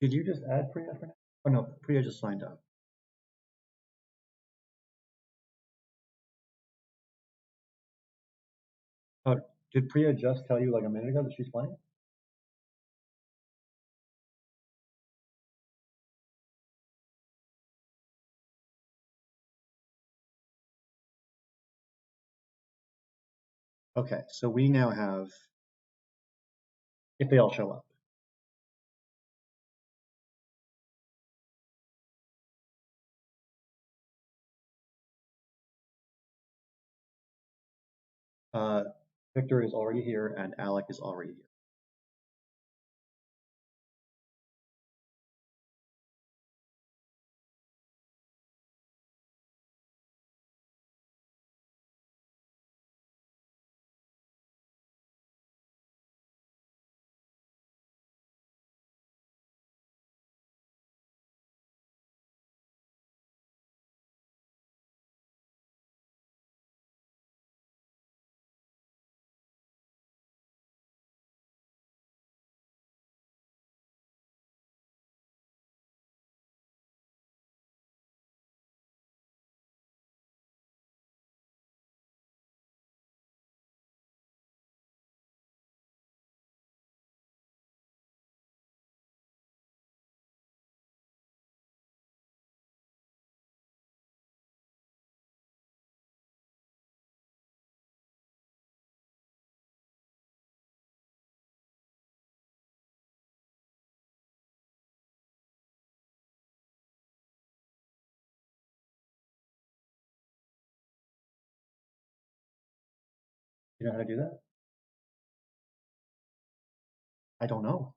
Did you just add Priya for now? Oh no, Priya just signed up. Oh, did Priya just tell you like a minute ago that she's playing? Okay, so we now have, if they all show up. Uh, Victor is already here and Alec is already here. You know how to do that? I don't know.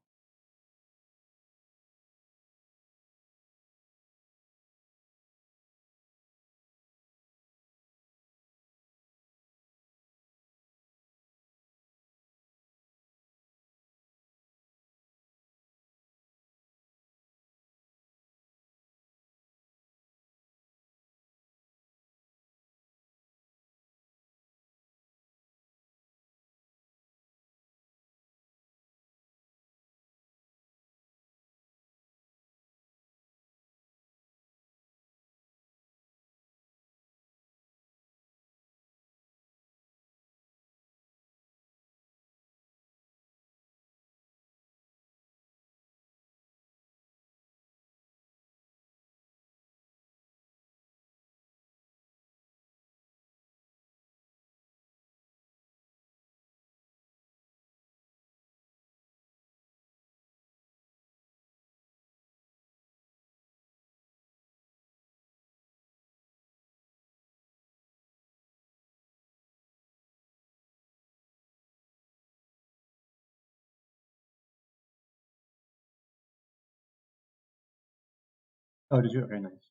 Oh, did you? Okay, nice.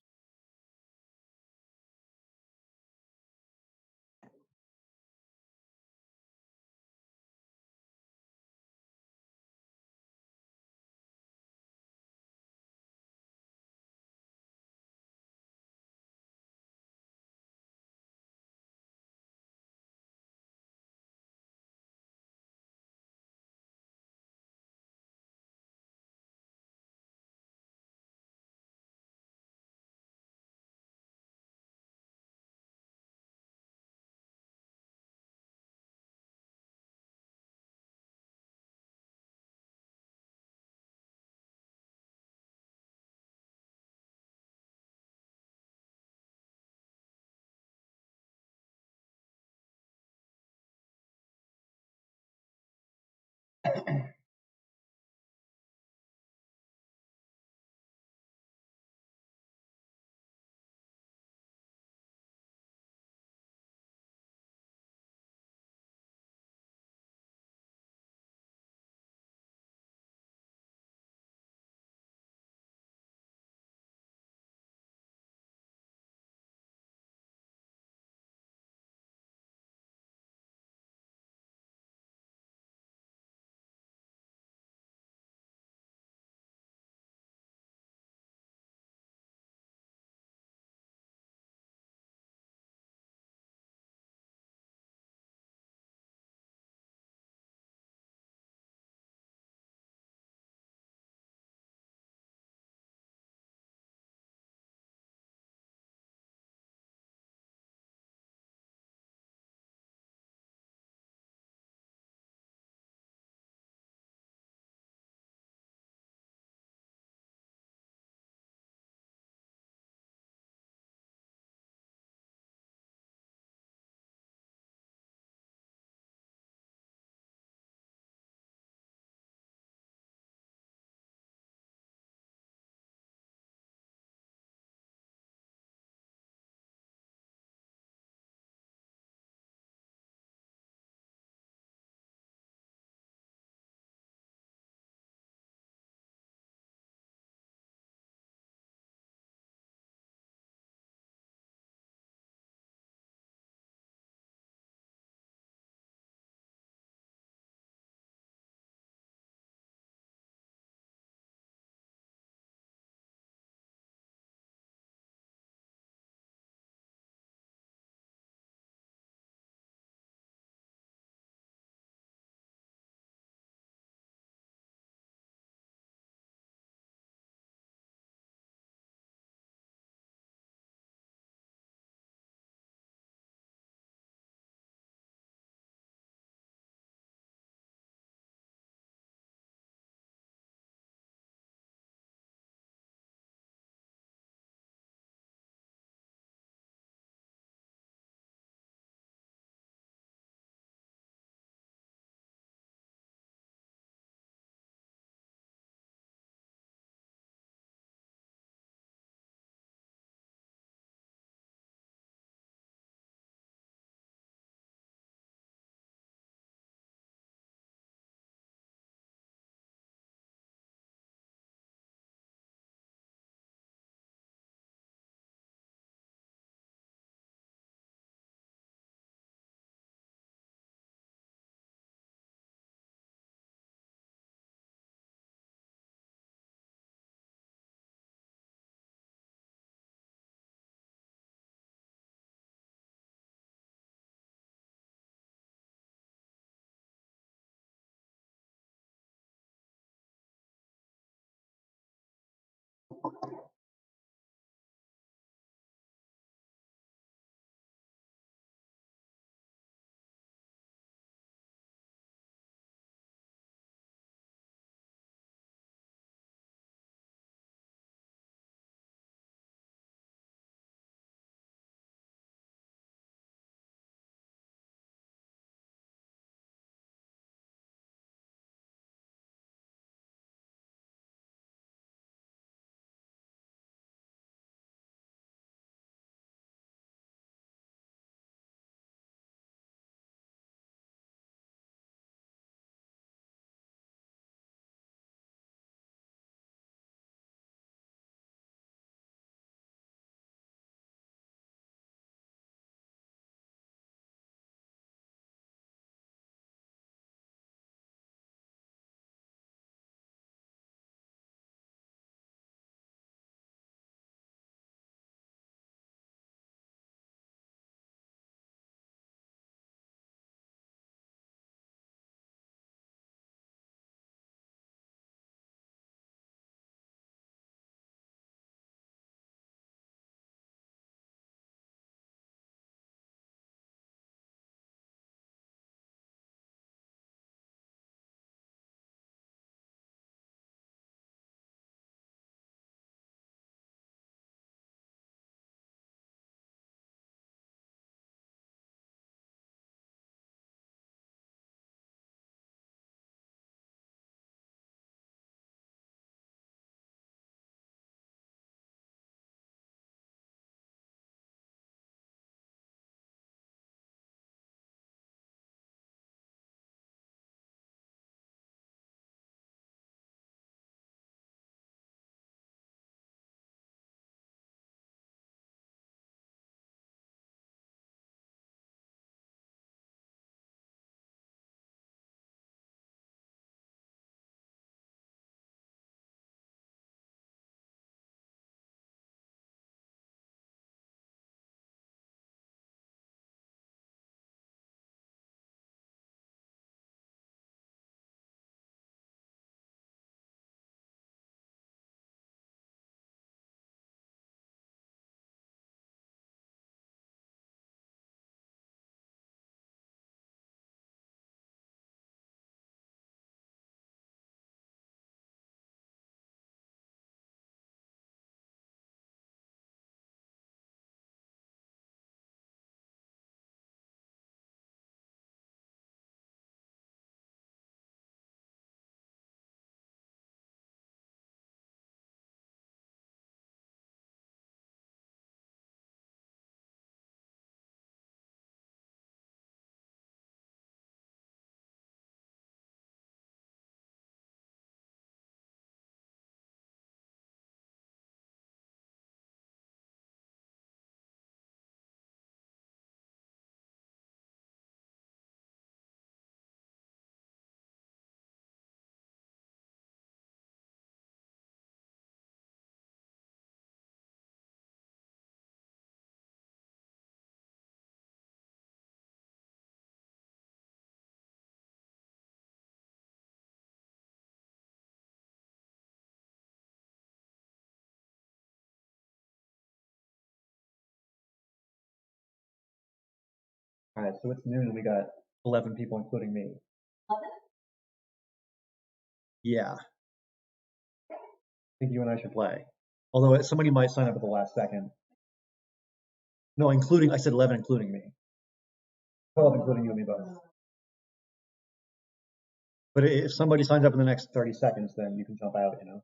All right, so it's noon and we got 11 people, including me. Yeah, I think you and I should play. Although somebody might sign up at the last second. No, I said 11, including me. 12, including you and me both. But if somebody signs up in the next 30 seconds, then you can jump out, you know?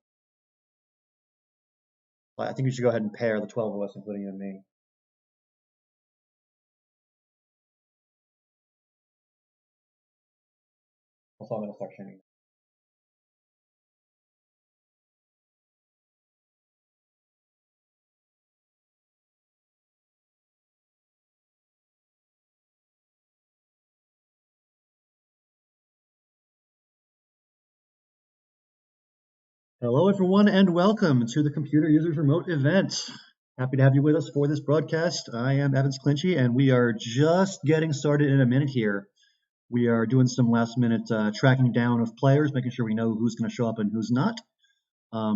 I think you should go ahead and pair the 12 of us, including you and me. Also, I'm going to start sharing. Hello, everyone, and welcome to the Computer Users Remote event. Happy to have you with us for this broadcast. I am Evans Clinchy, and we are just getting started in a minute here. We are doing some last-minute tracking down of players, making sure we know who's going to show up and who's not.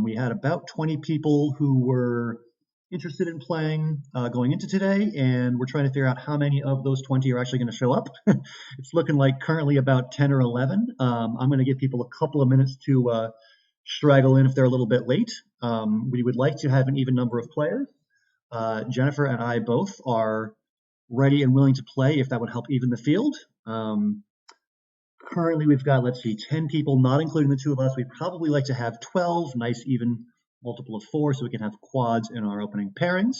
We had about 20 people who were interested in playing going into today, and we're trying to figure out how many of those 20 are actually going to show up. It's looking like currently about 10 or 11. I'm going to give people a couple of minutes to straggle in if they're a little bit late. We would like to have an even number of players. Jennifer and I both are ready and willing to play if that would help even the field. Currently, we've got, let's see, 10 people, not including the two of us. We'd probably like to have 12, nice even multiple of 4, so we can have quads in our opening pairings.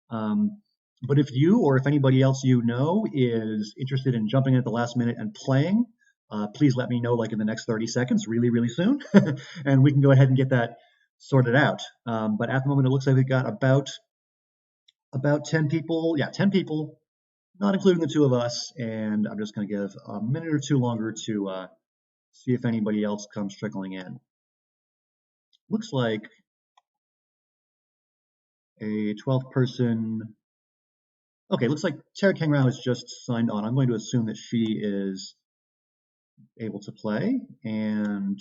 But if you or if anybody else you know is interested in jumping in at the last minute and playing, please let me know like in the next 30 seconds, really, really soon, and we can go ahead and get that sorted out. But at the moment, it looks like we've got about 10 people. Yeah, 10 people, not including the two of us. And I'm just going to give a minute or two longer to see if anybody else comes trickling in. Looks like a 12-person. Okay, looks like Tara Kangrao has just signed on. I'm going to assume that she is able to play, and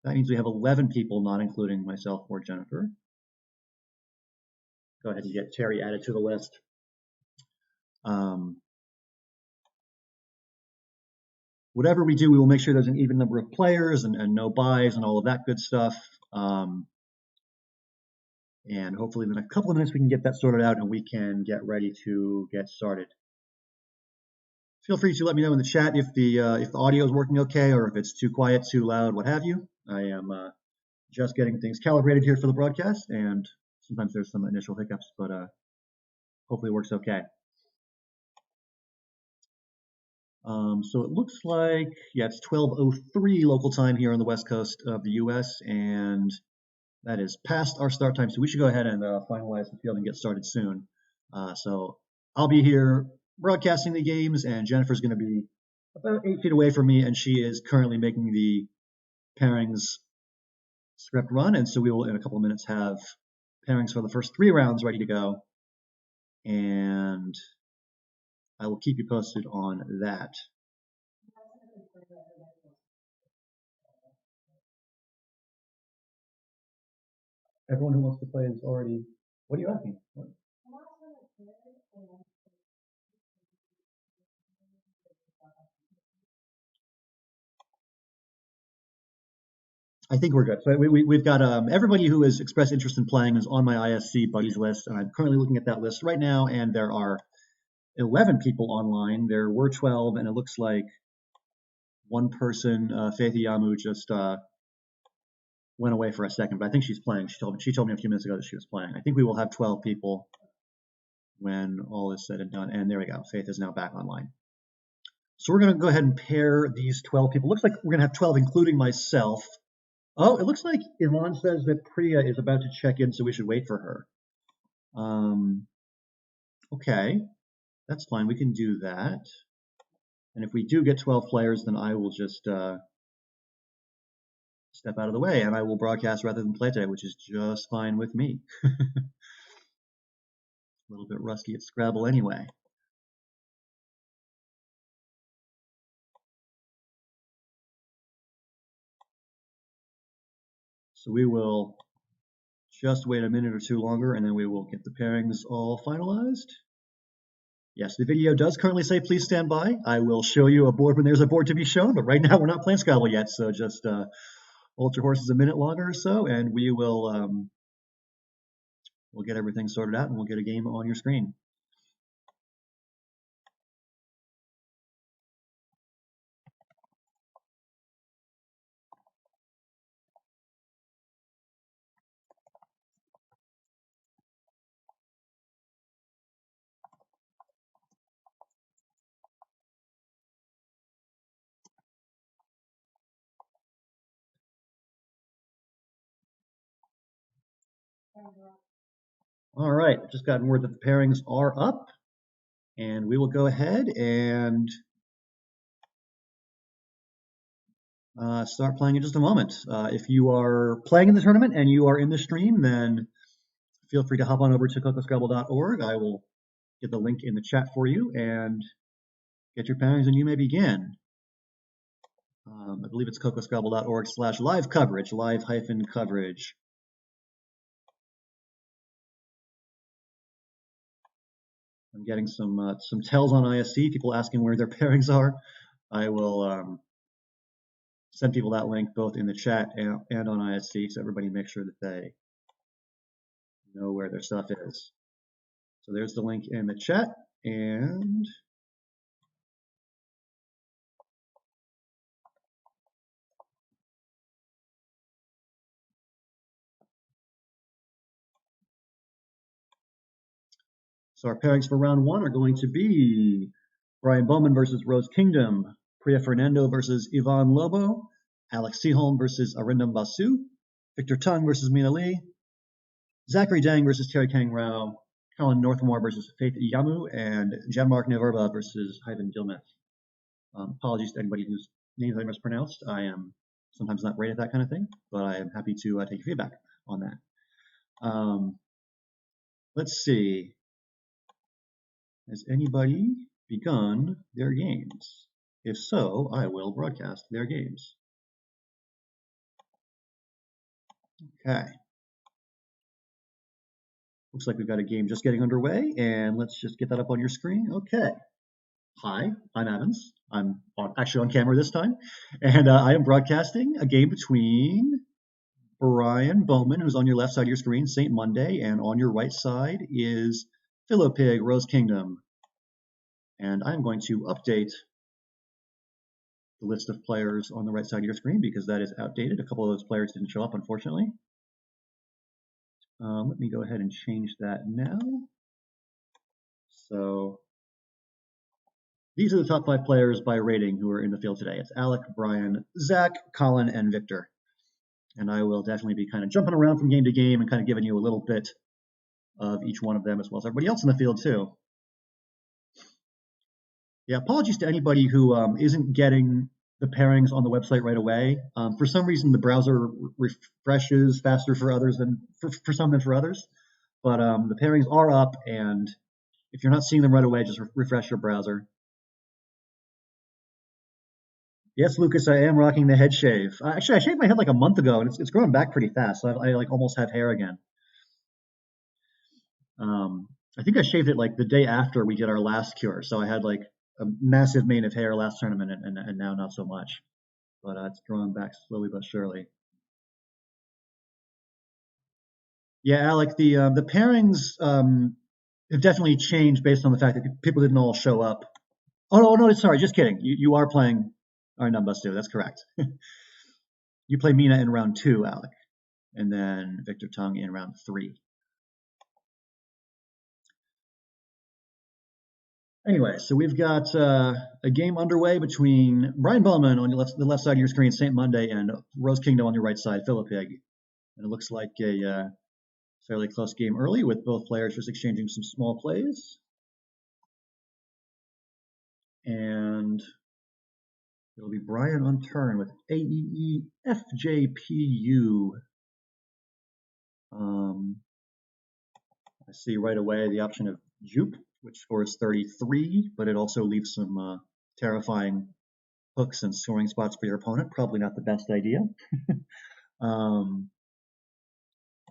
that means we have 11 people, not including myself or Jennifer. Go ahead and get Terry added to the list. Whatever we do, we will make sure there's an even number of players and no buys and all of that good stuff. And hopefully in the next couple of minutes we can get that sorted out and we can get ready to get started. Feel free to let me know in the chat if the audio is working okay or if it's too quiet, too loud, what have you. I am just getting things calibrated here for the broadcast, and sometimes there's some initial hiccups, but hopefully it works okay. So it looks like, yeah, it's 12:03 local time here on the west coast of the US, and that is past our start time, so we should go ahead and finalize the field and get started soon. So I'll be here broadcasting the games, and Jennifer's going to be about 8 feet away from me, and she is currently making the pairings script run, and so we will in a couple of minutes have pairings for the first 3 rounds ready to go, and I will keep you posted on that. Everyone who wants to play is already. What are you asking? What? I think we're good. So we've got everybody who has expressed interest in playing is on my ISC buddies list, and I'm currently looking at that list right now, and there are 11 people online. There were 12, and it looks like one person, Faith Yamu, just went away for a second, but I think she's playing. She told me a few minutes ago that she was playing. I think we will have 12 people when all is said and done. And there we go. Faith is now back online. So we're going to go ahead and pair these 12 people. Looks like we're going to have 12, including myself. Oh, it looks like Yvonne says that Priya is about to check in, so we should wait for her. Okay, that's fine. We can do that. And if we do get 12 players, then I will just step out of the way and I will broadcast rather than play today, which is just fine with me. A little bit rusty at Scrabble anyway. So we will just wait a minute or two longer and then we will get the pairings all finalized. Yes, the video does currently say please stand by. I will show you a board when there's a board to be shown, but right now we're not playing Scrabble yet, so just hold your horses a minute longer or so, and we'll get everything sorted out, and we'll get a game on your screen. All right, just gotten word that the pairings are up, and we will go ahead and start playing in just a moment. If you are playing in the tournament and you are in the stream, then feel free to hop on over to cocoscrabble.org. I will get the link in the chat for you and get your pairings, and you may begin. I believe it's cocoscrabble.org/live coverage, live-coverage. I'm getting some tells on ISC, people asking where their pairings are. I will send people that link both in the chat and on ISC, so everybody make sure that they know where their stuff is. So there's the link in the chat, and so our pairings for round one are going to be Brian Bowman versus Rose Kingdom, Priya Fernando versus Ivan Lobo, Alex Seaholm versus Arindam Basu, Victor Tung versus Mina Lee, Zachary Dang versus Terry Kang Rao, Colin Northmore versus Faith Yamu, and Janmark Neverba versus Hyven Gilmeth. Apologies to anybody whose names I mispronounced. I am sometimes not great at that kind of thing, but I am happy to take feedback on that. Let's see. Has anybody begun their games? If so, I will broadcast their games. Okay. Looks like we've got a game just getting underway, and let's just get that up on your screen. Okay. Hi, I'm Evans. I'm actually on camera this time, and I am broadcasting a game between Brian Bowman, who's on your left side of your screen, St. Monday, and on your right side is Philopig, Rose Kingdom. And I'm going to update the list of players on the right side of your screen because that is outdated. A couple of those players didn't show up, unfortunately. Let me go ahead and change that now. So these are the top 5 players by rating who are in the field today. It's Alec, Brian, Zach, Colin, and Victor. And I will definitely be kind of jumping around from game to game and kind of giving you a little bit of each one of them as well as everybody else in the field too. Yeah, apologies to anybody who isn't getting the pairings on the website right away. For some reason, the browser refreshes faster for others than for some than for others. But the pairings are up, and if you're not seeing them right away, just refresh your browser. Yes, Lucas, I am rocking the head shave. Actually, I shaved my head like a month ago, and it's growing back pretty fast. So I like almost have hair again. I think I shaved it like the day after we did our last cure, so I had like a massive mane of hair last tournament, and now not so much. But it's growing back slowly but surely. Yeah, Alec, the pairings have definitely changed based on the fact that people didn't all show up. Oh no, sorry, just kidding. You are playing Arnhem Bastu. That's correct. You play Mina in round 2, Alec, and then Victor Tung in round 3. Anyway, so we've got a game underway between Brian Bowman on the left side of your screen, St. Monday, and Rose Kingdom on your right side, Philopig. And it looks like a fairly close game early with both players just exchanging some small plays. And it'll be Brian on turn with AEEFJPU. I see right away the option of Jupe, which scores 33, but it also leaves some terrifying hooks and scoring spots for your opponent. Probably not the best idea.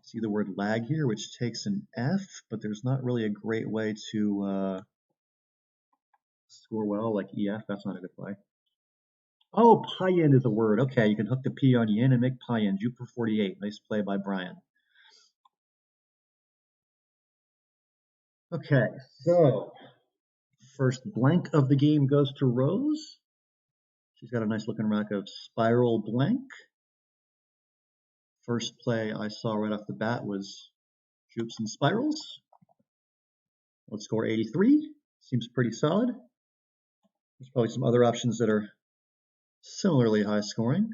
See the word lag here, which takes an F, but there's not really a great way to Score well, like EF, that's not a good play. Oh, pie-in is a word. Okay, you can hook the P on yin and make pie-in. Juke for 48. Nice play by Brian. Okay, so first blank of the game goes to Rose. She's got a nice looking rack of spiral blank. First play I saw right off the bat was Jukes and Spirals. Let's score 83. Seems pretty solid. There's probably some other options that are similarly high scoring.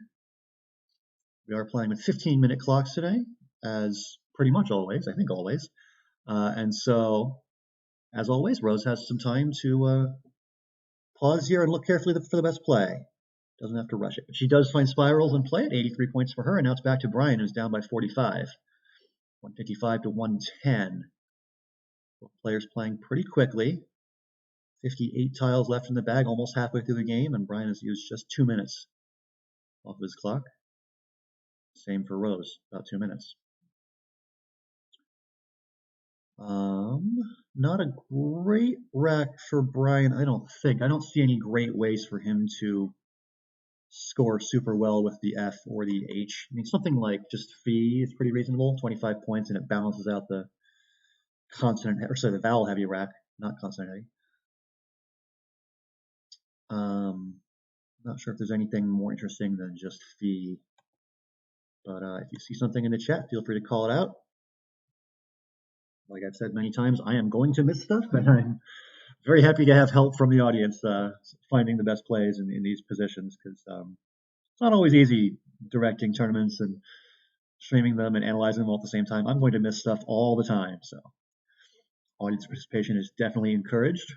We are playing with 15-minute clocks today, as pretty much always, I think always. And so, as always, Rose has some time to pause here and look carefully for the best play. Doesn't have to rush it. But she does find Spirals and play it. 83 points for her, and now it's back to Brian, who's down by 45. 155 to 110. Both players playing pretty quickly. 58 tiles left in the bag, almost halfway through the game, and Brian has used just 2 minutes off of his clock. Same for Rose, about 2 minutes. Not a great rack for Brian, I don't think. I don't see any great ways for him to score super well with the F or the H. I mean, something like just Phi is pretty reasonable, 25 points, and it balances out the consonant, or sorry, the vowel heavy rack, not consonant heavy. Not sure if there's anything more interesting than just Phi. But if you see something in the chat, feel free to call it out. Like I've said many times, I am going to miss stuff, and I'm very happy to have help from the audience finding the best plays in these positions, because it's not always easy directing tournaments and streaming them and analyzing them all at the same time. I'm going to miss stuff all the time, so audience participation is definitely encouraged.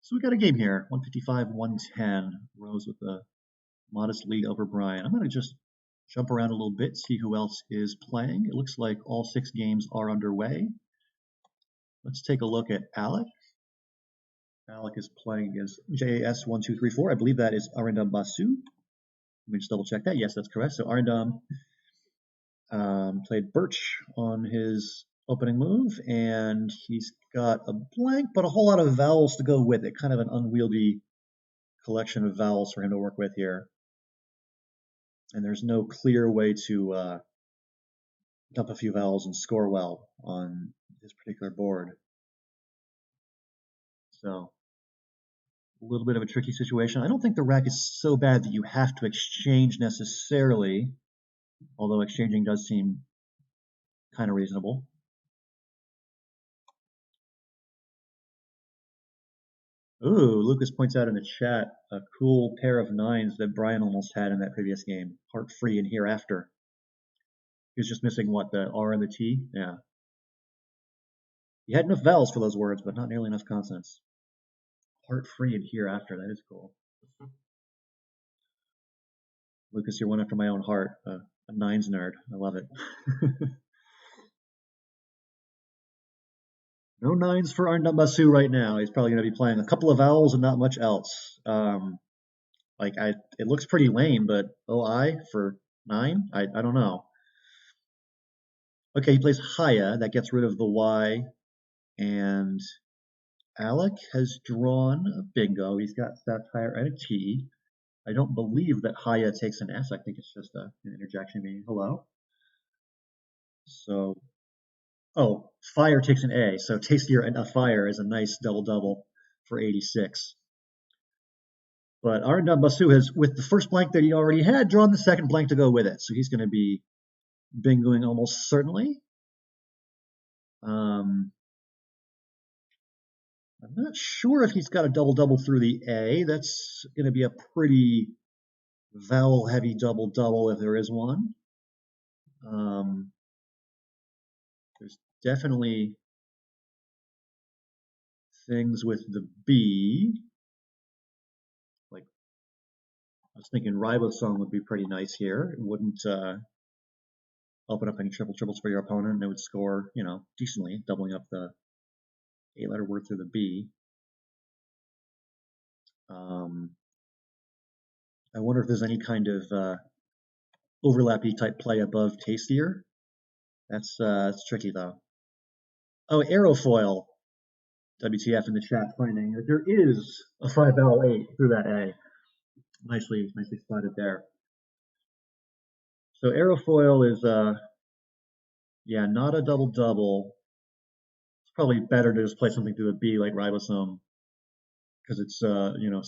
So we got a game here, 155-110. Rose with a modest lead over Brian. I'm going to just jump around a little bit, see who else is playing. It looks like all 6 games are underway. Let's take a look at Alec. Alec is playing against JAS1234. I believe that is Arindam Basu. Let me just double check that. Yes, that's correct. So Arindam played Birch on his opening move, and he's got a blank, but a whole lot of vowels to go with it. Kind of an unwieldy collection of vowels for him to work with here. And there's no clear way to dump a few vowels and score well on this particular board. So a little bit of a tricky situation. I don't think the rack is so bad that you have to exchange necessarily, although exchanging does seem kind of reasonable. Ooh, Lucas points out in the chat a cool pair of 9s that Brian almost had in that previous game. Heart free and hereafter. He was just missing what, the R and the T? Yeah. He had enough vowels for those words, but not nearly enough consonants. Heart free and hereafter, that is cool. Lucas, you're one after my own heart. A 9s nerd. I love it. No 9s for Arindam Basu right now. He's probably going to be playing a couple of vowels and not much else. It looks pretty lame, but OI for 9? I don't know. Okay, he plays Haya. That gets rid of the Y. And Alec has drawn a bingo. He's got satire and a T. I don't believe that Haya takes an S. I think it's just an interjection meaning hello. So, oh, fire takes an A. So tastier and a fire is a nice double-double for 86. But Arindam Basu has, with the first blank that he already had, drawn the second blank to go with it. So he's going to be bingoing almost certainly. I'm not sure if he's got a double-double through the A. That's going to be a pretty vowel-heavy double-double if there is one. There's definitely things with the B. Like, I was thinking ribosome would be pretty nice here. It wouldn't open up any triples for your opponent, and it would score, decently, doubling up the 8-letter word through the B. I wonder if there's any kind of overlappy type play above tastier. That's tricky though. Oh, aerofoil. WTF in the chat finding that there is a 5 barrel 8 through that A. Nicely spotted there. So aerofoil is yeah, not a double double. It's probably better to just play something through the B like ribosome because it's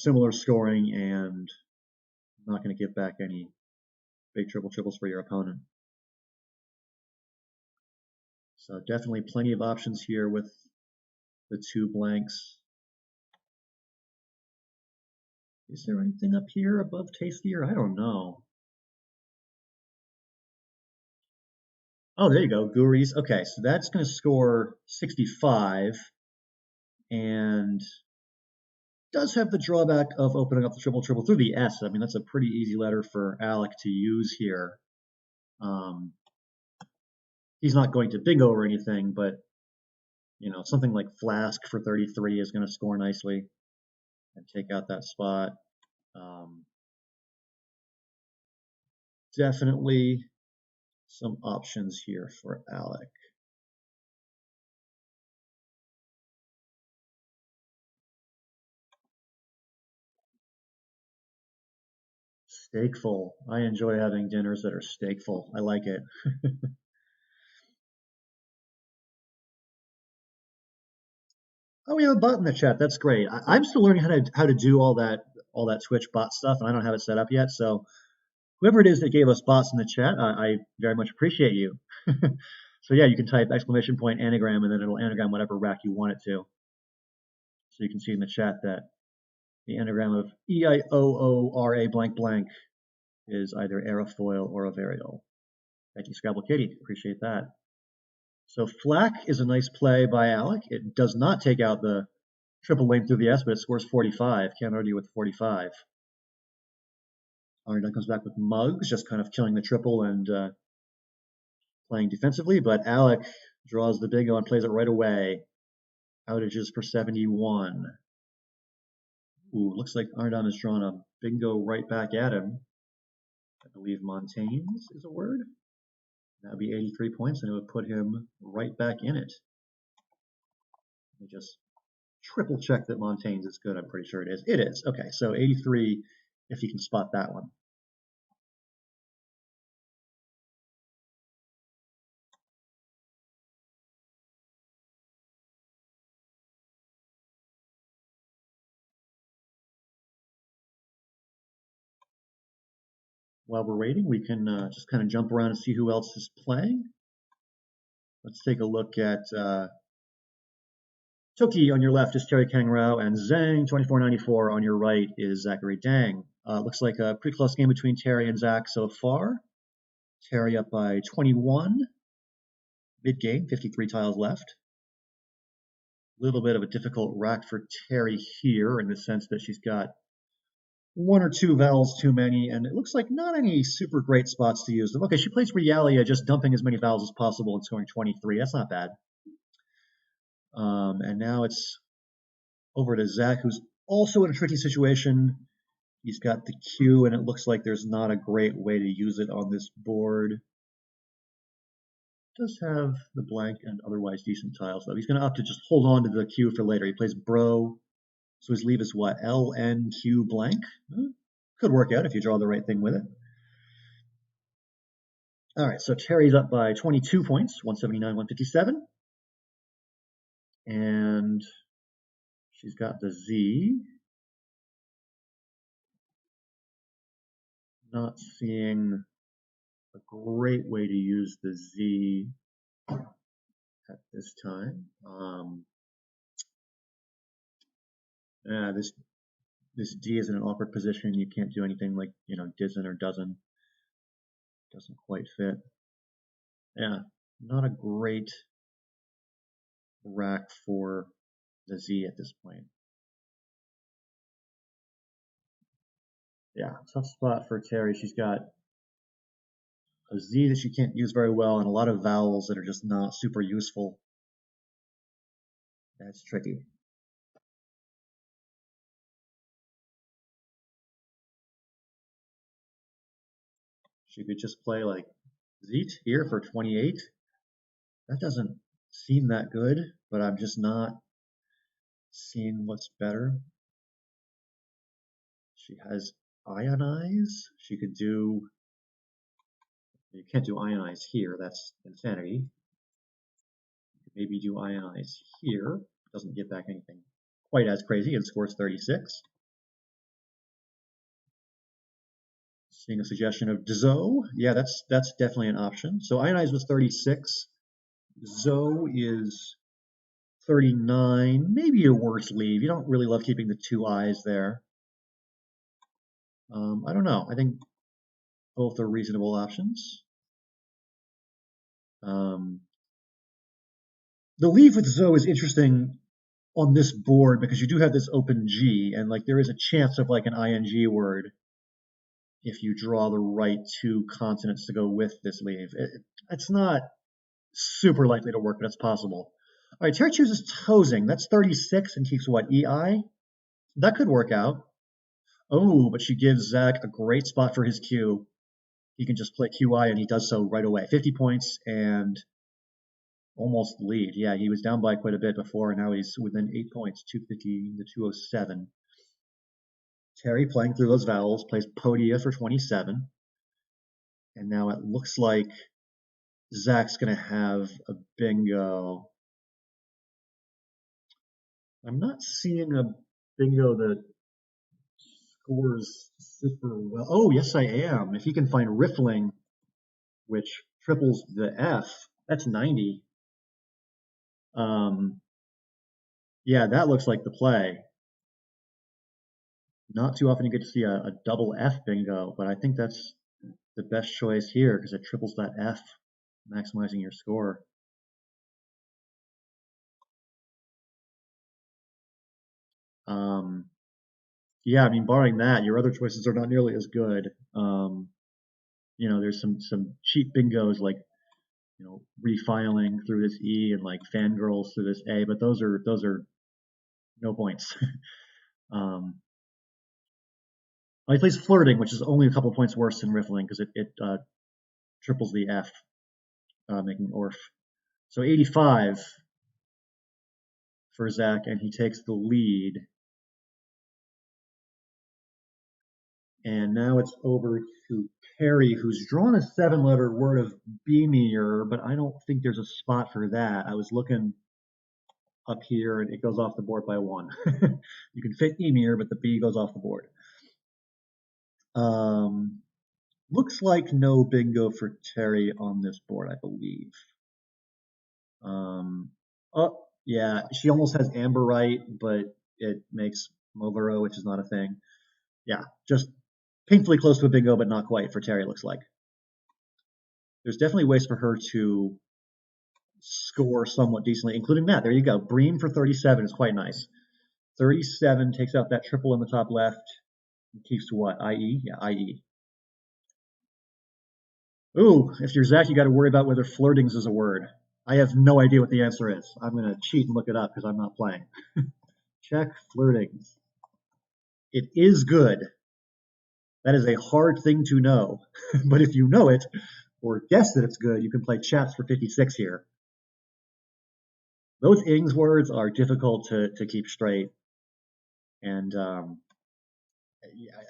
similar scoring and not going to give back any big triples for your opponent. So definitely plenty of options here with the 2 blanks. Is there anything up here above tastier? I don't know. Oh, there you go, Gouries. Okay, so that's going to score 65 and does have the drawback of opening up the triple through the S. I mean, that's a pretty easy letter for Alec to use here. He's not going to bingo or anything, but something like Flask for 33 is going to score nicely and take out that spot. Definitely some options here for Alec. Steakful. I enjoy having dinners that are steakful. I like it. Oh, we have a bot in the chat. That's great. I'm still learning how to do all that Twitch bot stuff, and I don't have it set up yet. So whoever it is that gave us bots in the chat, I very much appreciate you. So yeah, you can type !! anagram, and then it'll anagram whatever rack you want it to. So you can see in the chat that the anagram of EIOORA blank blank is either aerofoil or a variable. Thank you, Scrabble Kitty. Appreciate that. So Flack is a nice play by Alec. It does not take out the triple lane through the S, but it scores 45. Can't argue with 45. Alright, comes back with Mugs, just kind of killing the triple and playing defensively, but Alec draws the bingo and plays it right away. Outages for 71. Ooh, looks like Arndam has drawn a bingo right back at him. I believe Montaigne's is a word. That would be 83 points, and it would put him right back in it. Let me just triple check that Montaigne's is good. I'm pretty sure it is. It is. Okay, so 83 if you can spot that one. While we're waiting, we can just kind of jump around and see who else is playing. Let's take a look at Toki on your left is Terry Kang Rao, and Zhang 2494 on your right is Zachary Dang. Looks like a pretty close game between Terry and Zach so far. Terry up by 21. Mid-game, 53 tiles left. A little bit of a difficult rack for Terry here in the sense that she's got 1 or 2 vowels too many, and it looks like not any super great spots to use them. Okay, she plays Realia, just dumping as many vowels as possible and scoring 23. That's not bad. And now it's over to Zach, who's also in a tricky situation. He's got the Q, and it looks like there's not a great way to use it on this board. Does have the blank and otherwise decent tiles, though. He's going to opt to just hold on to the Q for later. He plays Bro, so his leave is what? LNQ blank? Could work out if you draw the right thing with it. All right, so Terry's up by 22 points, 179, 157. And she's got the Z. Not seeing a great way to use the Z at this time. This D is in an awkward position. You can't do anything like, Dizen or Dozen. Doesn't quite fit. Yeah, not a great rack for the Z at this point. Yeah, tough spot for Terry. She's got a Z that she can't use very well and a lot of vowels that are just not super useful. That's tricky. She could just play like Zeet here for 28. That doesn't seem that good, but I'm just not Seeing what's better. She has Ionize. She could do. You can't do Ionize here. That's insanity. Maybe do Ionize here. Doesn't get back anything quite as crazy and scores 36. Seeing a suggestion of Zo. Yeah, that's definitely an option. So Ionize was 36. Zo is 39. Maybe a worse leave. You don't really love keeping the two eyes there. I don't know. I think both are reasonable options. The leave with Zo is interesting on this board because you do have this open G, and like there is a chance of like an ing word if you draw the right two consonants to go with this leave. It's not super likely to work, but it's possible. All right, Terry chooses Tosing. That's 36 and keeps what, EI? That could work out. Oh, but she gives Zach a great spot for his Q. He can just play QI and he does so right away. 50 points and almost lead. Yeah, he was down by quite a bit before, and now he's within 8 points, 250 to 207. Terry playing through those vowels, plays Podia for 27. And now it looks like Zach's going to have a bingo. I'm not seeing a bingo that scores super well. Oh, yes, I am. If he can find riffling, which triples the F, that's 90. Yeah, that looks like the play. Not too often you get to see a double F bingo, but I think that's the best choice here because it triples that F, maximizing your score. Yeah, I mean, barring that, your other choices are not nearly as good. There's some cheap bingos like refiling through this E and like fangirls through this A, but those are no points. um, he plays flirting, which is only a couple points worse than riffling because it triples the F, making Orf. So 85 for Zach, and he takes the lead. And now it's over to Terry, who's drawn a 7-letter word of beamier, but I don't think there's a spot for that. I was looking up here, and it goes off the board by 1. You can fit emir, but the B goes off the board. Looks like no bingo for Terry on this board, I believe. Oh, yeah, she almost has Amberite, but it makes Movero, which is not a thing. Yeah, just painfully close to a bingo, but not quite for Terry, looks like. There's definitely ways for her to score somewhat decently, including that. There you go. Bream for 37 is quite nice. 37 takes out that triple in the top left. And keeps what? IE? Yeah, IE. Ooh, if you're Zach, you got to worry about whether flirtings is a word. I have no idea what the answer is. I'm going to cheat and look it up because I'm not playing. Check flirtings. It is good. That is a hard thing to know. But if you know it or guess that it's good, you can play chats for 56 here. Those ings words are difficult to keep straight. And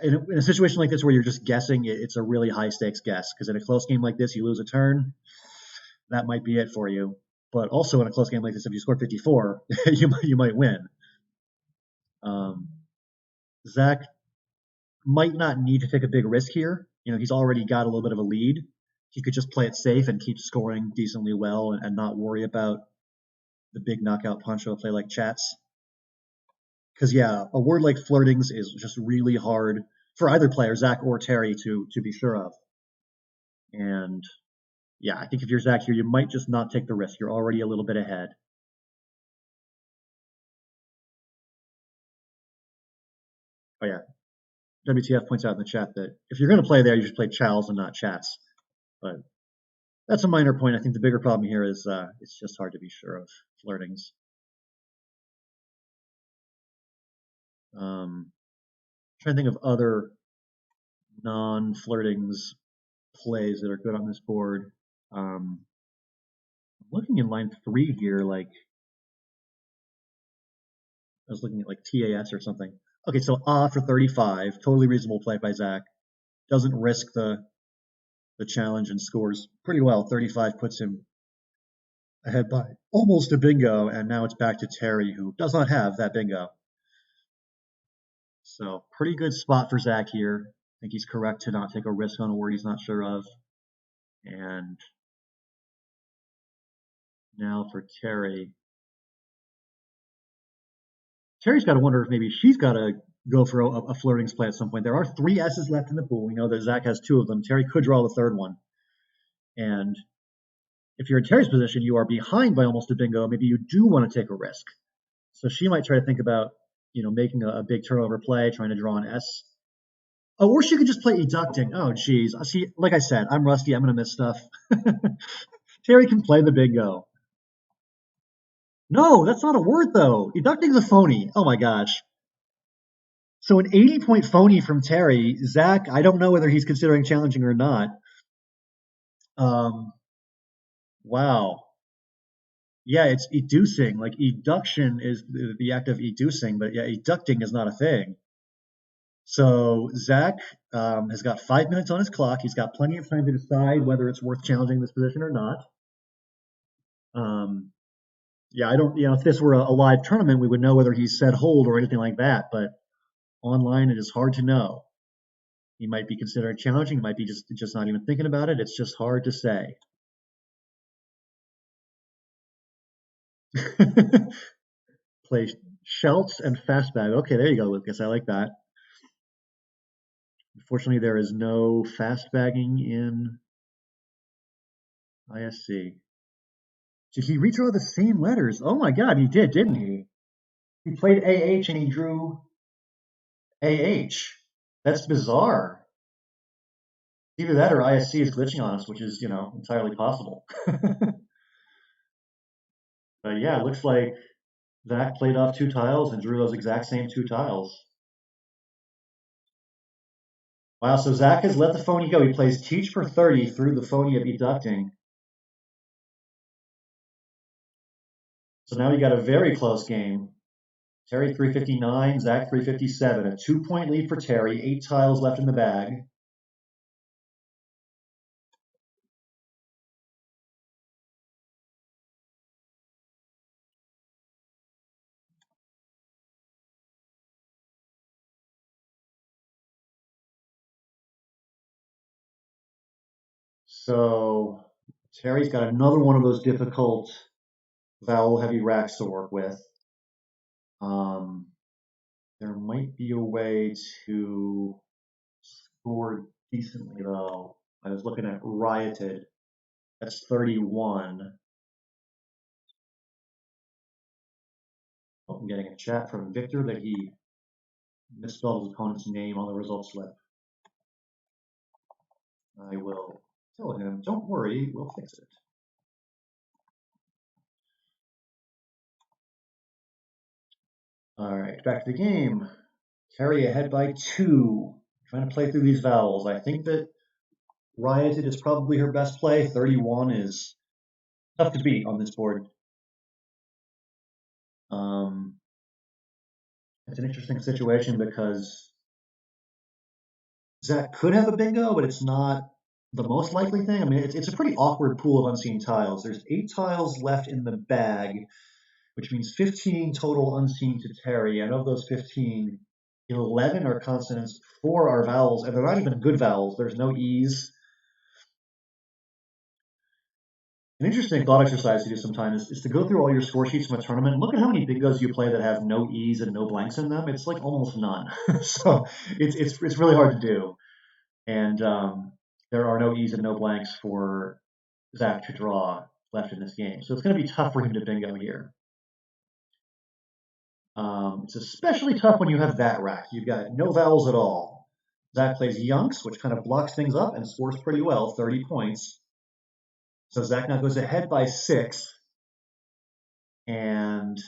in a situation like this where you're just guessing, it's a really high stakes guess because in a close game like this, you lose a turn, that might be it for you. But also in a close game like this, if you score 54, you might win. Zach might not need to take a big risk here. He's already got a little bit of a lead. He could just play it safe and keep scoring decently well and not worry about the big knockout punch of a play like chats. Because yeah, a word like flirtings is just really hard for either player, Zach or Terry, to be sure of. And yeah, I think if you're Zach here, you might just not take the risk. You're already a little bit ahead. Oh yeah, WTF points out in the chat that if you're going to play there, you should play Chals and not Chats. But that's a minor point. I think the bigger problem here is it's just hard to be sure of flirtings. Trying to think of other non-flirtings plays that are good on this board. Looking in line 3 here, like I was looking at like TAS or something. Okay, so for 35, totally reasonable play by Zach. Doesn't risk the challenge and scores pretty well. 35 puts him ahead by almost a bingo, and now it's back to Terry, who does not have that bingo. So pretty good spot for Zach here. I think he's correct to not take a risk on a word he's not sure of. And now for Terry. Terry's got to wonder if maybe she's got to go for a flirting's play at some point. There are three S's left in the pool. We know that Zach has two of them. Terry could draw the third one. And if you're in Terry's position, you are behind by almost a bingo. Maybe you do want to take a risk. So she might try to think about, making a big turnover play, trying to draw an S. Oh, or she could just play educting. Oh, geez. See, like I said, I'm rusty. I'm going to miss stuff. Terry can play the bingo. No, that's not a word, though. Educting's a phony. Oh, my gosh. So an 80-point phony from Terry. Zach, I don't know whether he's considering challenging or not. Wow. Yeah, it's educing. Like eduction is the act of educing, but yeah, educting is not a thing. So Zach has got 5 minutes on his clock. He's got plenty of time to decide whether it's worth challenging this position or not. Yeah, I don't, if this were a live tournament, we would know whether he said hold or anything like that. But online, it is hard to know. He might be considering challenging. He might be just not even thinking about it. It's just hard to say. Play Schultz and Fastbag. Okay, there you go, Lucas. I like that. Unfortunately, there is no fastbagging in ISC. Did he redraw the same letters? Oh my God, he did, didn't he? He played AH and he drew AH. That's bizarre. Either that or ISC is glitching on us, which is, entirely possible. But yeah, it looks like Zach played off two tiles and drew those exact same two tiles. Wow, so Zach has let the phony go. He plays teach for 30 through the phony of educting. So now we got a very close game. Terry 359, Zach 357. A 2-point lead for Terry, 8 tiles left in the bag. So Terry's got another one of those difficult vowel heavy racks to work with. There might be a way to score decently though. I was looking at rioted. That's 31. Oh, I'm getting a chat from Victor that he misspelled his opponent's name on the result slip. I will tell him, don't worry, we'll fix it. All right, back to the game. Terry ahead by 2. Trying to play through these vowels. I think that rioted is probably her best play. 31 is tough to beat on this board. It's an interesting situation because Zach could have a bingo, but it's not the most likely thing. I mean, it's a pretty awkward pool of unseen tiles. There's 8 tiles left in the bag, which means 15 total unseen to Terry. And of those 15, 11 are consonants, 4 are vowels, and they're not even good vowels. There's no E's. An interesting thought exercise to do sometimes is to go through all your score sheets from a tournament and look at how many bingos you play that have no E's and no blanks in them. It's like almost none. So it's really hard to do. And there are no E's and no blanks for Zach to draw left in this game. So it's going to be tough for him to bingo here. It's especially tough when you have that rack. You've got no vowels at all. Zach plays Yunks, which kind of blocks things up and scores pretty well, 30 points. So Zach now goes ahead by 6. And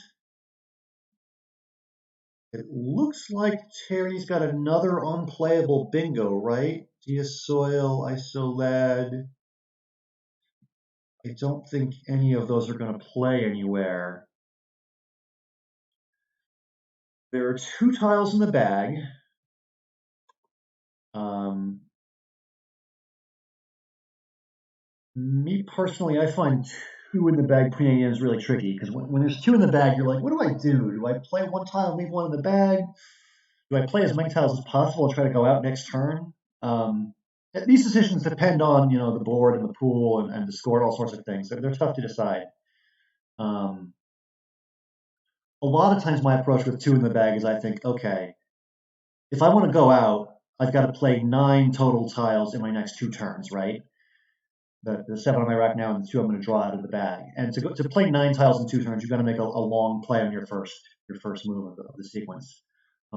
it looks like Terry's got another unplayable bingo, right? Soil, Isolad. I don't think any of those are going to play anywhere. There are two tiles in the bag. Um, Me personally, I find two in the bag playing is really tricky because when there's two in the bag, you're like, what do I do? Do I play one tile and leave one in the bag? Do I play as many tiles as possible and try to go out next turn? Um, these decisions depend on the board and the pool and the score and all sorts of things. They're tough to decide. Um, a lot of times, my approach with two in the bag is I think, okay, if I want to go out, I've got to play 9 total tiles in my next 2 turns, right? The 7 on my rack now and the 2 I'm going to draw out of the bag. And to play 9 tiles in 2 turns, you've got to make a long play on your first move of the sequence.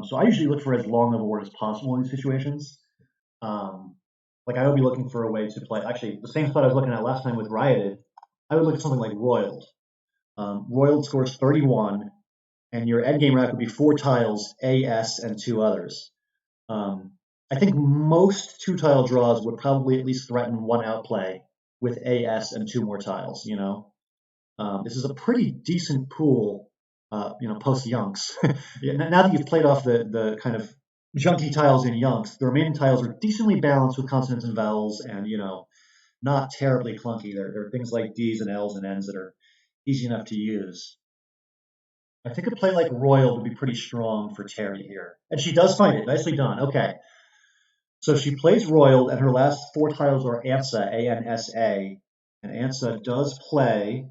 So I usually look for as long of a board as possible in these situations. Like I would be looking for a way to play. Actually, the same spot I was looking at last time with Rioted, I would look at something like Roiled. Roiled scores 31, and your endgame rack would be 4 tiles, A, S, and 2 others. I think most 2-tile draws would probably at least threaten one outplay with AS and 2 more tiles. This is a pretty decent pool, post Yunks. Now that you've played off the kind of junky tiles in Yunks, the remaining tiles are decently balanced with consonants and vowels, and not terribly clunky. There are things like D's and L's and N's that are easy enough to use. I think a play like Royal would be pretty strong for Terry here, and she does find it. Nicely done. Okay. So she plays Royal, and her last 4 titles are Ansa, A-N-S-A, and Ansa does play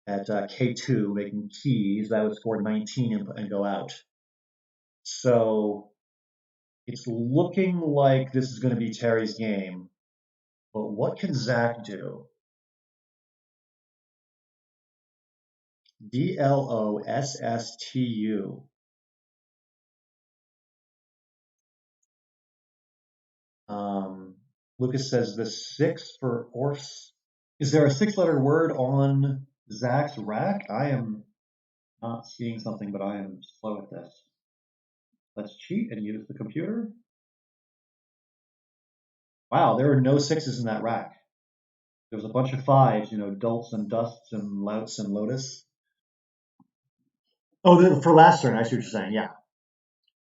at K2, making keys. That would score 19 and go out. So it's looking like this is going to be Terry's game. But what can Zach do? DLOSSTU. Lucas says the 6 for Orfs. Is there a 6-letter word on Zach's rack? I am not seeing something, but I am slow at this. Let's cheat and use the computer. Wow, there are no 6s in that rack. There was a bunch of 5s, Dults and Dusts and Louts and Lotus. Oh, for last turn, I see what you're saying. Yeah.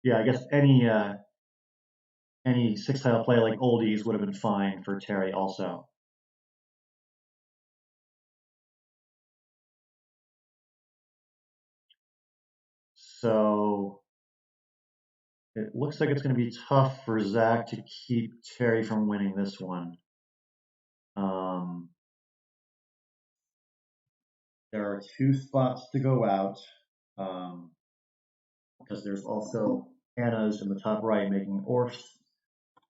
Yeah, I guess any 6-tile play like Oldies would have been fine for Terry also. So it looks like it's going to be tough for Zach to keep Terry from winning this one. There are 2 spots to go out because there's also Anna's in the top right making Orfs,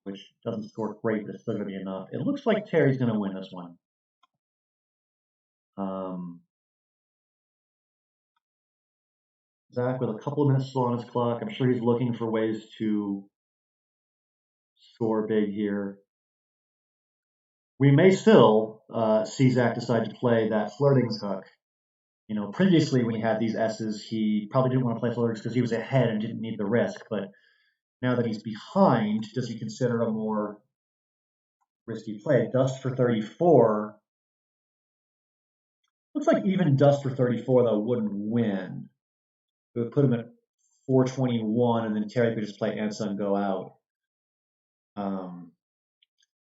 which doesn't score great, but it's still going to be enough. It looks like Terry's going to win this one. Zach with a couple of minutes still on his clock. I'm sure he's looking for ways to score big here. We may still see Zach decide to play that Flirtings hook. Previously when he had these S's, he probably didn't want to play Flirtings because he was ahead and didn't need the risk. But now that he's behind, does he consider a more risky play? Dust for 34. Looks like even Dust for 34, though, wouldn't win. It would put him at 421, and then Terry could just play Ansa and go out.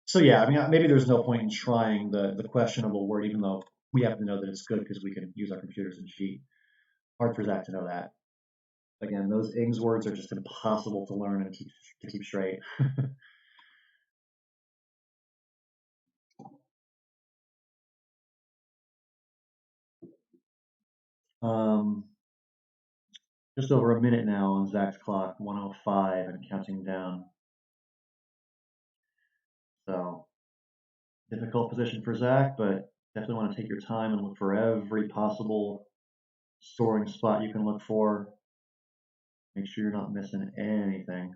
So yeah, I mean, maybe there's no point in trying the questionable word, even though we happen to know that it's good because we can use our computers and cheat. Hard for Zach to know that. Again, those Ings words are just impossible to learn and keep straight. Just over a minute now on Zach's clock, 1:05 and counting down. So difficult position for Zach, but definitely want to take your time and look for every possible scoring spot you can look for. Make sure you're not missing anything.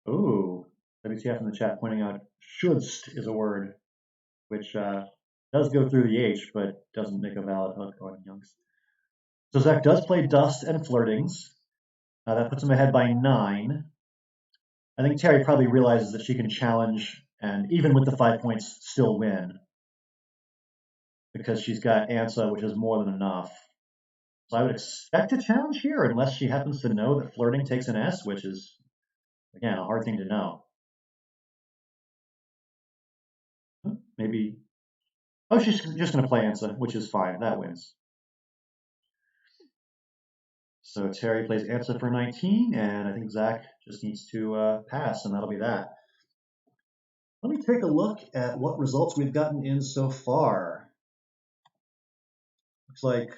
Ooh, WTF in the chat pointing out shouldst is a word, which does go through the H, but doesn't make a valid hook on Youngs. So Zach does play Dust and Flirtings. That puts him ahead by 9. I think Terry probably realizes that she can challenge and even with the 5 points still win. because she's got Ansa, which is more than enough. So I would expect a challenge here, unless she happens to know that flirting takes an S, which is, again, a hard thing to know. Maybe. Oh, she's just going to play Ansa, which is fine. That wins. So Terry plays Ansa for 19, and I think Zach just needs to pass, and that'll be that. Let me take a look at what results we've gotten in so far. Looks like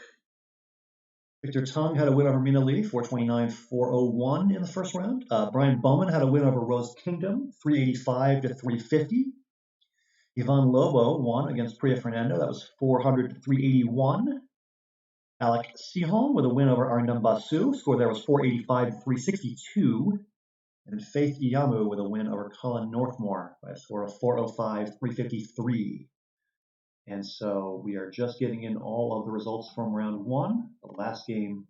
Victor Tung had a win over Mina Lee, 429-401 in the first round. Brian Bowman had a win over Rose Kingdom, 385-350. Yvonne Lobo won against Priya Fernando. That was 400-381. Alec Sihon with a win over Arindam Basu. Score there was 485-362. And Faith Iyamu with a win over Colin Northmore by a score of 405-353. And so we are just getting in all of the results from round one. The last game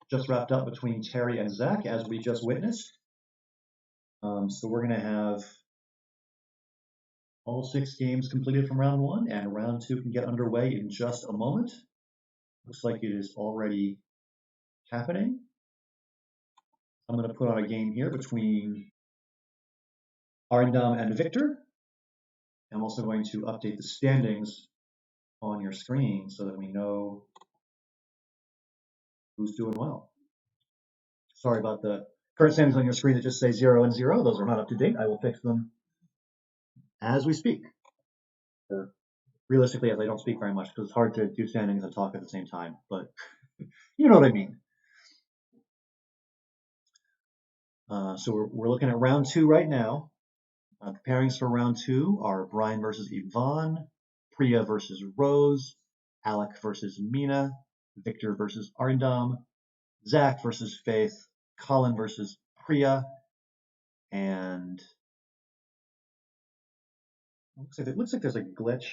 just wrapped up between Terry and Zach, as we just witnessed. So we're going to have all 6 games completed from round one, and round two can get underway in just a moment. Looks like it is already happening. I'm going to put on a game here between Arindam and Victor. I'm also going to update the standings on your screen so that we know who's doing well. Sorry about the current standings on your screen that just say 0 and 0. Those are not up to date. I will fix them as we speak. Or realistically, as I don't speak very much, because it's hard to do standings and talk at the same time, but you know what I mean. So we're looking at round two right now. The pairings for round two are Brian versus Yvonne, Priya versus Rose, Alec versus Mina, Victor versus Arindam, Zach versus Faith, Colin versus Priya, and it looks like there's a glitch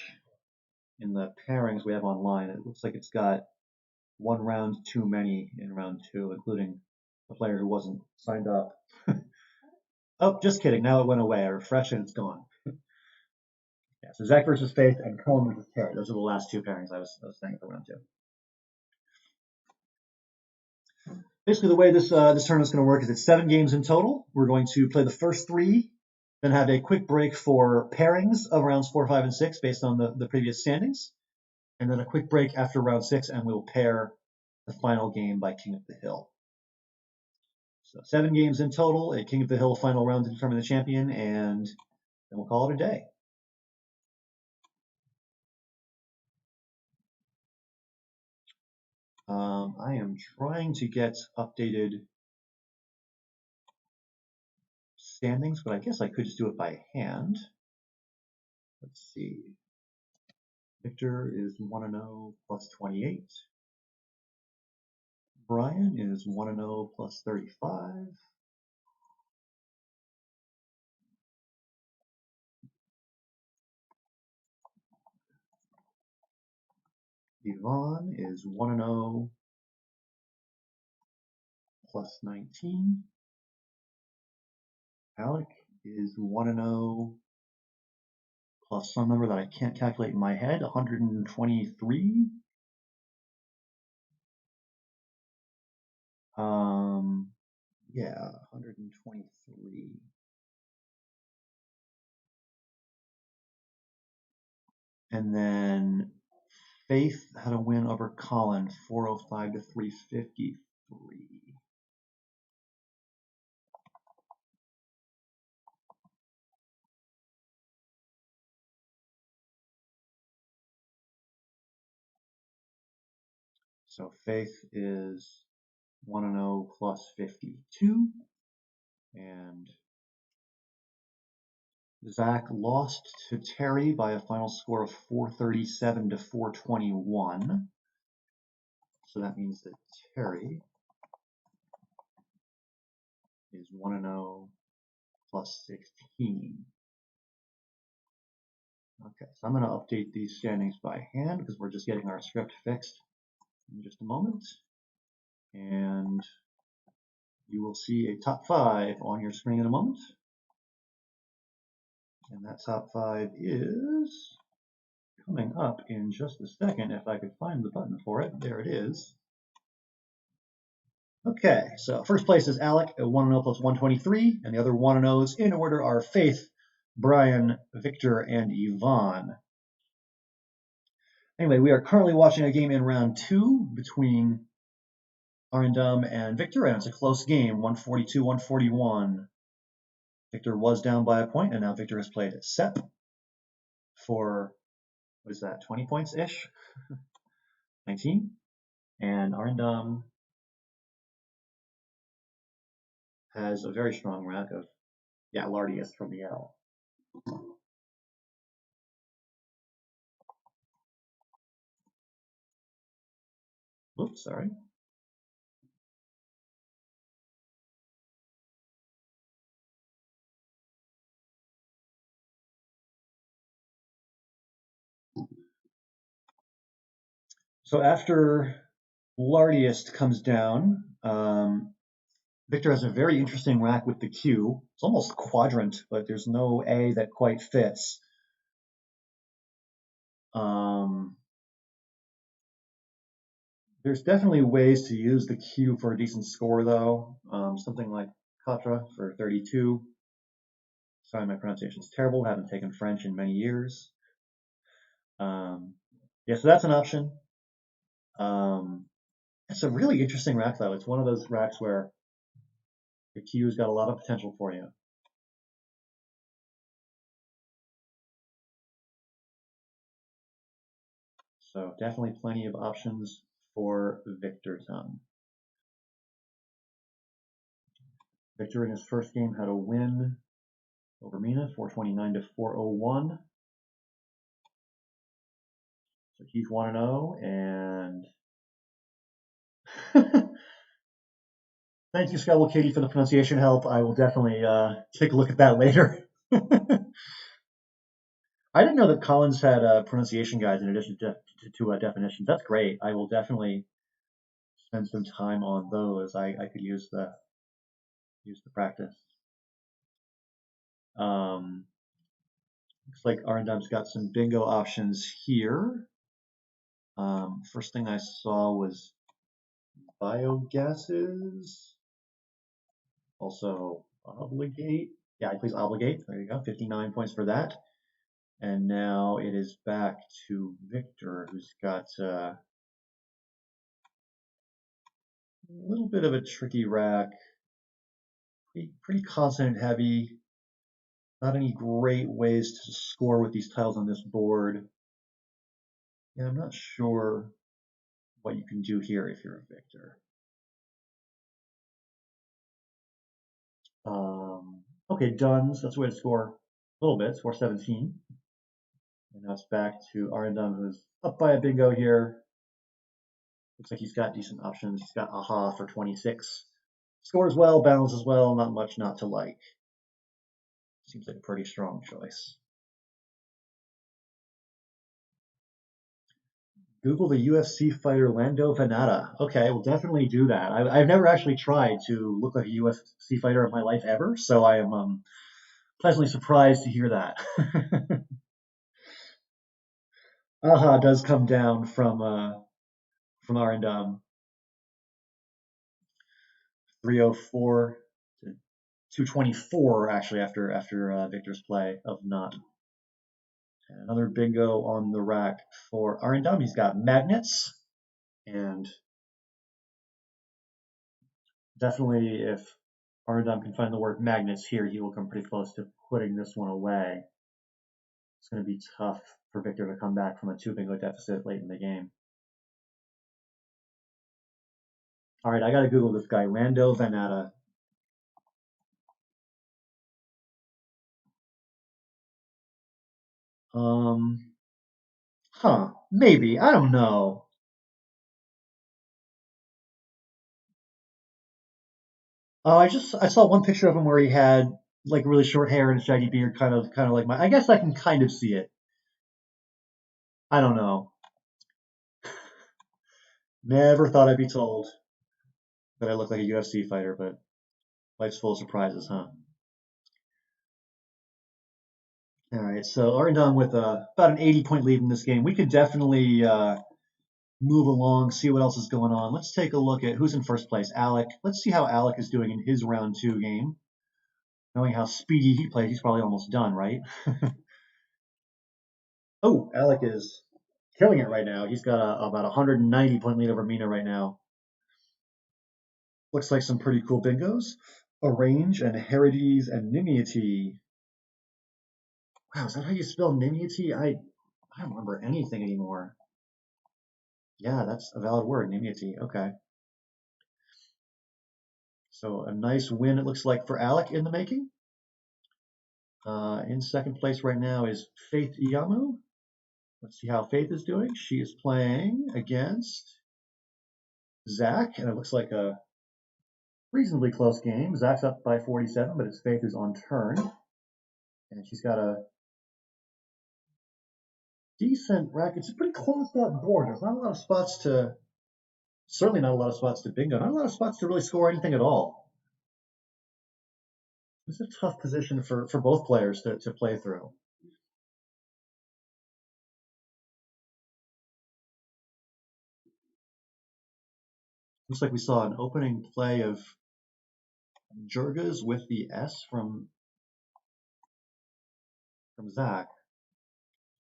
in the pairings we have online. It looks like it's got one round too many in round two, including a player who wasn't signed up. Oh, just kidding. Now it went away. I refreshed and it's gone. Yeah, so Zach versus Faith and Colin versus Terry. Those are the last 2 pairings I was saying for round two. Basically, the way this tournament is going to work is it's 7 games in total. We're going to play the first 3, then have a quick break for pairings of rounds 4, 5, and 6 based on the previous standings, and then a quick break after round 6, and we'll pair the final game by King of the Hill. So 7 games in total, a King of the Hill final round to determine the champion, and then we'll call it a day. I am trying to get updated standings, but I guess I could just do it by hand. Let's see. Victor is 1-0 plus 28. Brian is 1-0 plus 35. Yvonne is 1-0 plus 19. Alec is 1-0 plus some number that I can't calculate in my head, 123. Yeah, 123. And then Faith had a win over Colin, 405-353. So Faith is 1-0 plus 52. And Zach lost to Terry by a final score of 437-421. So that means that Terry is 1-0 plus 16. Okay, so I'm going to update these standings by hand because we're just getting our script fixed in just a moment. And you will see a top 5 on your screen in a moment. And that top 5 is coming up in just a second if I could find the button for it. There it is. Okay, so first place is Alec at 1-0 plus 123, and the other 1-0s in order are Faith, Brian, Victor, and Yvonne. Anyway, we are currently watching a game in round 2 between Arindam and Victor, and it's a close game, 142-141. Victor was down by a point, and now Victor has played Sep for, what is that, 20 points-ish? 19? And Arindam has a very strong rack of, Lardius from the L. Oops, sorry. So after Lardius comes down, Victor has a very interesting rack with the Q. It's almost quadrant, but there's no A that quite fits. There's definitely ways to use the Q for a decent score, though. Something like Katra for 32. Sorry, my pronunciation is terrible. Haven't taken French in many years. Yeah, so that's an option. It's a really interesting rack, though. It's one of those racks where the Q's got a lot of potential for you. So definitely plenty of options for Victor's Victor in his first game had a win over Mina, 429 to 401. So he's 1-0, and thank you, Scuttle Katie, for the pronunciation help. I will definitely take a look at that later. I didn't know that Collins had pronunciation guides in addition to definitions. That's great. I will definitely spend some time on those. I could use the practice. Looks like Arendam's got some bingo options here. First thing I saw was biogases. Also obligate. Yeah, please obligate. There you go. 59 points for that. And now it is back to Victor, who's got a little bit of a tricky rack. Pretty consonant heavy. Not any great ways to score with these tiles on this board. Yeah, I'm not sure what you can do here if you're a Victor. Okay, duns. That's a way to score a little bit. Score 17. And now it's back to Arendam, who's up by a bingo here. Looks like he's got decent options. He's got Aha for 26. Scores well, balances well, not much not to like. Seems like a pretty strong choice. Google the UFC fighter Lando Venata. Okay, we'll definitely do that. I've never actually tried to look like a UFC fighter in my life ever, so I am pleasantly surprised to hear that. Aha does come down from Arendam. 304 to 224 actually after Victor's play of not. And another bingo on the rack for Arendam. He's got magnets, and definitely if Arendam can find the word magnets here, he will come pretty close to putting this one away. It's going to be tough for Victor to come back from a 2 bingo deficit late in the game. All right, I got to Google this guy, Lando Venata. Maybe. I don't know. I saw one picture of him where he had like really short hair and a shaggy beard, kind of like my. I guess I can kind of see it. I don't know. Never thought I'd be told that I look like a UFC fighter, but life's full of surprises, huh? All right, so already done with about an 80-point lead in this game. We could definitely move along, see what else is going on. Let's take a look at who's in first place. Alec. Let's see how Alec is doing in his round two game. Knowing how speedy he plays, he's probably almost done, right? Oh, Alec is killing it right now. He's got about 190-point lead over Mina right now. Looks like some pretty cool bingos. Arrange and Herides and Nimiety. Wow, is that how you spell Nimiety? I don't remember anything anymore. Yeah, that's a valid word, Nimiety. Okay. So a nice win, it looks like, for Alec in the making. In second place right now is Faith Iyamu. Let's see how Faith is doing. She is playing against Zach, and it looks like a reasonably close game. Zach's up by 47, but it's Faith who's on turn. And she's got a decent racket. It's a pretty closed out board. There's not a lot of spots to, certainly not a lot of spots to bingo, not a lot of spots to really score anything at all. It's a tough position for both players to play through. Looks like we saw an opening play of Jurgas with the S from Zach.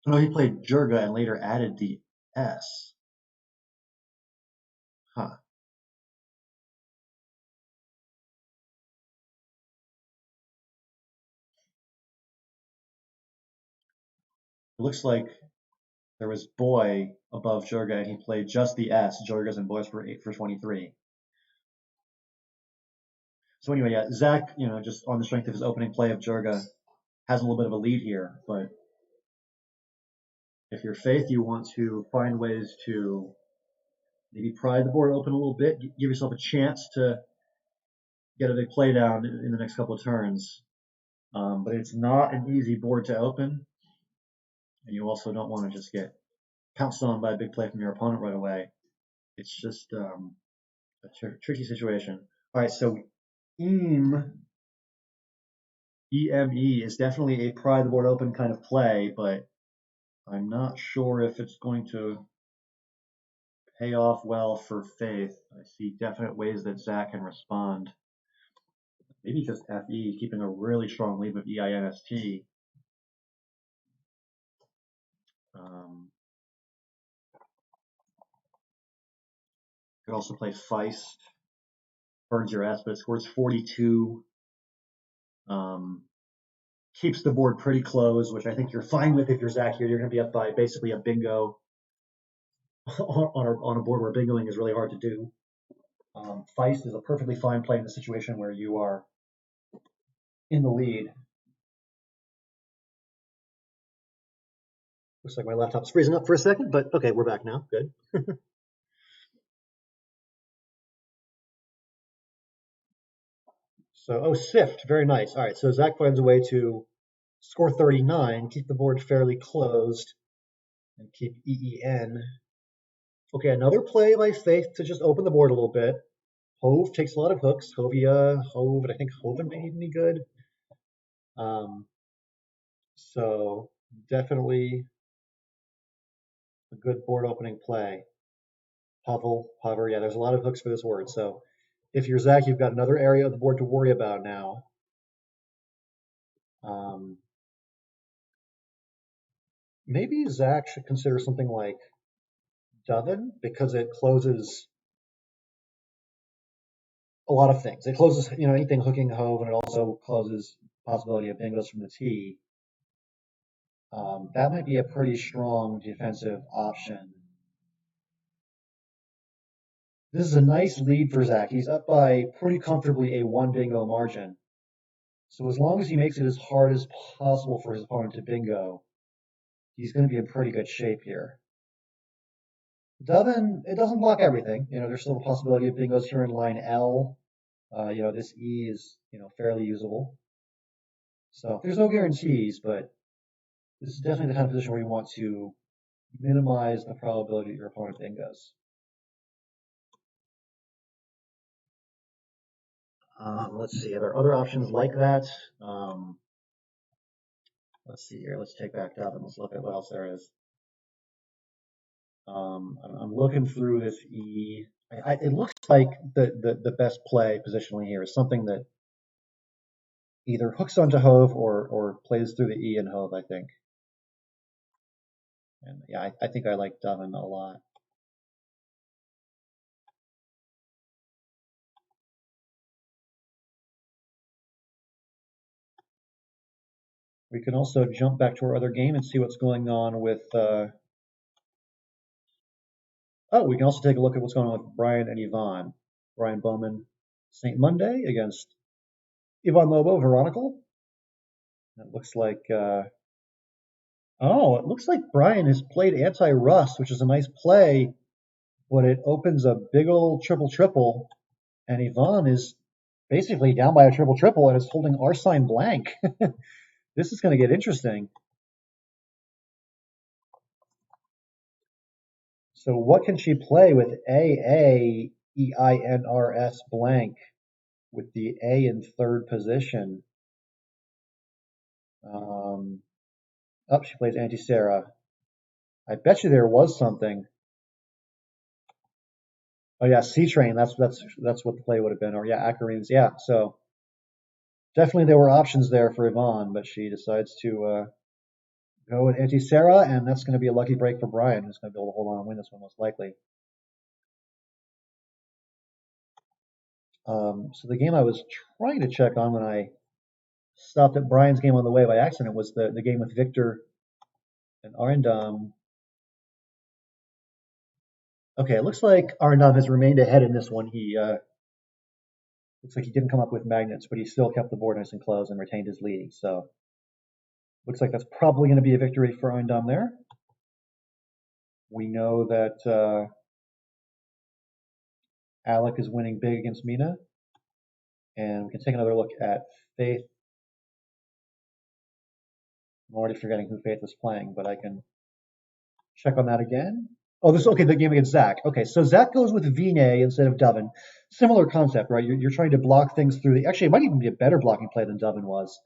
No, he played Jurga and later added the S. Huh. It looks like there was boy above Jurga and he played just the S. Jurgas and boys for 8 for 23. So anyway, yeah, Zach, just on the strength of his opening play of Jurga, has a little bit of a lead here. But if you're Faith, you want to find ways to maybe pry the board open a little bit, give yourself a chance to get a big play down in the next couple of turns. But it's not an easy board to open, and you also don't want to just get pounced on by a big play from your opponent right away. It's just a tricky situation. All right, so EME is definitely a pry the board open kind of play, but I'm not sure if it's going to pay off well for Faith. I see definite ways that Zach can respond. Maybe just FE, keeping a really strong lead with EINST. Could also play Feist, burns your ass, but it scores 42. Keeps the board pretty close, which I think you're fine with if you're Zach here. You're going to be up by basically a bingo on a board where bingoing is really hard to do. Feist is a perfectly fine play in the situation where you are in the lead. Looks like my laptop's freezing up for a second, but okay, we're back now. Good. So, Sift, very nice. All right, so Zach finds a way to score 39, keep the board fairly closed, and keep EEN. Okay, another play by Faith to just open the board a little bit. Hove takes a lot of hooks. Hovia, Hove, and I think Hoven may even be good. So definitely a good board opening play. Hover, yeah, there's a lot of hooks for this word. So if you're Zach, you've got another area of the board to worry about now. Maybe Zach should consider something like Doven because it closes a lot of things. It closes, anything hooking Hove, and it also closes possibility of bingos from the tee. That might be a pretty strong defensive option. This is a nice lead for Zach. He's up by pretty comfortably a one bingo margin. So as long as he makes it as hard as possible for his opponent to bingo, he's going to be in pretty good shape here. Doven, it doesn't block everything. There's still a possibility of bingos here in line L. This E is, fairly usable. So there's no guarantees, but this is definitely the kind of position where you want to minimize the probability that your opponent bingos. Let's see, are there other options like that? Let's see here. Let's take back up and let's look at what else there is. I'm looking through this E. It looks like the best play positionally here is something that either hooks onto Hove or plays through the E and Hove, I think. And yeah, I think I like Devon a lot. We can also jump back to our other game and see what's going on with. Oh, we can also take a look at what's going on with Brian and Yvonne. Brian Bowman, St. Monday against Yvonne Lobo, Veronical. It looks like. Oh, it looks like Brian has played anti-Rust, which is a nice play, but it opens a big old triple, and Yvonne is basically down by a triple and is holding our sign blank. This is going to get interesting. So what can she play with A-A-E-I-N-R-S blank with the A in third position? Oh, she plays Anti-Sarah. I bet you there was something. Oh yeah, C-Train. That's what the play would have been. Or yeah, Acarines. Yeah. So definitely there were options there for Yvonne, but she decides to go with Anti-Sarah, and that's going to be a lucky break for Brian, who's going to be able to hold on and win this one most likely. So the game I was trying to check on when I stopped at Brian's game on the way by accident was the game with Victor and Arindam. Okay, it looks like Arindam has remained ahead in this one. He looks like he didn't come up with magnets, but he still kept the board nice and close and retained his lead. So looks like that's probably going to be a victory for Arindam there. We know that Alec is winning big against Mina. And we can take another look at Faith. I'm already forgetting who Faith was playing, but I can check on that again. Oh, this okay. The game against Zach. Okay, so Zach goes with Vinay instead of Devon. Similar concept, right? You're trying to block things through the. Actually, it might even be a better blocking play than Devon was,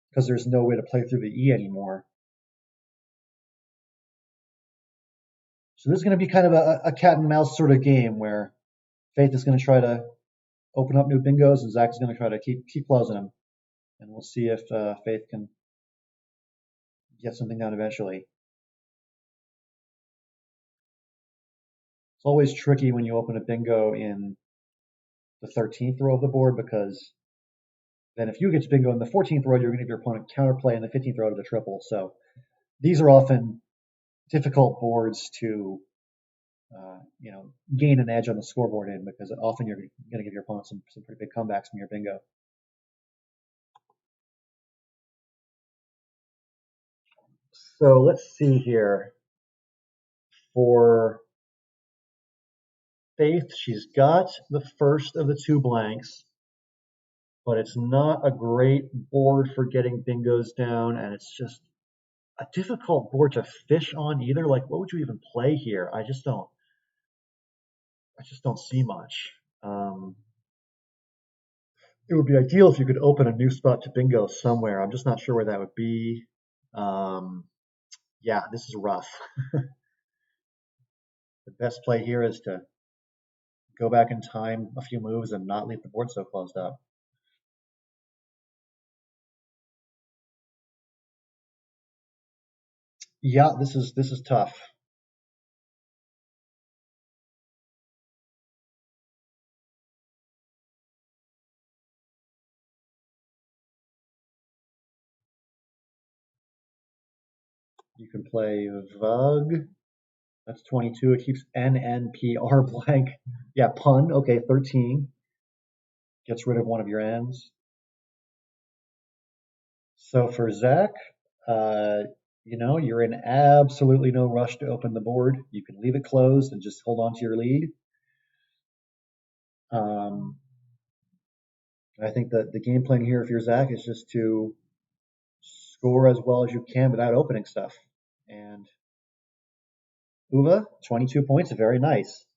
because there's no way to play through the E anymore. So this is going to be kind of a cat and mouse sort of game where Faith is going to try to open up new bingos, and Zach is going to try to keep closing them, and we'll see if Faith can get something done eventually. It's always tricky when you open a bingo in the 13th row of the board, because then if you get to bingo in the 14th row, you're going to give your opponent counterplay in the 15th row to the triple. So these are often difficult boards to gain an edge on the scoreboard in, because often you're going to give your opponent some pretty big comebacks from your bingo. So let's see here. For Faith, she's got the first of the two blanks, but it's not a great board for getting bingos down, and it's just a difficult board to fish on either. Like, what would you even play here? I just don't see much. It would be ideal if you could open a new spot to bingo somewhere. I'm just not sure where that would be. Yeah, this is rough. The best play here is to go back in time a few moves and not leave the board so closed up. Yeah, this is tough. You can play Vug. That's 22. It keeps NNPR blank. Yeah, pun. Okay, 13. Gets rid of one of your N's. So for Zach, you're in absolutely no rush to open the board. You can leave it closed and just hold on to your lead. I think that the game plan here, if you're Zach, is just to score as well as you can without opening stuff. And Uva, 22 points, very nice.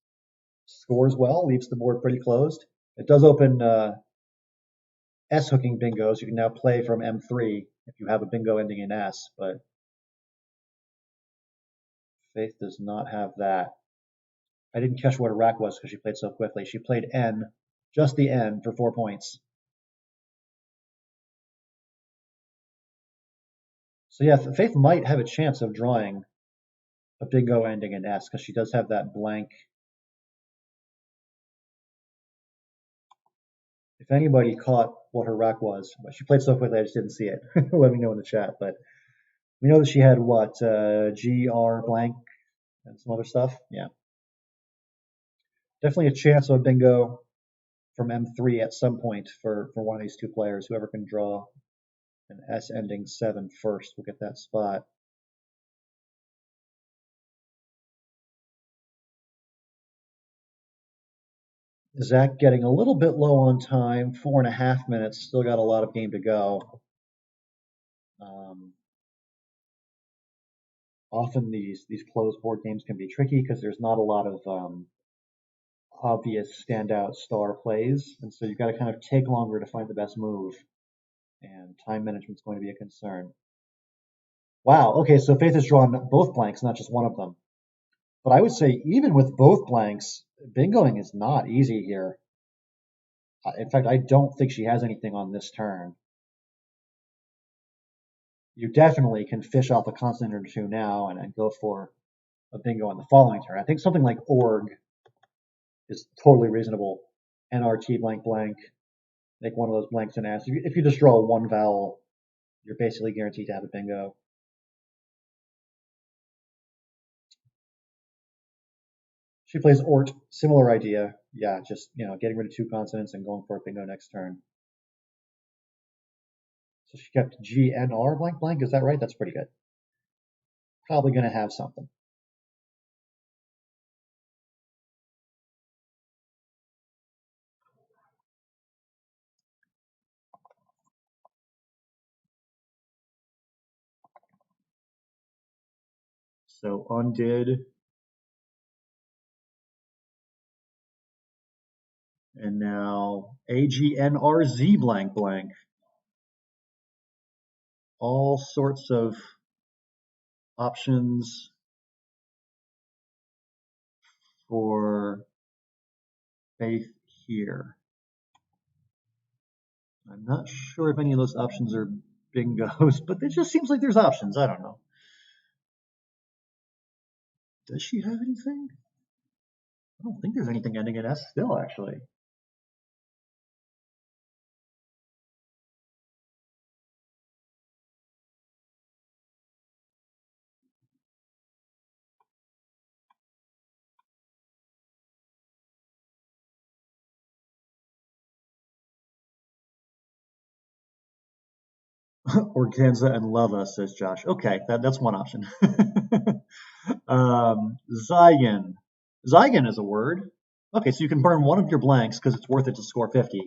Scores well, leaves the board pretty closed. It does open S hooking bingos. You can now play from M3 if you have a bingo ending in S, but Faith does not have that. I didn't catch what her rack was because she played so quickly. She played N, just the N for 4 points. So yeah, Faith might have a chance of drawing a bingo ending in S because she does have that blank. If anybody caught what her rack was, but she played so quickly I just didn't see it. Let me know in the chat. But we know that she had what GR blank and some other stuff. Yeah, definitely a chance of a bingo from M3 at some point for one of these two players. Whoever can draw an S ending 7 first will get that spot. Zach getting a little bit low on time, 4.5 minutes. Still got a lot of game to go. Often these closed board games can be tricky because there's not a lot of obvious standout star plays, and so you've got to kind of take longer to find the best move, and time management is going to be a concern. Wow, okay, so Faith has drawn both blanks, not just one of them. But I would say even with both blanks, bingoing is not easy here. In fact, I don't think she has anything on this turn. You definitely can fish off a consonant or two now and go for a bingo on the following turn. I think something like org is totally reasonable. NRT blank blank, make one of those blanks an S. If you just draw one vowel, you're basically guaranteed to have a bingo. She plays Ort, similar idea. Yeah, just getting rid of two consonants and going for a bingo next turn. So she kept GNR blank blank. Is that right? That's pretty good. Probably going to have something. So undid. And now AGNRZ blank blank. All sorts of options for Faith here. I'm not sure if any of those options are bingos, but it just seems like there's options. I don't know. Does she have anything? I don't think there's anything ending in S still, actually. Organza and Lava, says Josh. Okay, that's one option. Zygon. Zygon is a word. Okay, so you can burn one of your blanks because it's worth it to score 50.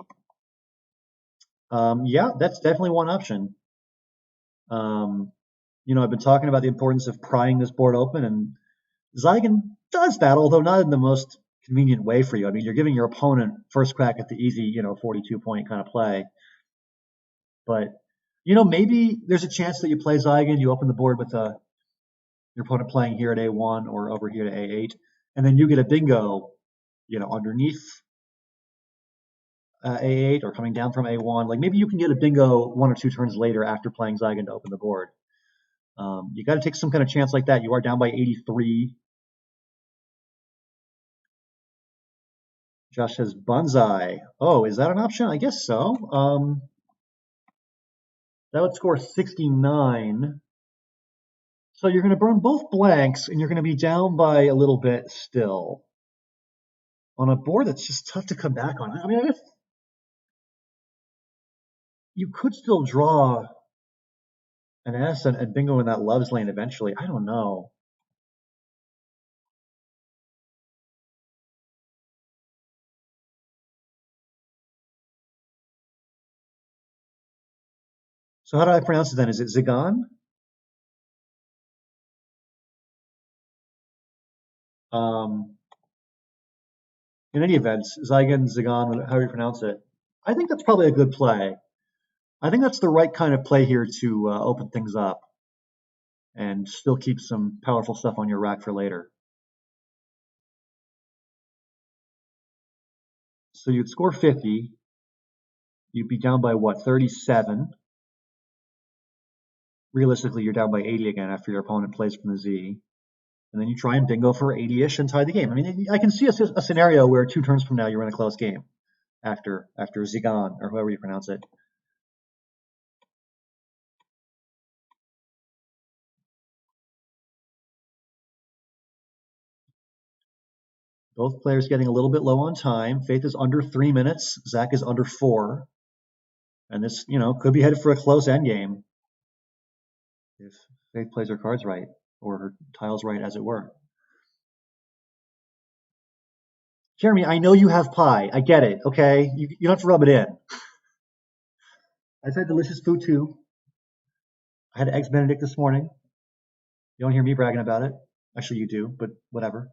Yeah, that's definitely one option. I've been talking about the importance of prying this board open, and Zygon does that, although not in the most convenient way for you. I mean, you're giving your opponent first crack at the easy, 42-point kind of play. But, maybe there's a chance that you play Zygon, you open the board with your opponent playing here at A1 or over here to A8, and then you get a bingo, underneath A8 or coming down from A1. Like maybe you can get a bingo one or two turns later after playing Zygon to open the board. You got to take some kind of chance like that. You are down by 83. Josh says Bonsai. Oh, is that an option? I guess so. That would score 69. So you're going to burn both blanks, and you're going to be down by a little bit still on a board that's just tough to come back on. I mean, I guess you could still draw an S and bingo in that loves lane eventually. I don't know. So how do I pronounce it then? Is it Zigan? In any event, Zygon, Zigan, however you pronounce it, I think that's probably a good play. I think that's the right kind of play here to open things up and still keep some powerful stuff on your rack for later. So you'd score 50. You'd be down by what, 37? Realistically, you're down by 80 again after your opponent plays from the Z. And then you try and bingo for 80-ish and tie the game. I mean, I can see a scenario where 2 turns from now you're in a close game after Zigan or however you pronounce it. Both players getting a little bit low on time. Faith is under 3 minutes. Zach is under 4. And this, could be headed for a close endgame if Faith plays her cards right, or her tiles right, as it were. Jeremy, I know you have pie. I get it, okay? You don't have to rub it in. I've had delicious food too. I had eggs Benedict this morning. You don't hear me bragging about it. Actually, you do, but whatever.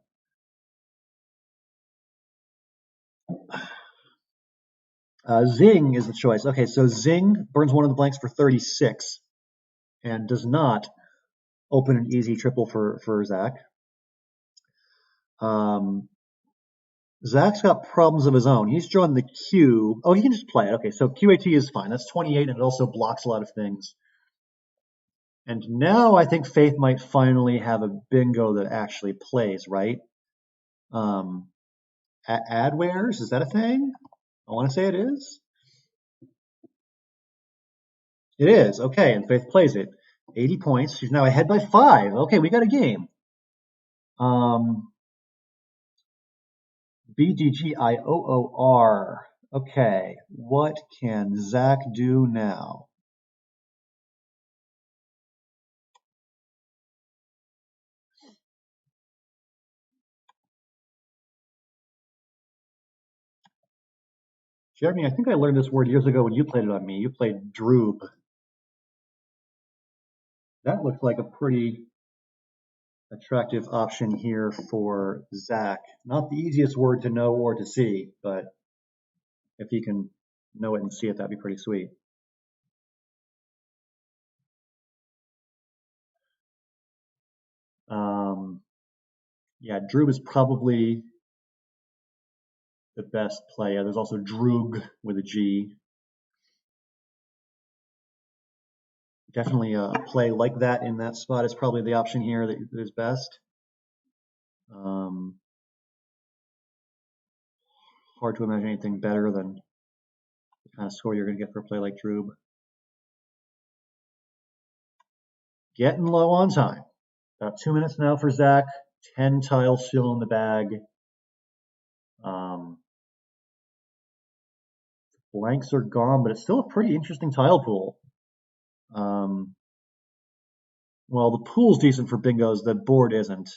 Zing is the choice. Okay, so Zing burns one of the blanks for 36 and does not open an easy triple for Zach. Zach's got problems of his own. He's drawn the Q. Oh, he can just play it. Okay, so QAT is fine. That's 28, and it also blocks a lot of things. And now I think Faith might finally have a bingo that actually plays, right? Adwares, is that a thing? I want to say it is. It is, okay, and Faith plays it. 80 points. She's now ahead by 5. Okay, we got a game. BDGIOOR. Okay, what can Zach do now? Jeremy, I think I learned this word years ago when you played it on me. You played droob. That looks like a pretty attractive option here for Zach. Not the easiest word to know or to see, but if he can know it and see it, that'd be pretty sweet. Yeah, droob is probably the best play. There's also droog with a G. Definitely a play like that in that spot is probably the option here that is best. Hard to imagine anything better than the kind of score you're going to get for a play like droob. Getting low on time. About 2 minutes now for Zach. 10 tiles still in the bag. Blanks are gone, but it's still a pretty interesting tile pool. Well, the pool's decent for bingos. The board isn't.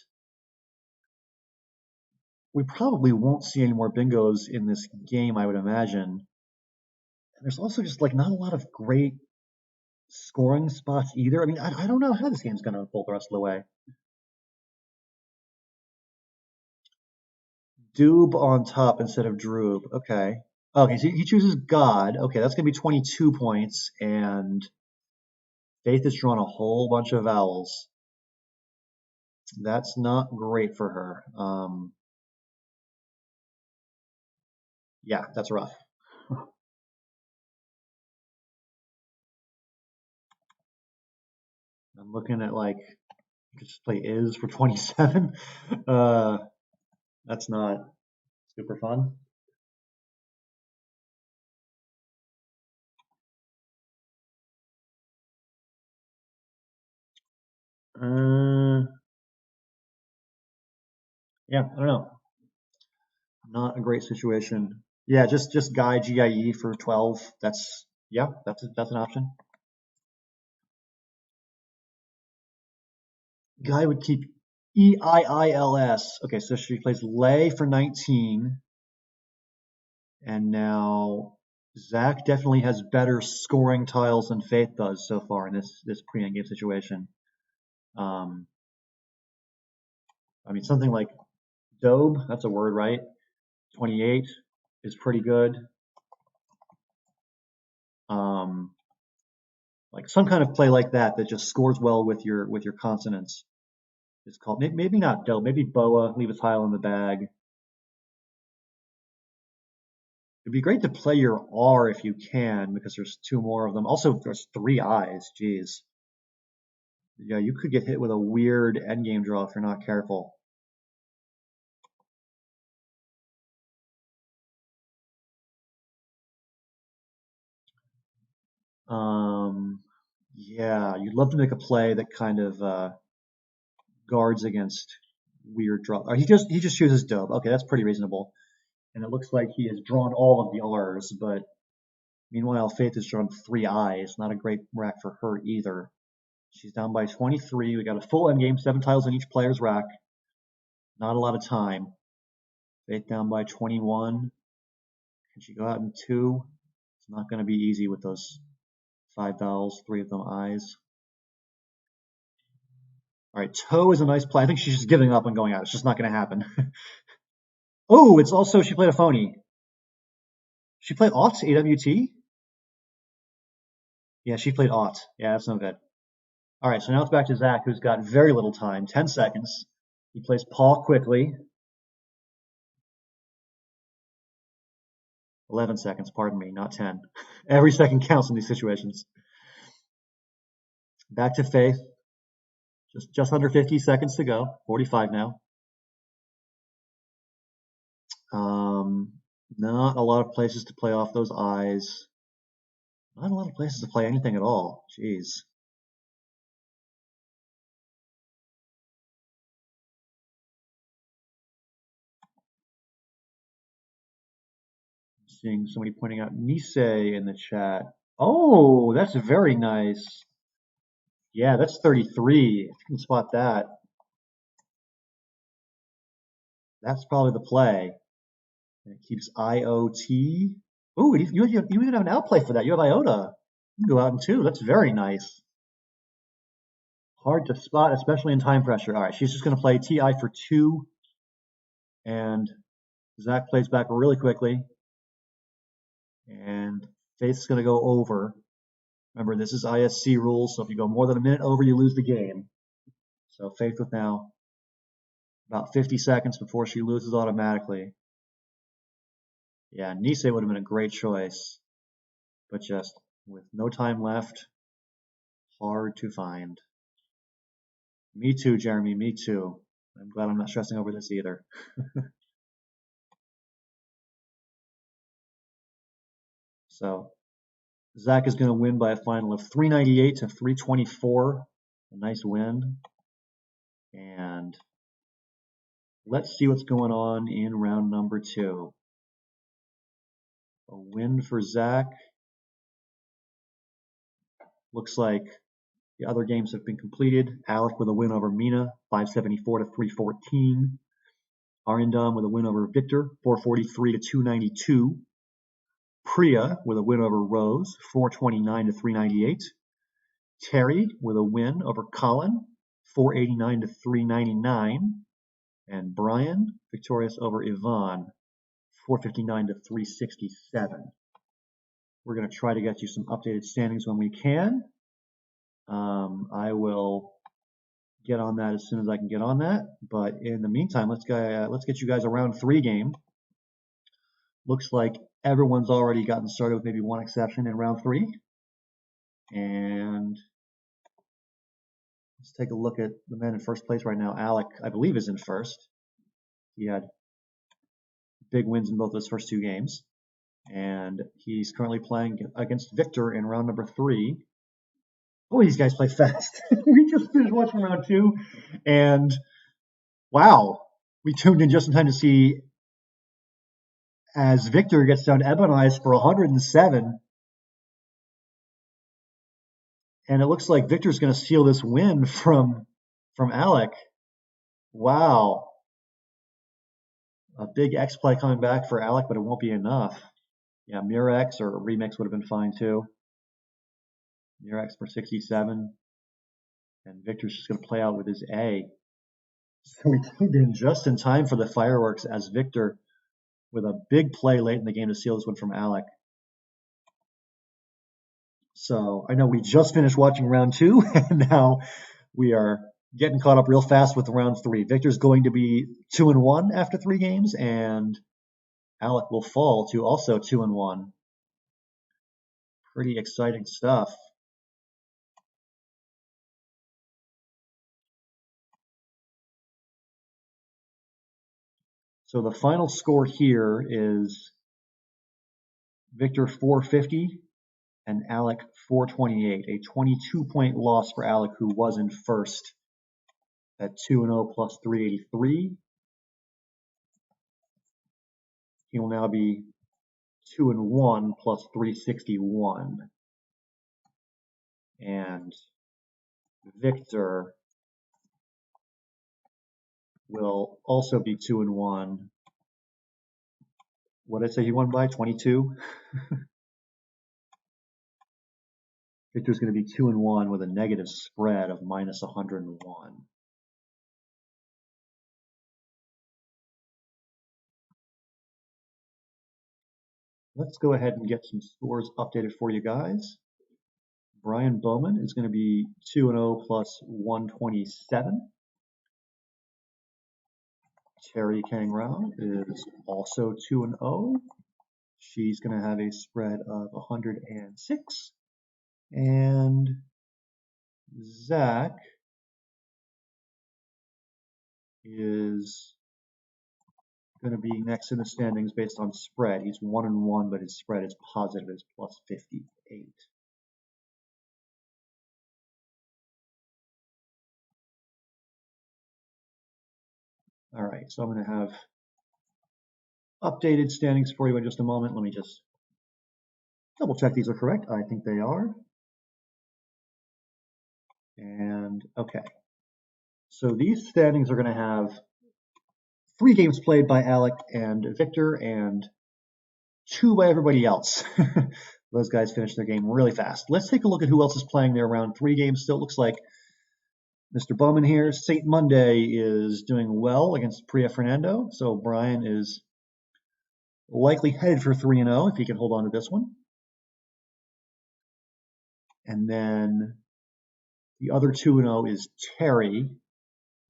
We probably won't see any more bingos in this game, I would imagine. There's also just like not a lot of great scoring spots either. I mean, I don't know how this game's going to unfold the rest of the way. Doob on top instead of Droob. Okay. Okay, so he chooses God. Okay, that's going to be 22 points, and Faith has drawn a whole bunch of vowels. That's not great for her. Yeah, that's rough. I'm looking at like, just play is for 27. That's not super fun. Yeah, I don't know. Not a great situation. Yeah, just Guy GIE for 12. That's an option. Guy would keep EIILS. Okay, so she plays Lay for 19. And now Zach definitely has better scoring tiles than Faith does so far in this pre-end game situation. I mean, something like Dobe, that's a word, right? 28 is pretty good. Like some kind of play like that that just scores well with your consonants. It's called maybe not dope, maybe boa. Leave a tile in the bag. It'd be great to play your R if you can, because there's two more of them. Also, there's three eyes. Jeez. Yeah, you could get hit with a weird endgame draw if you're not careful. Yeah, you'd love to make a play that kind of guards against weird draw. Oh, he just chooses dope. Okay, that's pretty reasonable. And it looks like he has drawn all of the R's, but meanwhile, Faith has drawn three I's. Not a great rack for her either. She's down by 23. We got a full endgame, 7 tiles in each player's rack. Not a lot of time. Faith down by 21. Can she go out in 2? It's not going to be easy with those 5 vowels, 3 of them I's. All right, toe is a nice play. I think she's just giving up and going out. It's just not going to happen. Oh, it's also, she played a phony. She played aught, AWT? Yeah, she played aught. Yeah, that's no good. All right, so now it's back to Zach, who's got very little time, 10 seconds. He plays paw quickly. 11 seconds, pardon me, not 10. Every second counts in these situations. Back to Faith. Just under 50 seconds to go. 45 now. Not a lot of places to play off those eyes. Not a lot of places to play anything at all. Jeez. Seeing somebody pointing out Nisei in the chat. Oh, that's very nice. Yeah, that's 33. If you can spot that, that's probably the play. And it keeps IOT. Oh, you even have an outplay for that. You have Iota. You can go out in 2. That's very nice. Hard to spot, especially in time pressure. All right, she's just going to play TI for 2. And Zach plays back really quickly. And Faith's going to go over. Remember, this is ISC rules, so if you go more than a minute over, you lose the game. So Faith with now about 50 seconds before she loses automatically. Yeah, Nisei would have been a great choice, but just with no time left, hard to find. Me too, Jeremy, me too. I'm glad I'm not stressing over this either. So Zach is going to win by a final of 398 to 324. A nice win. And let's see what's going on in round number 2. A win for Zach. Looks like the other games have been completed. Alec with a win over Mina, 574 to 314. Arindam with a win over Victor, 443 to 292. Priya with a win over Rose, 429 to 398. Terry with a win over Colin, 489 to 399. And Brian victorious over Yvonne, 459 to 367. We're going to try to get you some updated standings when we can. I will get on that as soon as I can get on that. But in the meantime, let's get you guys a round 3 game. Looks like everyone's already gotten started with maybe one exception in round 3. And let's take a look at the man in first place right now. Alec, I believe, is in first. He had big wins in both those first 2 games. And he's currently playing against Victor in round number 3. Oh, these guys play fast. We just finished watching round 2. And wow, we tuned in just in time to see as Victor gets down Ebonized for 107. And it looks like Victor's going to steal this win from Alec. Wow. A big X play coming back for Alec, but it won't be enough. Yeah, Murex or Remix would have been fine too. Murex for 67. And Victor's just going to play out with his A. So we tuned in just in time for the fireworks as Victor with a big play late in the game to seal this one from Alec. So I know we just finished watching round two, and now we are getting caught up real fast with round three. Victor's going to be 2-1 after 3 games, and Alec will fall to also 2-1. Pretty exciting stuff. So the final score here is Victor 450 and Alec 428, a 22-point loss for Alec, who was in first at 2-0 plus 383. He will now be 2-1 plus 361. And Victor will also be 2-1. What did I say he won by? 22? Victor's going to be 2-1 with a negative spread of minus 101. Let's go ahead and get some scores updated for you guys. Brian Bowman is going to be 2-0 plus 127. Terry Kangrao is also 2-0. She's going to have a spread of 106. And Zach is going to be next in the standings based on spread. He's 1-1, but his spread is positive, is plus 58. All right, so I'm going to have updated standings for you in just a moment. Let me just double check these are correct. I think they are. And okay. So these standings are going to have 3 games played by Alec and Victor and 2 by everybody else. Those guys finished their game really fast. Let's take a look at who else is playing their round 3 games. Still looks like Mr. Bowman here. St. Monday is doing well against Priya Fernando. So Brian is likely headed for 3-0 if he can hold on to this one. And then the other 2-0 is Terry.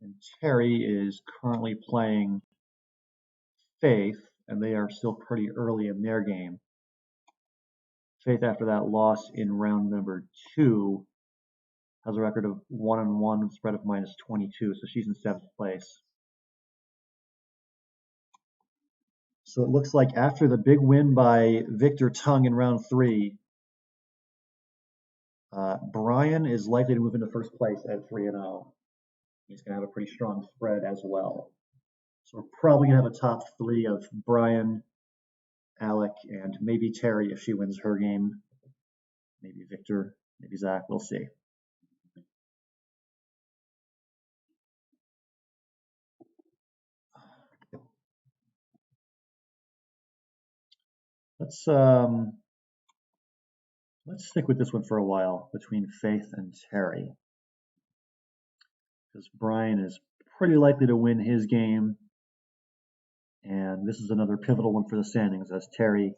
And Terry is currently playing Faith, and they are still pretty early in their game. Faith, after that loss in round number 2, has a record of 1-1, spread of minus 22, so she's in 7th place. So it looks like after the big win by Victor Tung in round 3, Brian is likely to move into first place at 3-0. He's going to have a pretty strong spread as well. So we're probably going to have a top 3 of Brian, Alec, and maybe Terry if she wins her game. Maybe Victor, maybe Zach, we'll see. Let's stick with this one for a while between Faith and Terry, because Brian is pretty likely to win his game, and this is another pivotal one for the standings, as Terry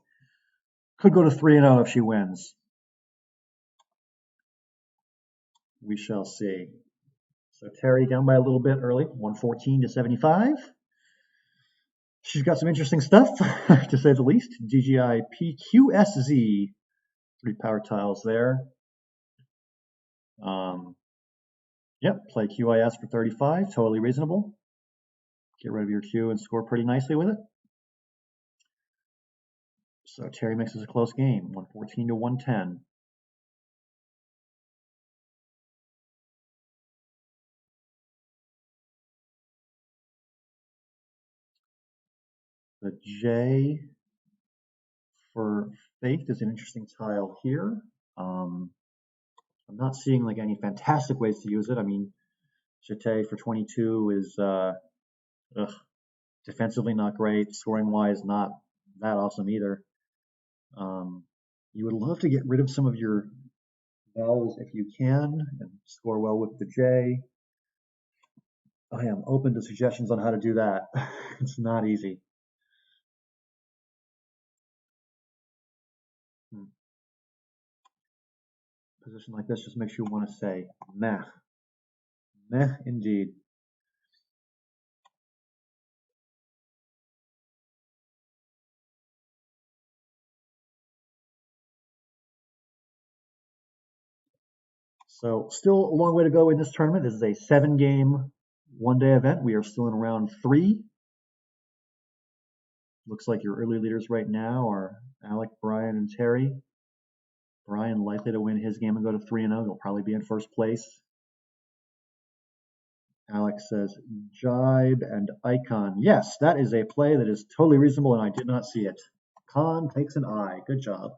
could go to 3-0 if she wins. We shall see. So Terry down by a little bit early, 114 to 75. She's got some interesting stuff, to say the least. DGI PQSZ, 3 power tiles there. Yep, play QIS for 35, totally reasonable. Get rid of your Q and score pretty nicely with it. So Terry makes this a close game, 114 to 110. The J for Faith is an interesting tile here. I'm not seeing like any fantastic ways to use it. I mean, Jete for 22 is defensively not great, scoring wise not that awesome either. You would love to get rid of some of your vowels if you can and score well with the J. I am open to suggestions on how to do that. It's not easy. position like this just makes you want to say meh. Meh indeed. So still a long way to go in this tournament. This is a 7-game one-day event. We are still in round 3. Looks like your early leaders right now are Alec, Brian, and Terry. Brian likely to win his game and go to 3-0. He'll probably be in first place. Alex says Jibe and Icon. Yes, that is a play that is totally reasonable, and I did not see it. Con takes an I. Good job.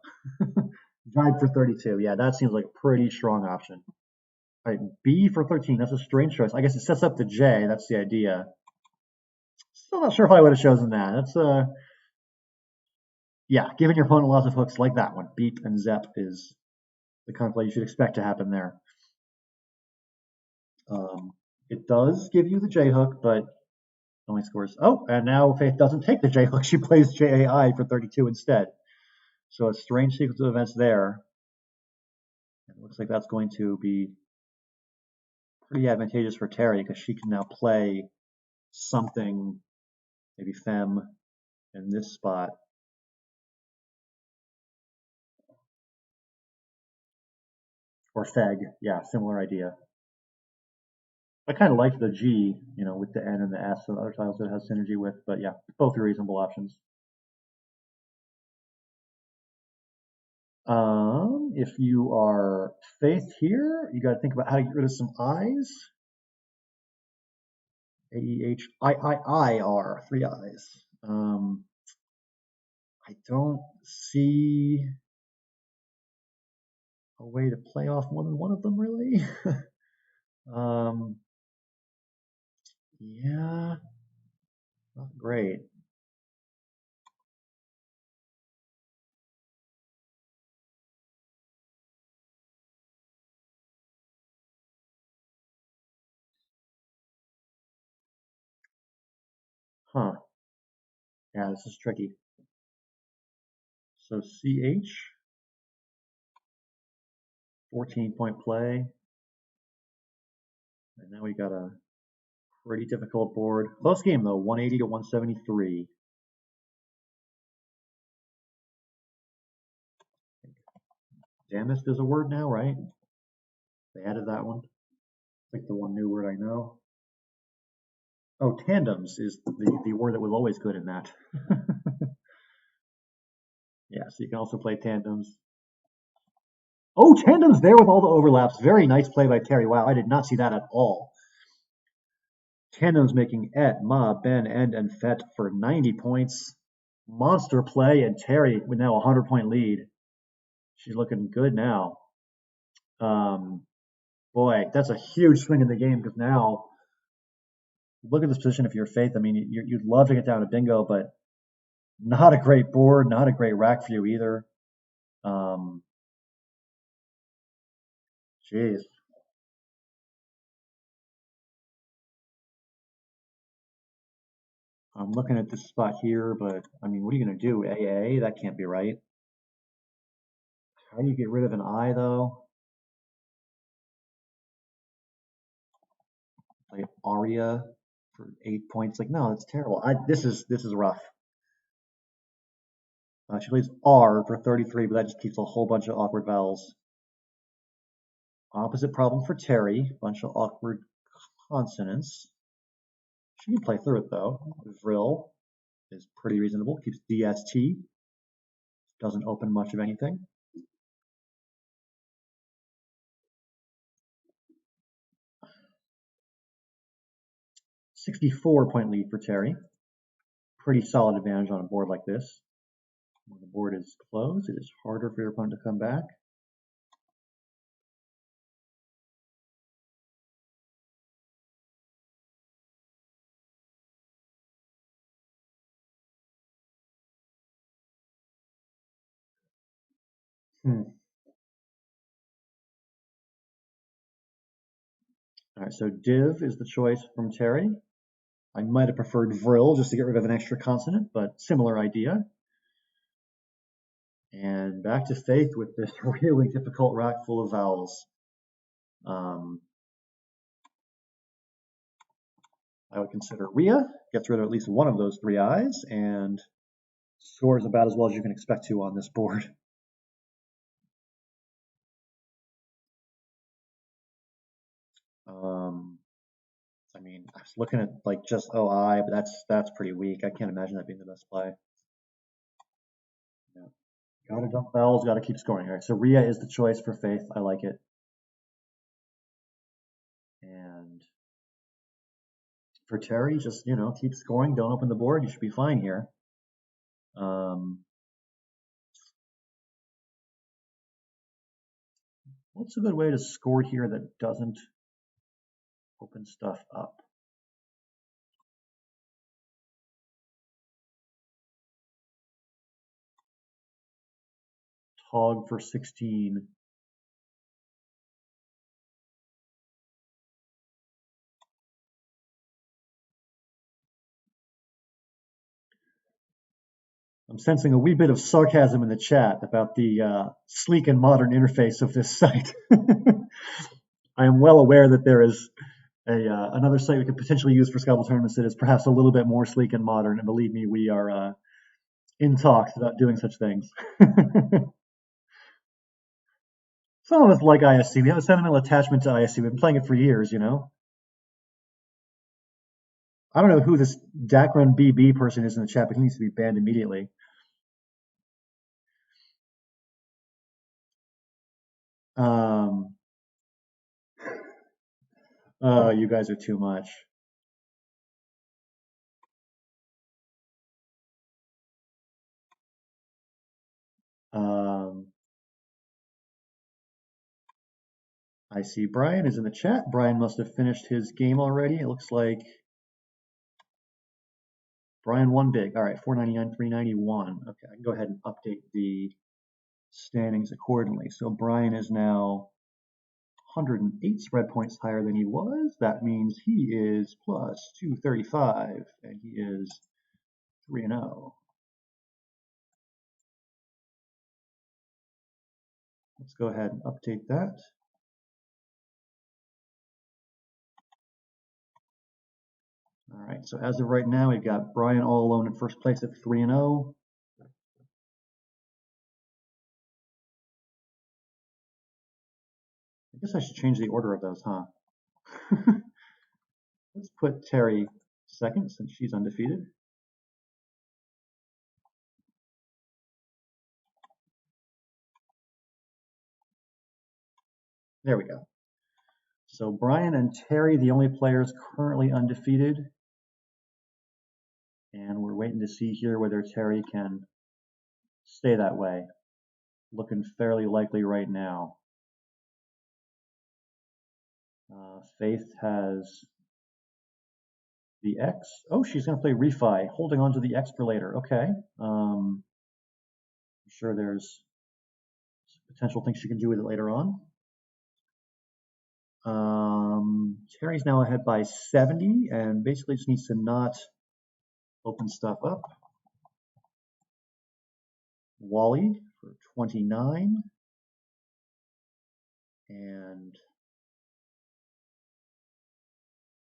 Jibe for 32. Yeah, that seems like a pretty strong option. All right, B for 13. That's a strange choice. I guess it sets up the J. That's the idea. Still not sure if I would have chosen that. That's yeah, giving your opponent lots of hooks like that one. Beep and Zep is the kind of play you should expect to happen there. It does give you the J hook, but only scores. Oh, and now Faith doesn't take the J hook. She plays JAI for 32 instead. So a strange sequence of events there. It looks like that's going to be pretty advantageous for Terry because she can now play something, maybe Femme, in this spot. Or Feg, yeah, similar idea. I kind of like the G, with the N and the S and other tiles that it has synergy with, but yeah, both are reasonable options. If you are Faith here, you got to think about how to get rid of some I's. A-E-H-I-I-I-R, 3 I's. I don't see a way to play off more than one of them, really. Yeah, not great. Huh. Yeah, this is tricky. So CH, 14-point play. And now we got a pretty difficult board. Close game, though, 180 to 173. Damnest is a word now, right? They added that one. It's like the one new word I know. Oh, tandems is the word that was always good in that. Yeah, so you can also play tandems. Oh, tandems there with all the overlaps. Very nice play by Terry. Wow, I did not see that at all. Tandems making Et, Ma, Ben, End, and Fet for 90 points. Monster play, and Terry with now a 100-point lead. She's looking good now. Boy, that's a huge swing in the game because now look at this position if you're Faith. I mean, you'd love to get down to bingo, but not a great board, not a great rack for you either. Jeez. I'm looking at this spot here, but I mean, what are you going to do? AA? That can't be right. How do you get rid of an I, though? Play Aria for 8 points. Like, no, that's terrible. This is rough. She plays R for 33, but that just keeps a whole bunch of awkward vowels. Opposite problem for Terry. Bunch of awkward consonants. She can play through it, though. Vril is pretty reasonable. Keeps DST. Doesn't open much of anything. $64-point lead for Terry. Pretty solid advantage on a board like this. When the board is closed, it is harder for your opponent to come back. All right, so div is the choice from Terry. I might have preferred vril just to get rid of an extra consonant, but similar idea. And back to Faith with this really difficult rack full of vowels. Um, I would consider Rhea, gets rid of at least one of those three eyes, and scores about as well as you can expect to on this board. Um, I mean, I was looking at like just OI, but that's pretty weak. I can't imagine that being the best play. Yeah. Gotta dump vowels, gotta keep scoring. All right, so Rhea is the choice for Faith. I like it. And for Terry, just keep scoring. Don't open the board. You should be fine here. Um, what's a good way to score here that doesn't open stuff up? Tog for 16. I'm sensing a wee bit of sarcasm in the chat about the sleek and modern interface of this site. I am well aware that there is another site we could potentially use for Scrabble tournaments that is perhaps a little bit more sleek and modern, and believe me, we are in talks about doing such things. Some of us like ISC. We have a sentimental attachment to ISC. We've been playing it for years, I don't know who this Dacron BB person is in the chat, but he needs to be banned immediately. Oh, you guys are too much. Um, I see Brian is in the chat. Brian must have finished his game already. It looks like Brian won big. All right, 499, 391. Okay, I can go ahead and update the standings accordingly. So Brian is now 108 spread points higher than he was. That means he is plus 235, and he is 3-0. Let's go ahead and update that. All right, so as of right now, we've got Brian all alone in first place at 3-0. I guess I should change the order of those, huh? Let's put Terry second since she's undefeated. There we go. So Brian and Terry, the only players currently undefeated. And we're waiting to see here whether Terry can stay that way. Looking fairly likely right now. Faith has the X. Oh, she's going to play Refi, holding on to the X for later. Okay. I'm sure there's potential things she can do with it later on. Terry's now ahead by 70 and basically just needs to not open stuff up. Wally for 29. And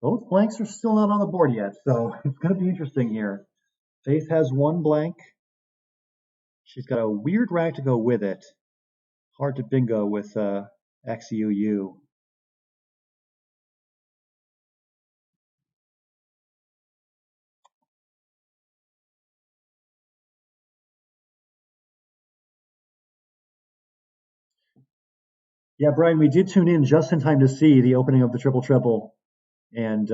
both blanks are still not on the board yet, so it's going to be interesting here. Faith has one blank. She's got a weird rag to go with it. Hard to bingo with XUU. Yeah, Brian, we did tune in just in time to see the opening of the triple triple, and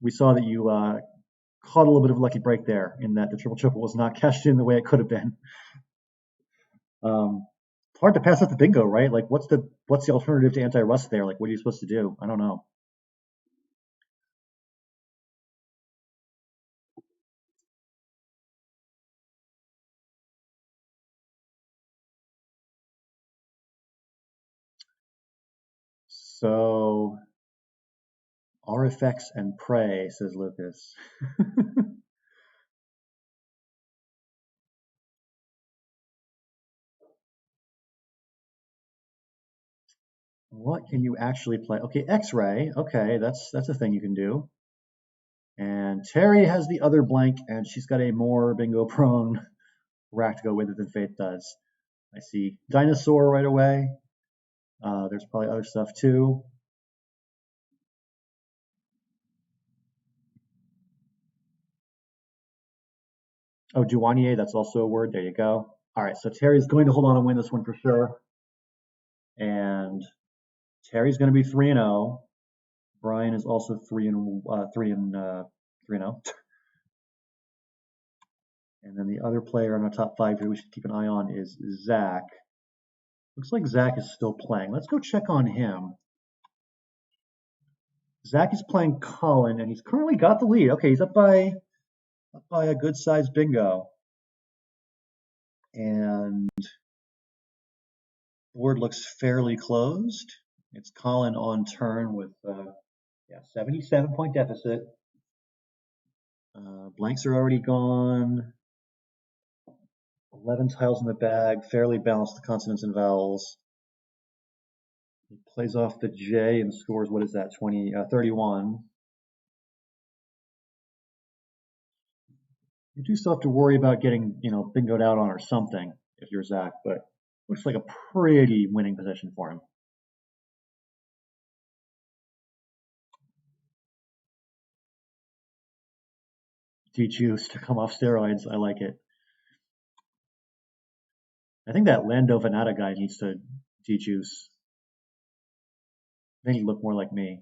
we saw that you caught a little bit of a lucky break there in that the triple triple was not cashed in the way it could have been. Hard to pass up the bingo, right? Like, what's the alternative to anti-rust there? Like, what are you supposed to do? I don't know. So, RFX and pray, says Lucas. What can you actually play? Okay, X-ray. Okay, that's a thing you can do. And Terry has the other blank, and she's got a more bingo prone rack to go with it than Faith does. I see dinosaur right away. There's probably other stuff too. Oh, douanier, that's also a word. There you go. All right, so Terry's going to hold on and win this one for sure. And Terry's going to be 3-0. Brian is also 3-0. And then the other player on our top five here we should keep an eye on is Zach. Looks like Zach is still playing. Let's go check on him. Zach is playing Colin, and he's currently got the lead. Okay, he's up by a good sized bingo. And board looks fairly closed. It's Colin on turn with 77-point deficit. Blanks are already gone. 11 tiles in the bag, fairly balanced the consonants and vowels. He plays off the J and scores, what is that, 31. You do still have to worry about getting, bingoed out on or something if you're Zach, but looks like a pretty winning position for him. D-Juice to come off steroids, I like it. I think that Lando Venata guy needs to D-Juice. Then he'd look more like me.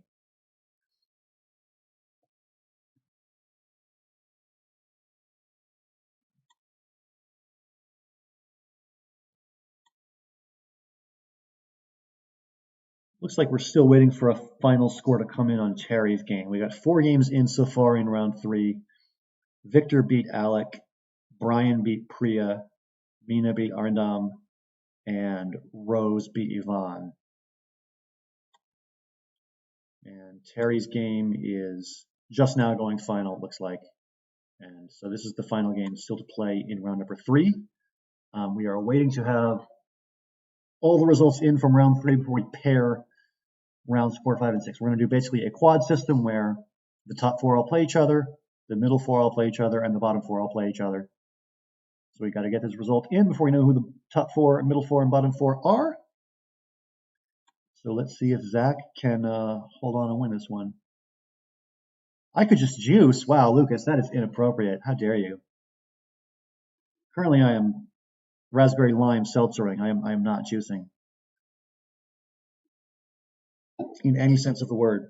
Looks like we're still waiting for a final score to come in on Terry's game. We got 4 games in so far in round 3. Victor beat Alec, Brian beat Priya, Mina beat Arndam, and Rose beat Yvonne. And Terry's game is just now going final, it looks like. And so this is the final game still to play in round number 3. We are waiting to have all the results in from round 3 before we pair rounds 4, 5, and 6. We're going to do basically a quad system where the top 4 all play each other, the middle 4 all play each other, and the bottom 4 all play each other. So we got to get this result in before we know who the top 4, middle 4, and bottom 4 are. So let's see if Zach can hold on and win this one. I could just juice. Wow, Lucas, that is inappropriate. How dare you? Currently, I am raspberry lime seltzering. I am not juicing in any sense of the word.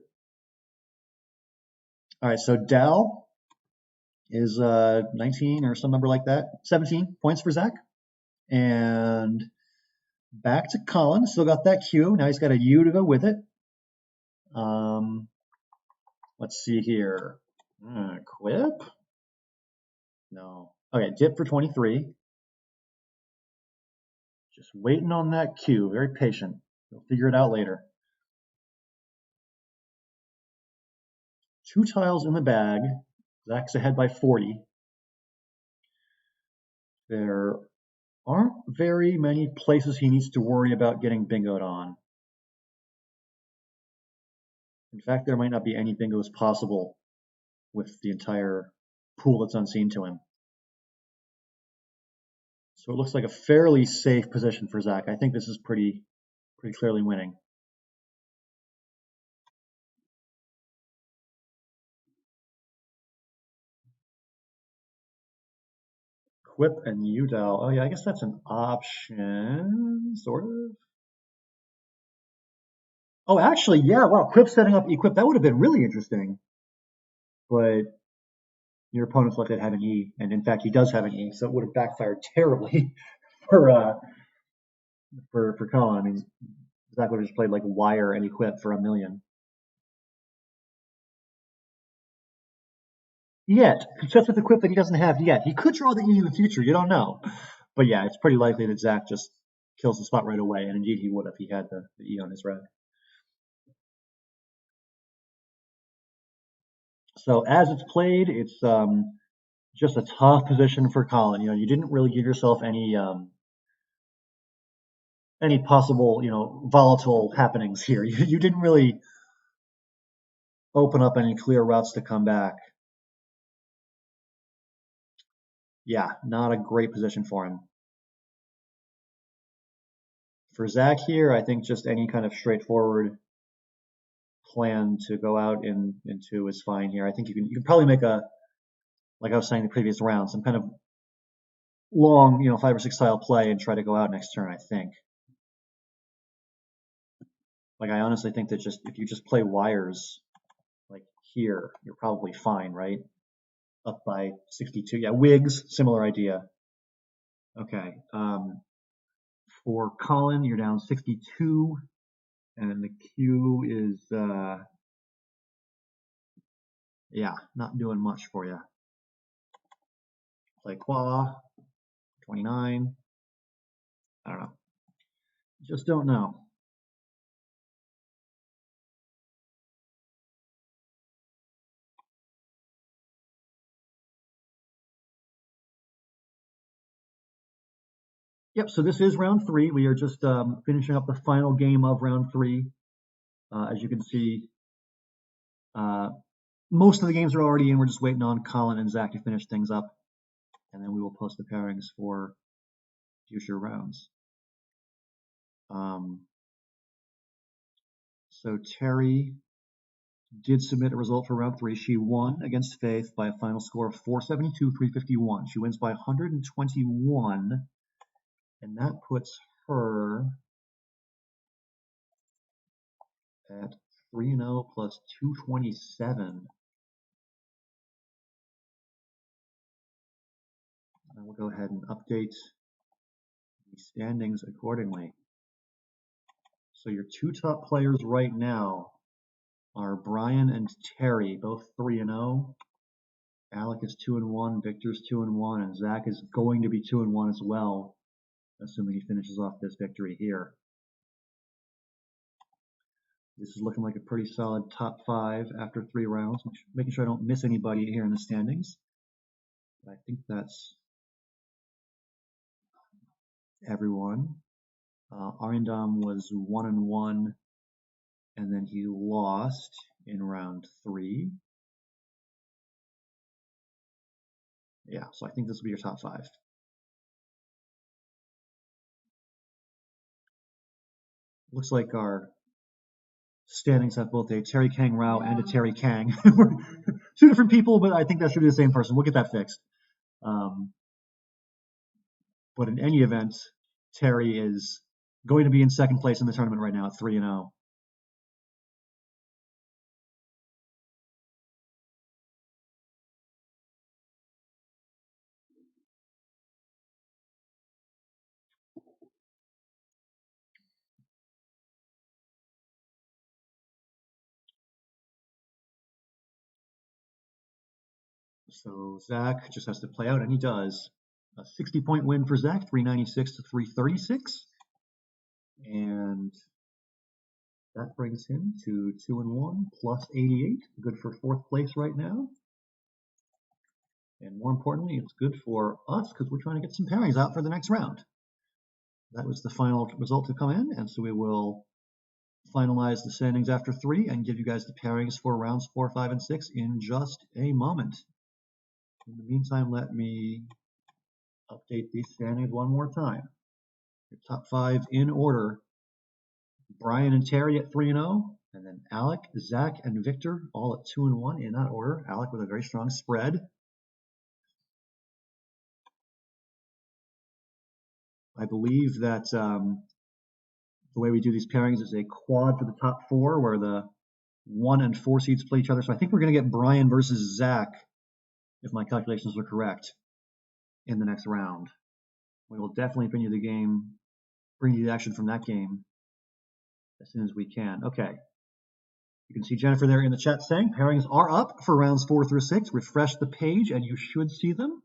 All right, so Dal is 19 or some number like that. 17 points for Zach. And back to Colin. Still got that Q. Now he's got a U to go with it. Let's see here. Quip? No. Okay, dip for 23. Just waiting on that Q. Very patient. We'll figure it out later. 2 tiles in the bag. Zach's ahead by 40. There aren't very many places he needs to worry about getting bingoed on. In fact, there might not be any bingos possible with the entire pool that's unseen to him. So it looks like a fairly safe position for Zach. I think this is pretty clearly winning. Quip and Udal. Oh yeah, I guess that's an option, sort of. Oh, actually, yeah, wow, Quip setting up Equip, that would have been really interesting. But your opponent's likely to have an E, and in fact, he does have an E, so it would have backfired terribly for Colin. I mean, Zach would have just played like Wire and Equip for $1 million. Yet, he sets with Equip that he doesn't have yet. He could draw the E in the future, you don't know. But yeah, it's pretty likely that Zach just kills the spot right away, and indeed he would if he had the E on his rack. So as it's played, it's just a tough position for Colin. You didn't really give yourself any any possible, volatile happenings here. You didn't really open up any clear routes to come back. Yeah, not a great position for him. For Zach here, I think just any kind of straightforward plan to go out into is fine here. I think you can probably make a, like I was saying in the previous round, some kind of long, 5 or 6 tile play and try to go out next turn, I think. Like I honestly think that just if you just play wires like here, you're probably fine, right? Up by 62. Yeah, wigs, similar idea. Okay. For Colin, you're down 62, and the Q is yeah, not doing much for you. Play Qua, 29. I don't know. Just don't know. Yep, so this is round 3. We are just finishing up the final game of round 3. As you can see, most of the games are already in. We're just waiting on Colin and Zach to finish things up, and then we will post the pairings for future rounds. So Terry did submit a result for round 3. She won against Faith by a final score of 472, 351. She wins by 121, and that puts her at 3-0 plus 227. And we'll go ahead and update the standings accordingly. So your 2 top players right now are Brian and Terry, both 3-0. Alec is 2-1, Victor's 2-1, and Zach is going to be 2-1 as well, assuming he finishes off this victory here. This is looking like a pretty solid top 5 after 3 rounds, making sure I don't miss anybody here in the standings. I think that's everyone. Arindam was 1-1, and then he lost in round 3. Yeah, so I think this will be your top 5. Looks like our standings have both a Terry Kang Rao and a Terry Kang. 2 different people, but I think that should be the same person. We'll get that fixed. But in any event, Terry is going to be in second place in the tournament right now at 3-0. So Zach just has to play out, and he does. A 60-point win for Zach, 396 to 336. And that brings him to 2-1 plus 88. Good for 4th place right now. And more importantly, it's good for us because we're trying to get some pairings out for the next round. That was the final result to come in, and so we will finalize the standings after 3 and give you guys the pairings for rounds 4, 5, and 6 in just a moment. In the meantime, let me update these standings one more time. Your top 5 in order: Brian and Terry at 3-0, and then Alec, Zach, and Victor all at 2-1 in that order. Alec with a very strong spread. I believe that the way we do these pairings is a quad for the top 4, where the 1 and 4 seeds play each other. So I think we're going to get Brian versus Zach, if my calculations are correct, in the next round. We will definitely bring you the action from that game as soon as we can. Okay. You can see Jennifer there in the chat saying pairings are up for rounds 4 through 6. Refresh the page and you should see them.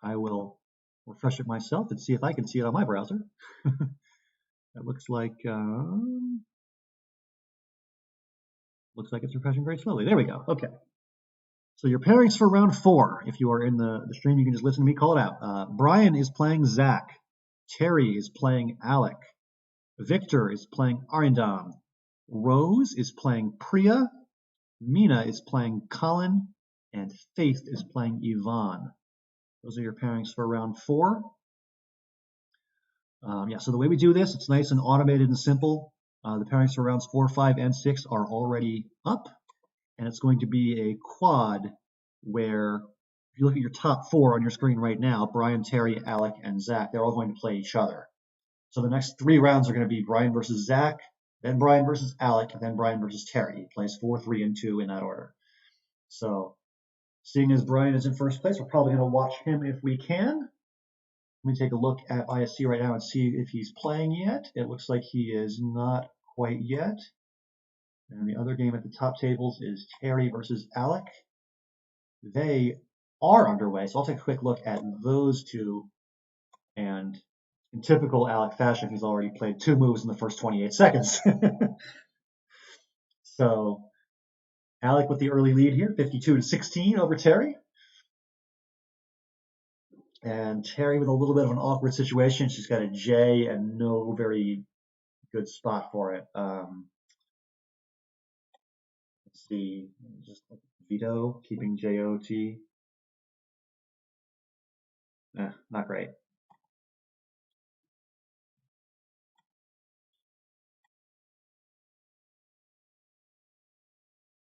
I will refresh it myself and see if I can see it on my browser. It looks like it's refreshing very slowly. There we go. Okay. So your pairings for round 4, if you are in the stream, you can just listen to me call it out. Brian is playing Zach. Terry is playing Alec. Victor is playing Arindam. Rose is playing Priya. Mina is playing Colin. And Faith is playing Yvonne. Those are your pairings for round 4. Yeah, so the way we do this, it's nice and automated and simple. The pairings for rounds 4, 5, and 6 are already up. And it's going to be a quad where, if you look at your top 4 on your screen right now, Brian, Terry, Alec, and Zach, they're all going to play each other. So the next 3 rounds are going to be Brian versus Zach, then Brian versus Alec, and then Brian versus Terry. He plays 4, 3, and 2 in that order. So seeing as Brian is in first place, we're probably going to watch him if we can. Let me take a look at ISC right now and see if he's playing yet. It looks like he is not quite yet. And the other game at the top tables is Terry versus Alec. They are underway, so I'll take a quick look at those two. And in typical Alec fashion, he's already played 2 moves in the first 28 seconds. So Alec with the early lead here, 52-16 over Terry. And Terry with a little bit of an awkward situation. She's got a J and no very good spot for it. Let's see, just veto, keeping J-O-T. Not great.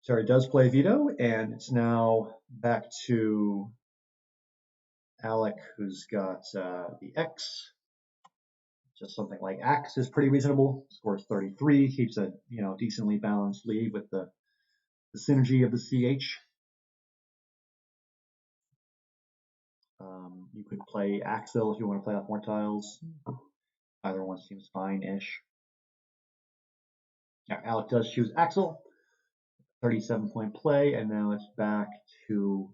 Terry does play veto, and it's now back to Alec, who's got the X. Just something like Axe is pretty reasonable. Scores 33, keeps a decently balanced lead with the synergy of the CH. You could play Axel if you want to play off more tiles. Either one seems fine-ish. Yeah, Alec does choose Axel. 37-point play, and now it's back to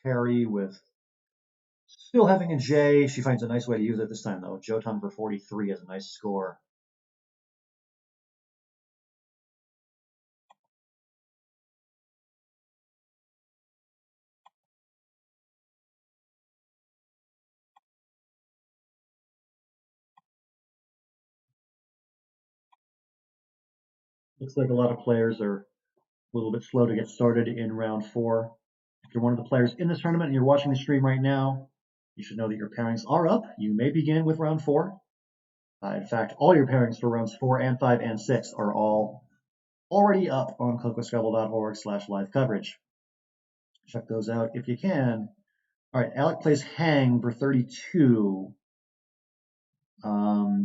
Terry with still having a J. She finds a nice way to use it this time, though. Jotun for 43 is a nice score. Looks like a lot of players are a little bit slow to get started in round 4. If you're one of the players in this tournament and you're watching the stream right now, you should know that your pairings are up. You may begin with round 4. In fact, all your pairings for rounds 4 and 5 and 6 are all already up on cocoscrabble.org/live coverage. Check those out if you can. All right, Alec plays Hang for 32.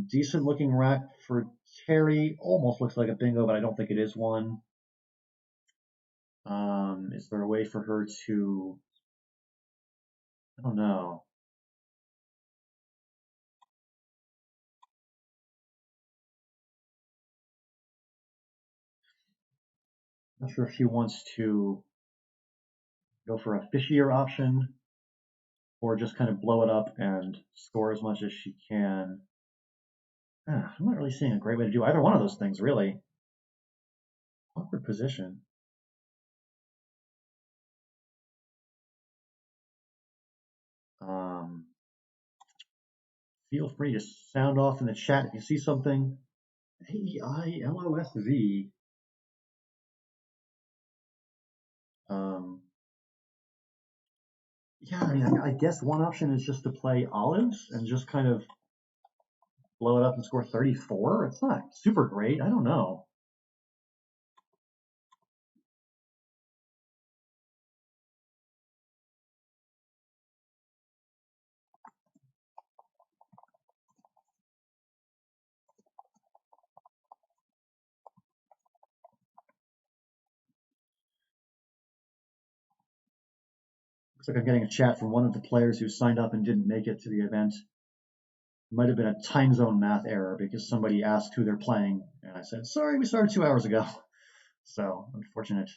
Decent looking rack for Terry. Almost looks like a bingo, but I don't think it is one. Is there a way for her to, I don't know. Not sure if she wants to go for a fishier option or just kind of blow it up and score as much as she can. I'm not really seeing a great way to do either one of those things, really. Awkward position. Feel free to sound off in the chat if you see something. AILOSV. Yeah, I mean, I guess one option is just to play olives and just kind of blow it up and score 34. It's not super great. I don't know. Looks like I'm getting a chat from one of the players who signed up and didn't make it to the event. It might have been a time zone math error because somebody asked who they're playing, and I said, sorry, we started 2 hours ago. So, unfortunate.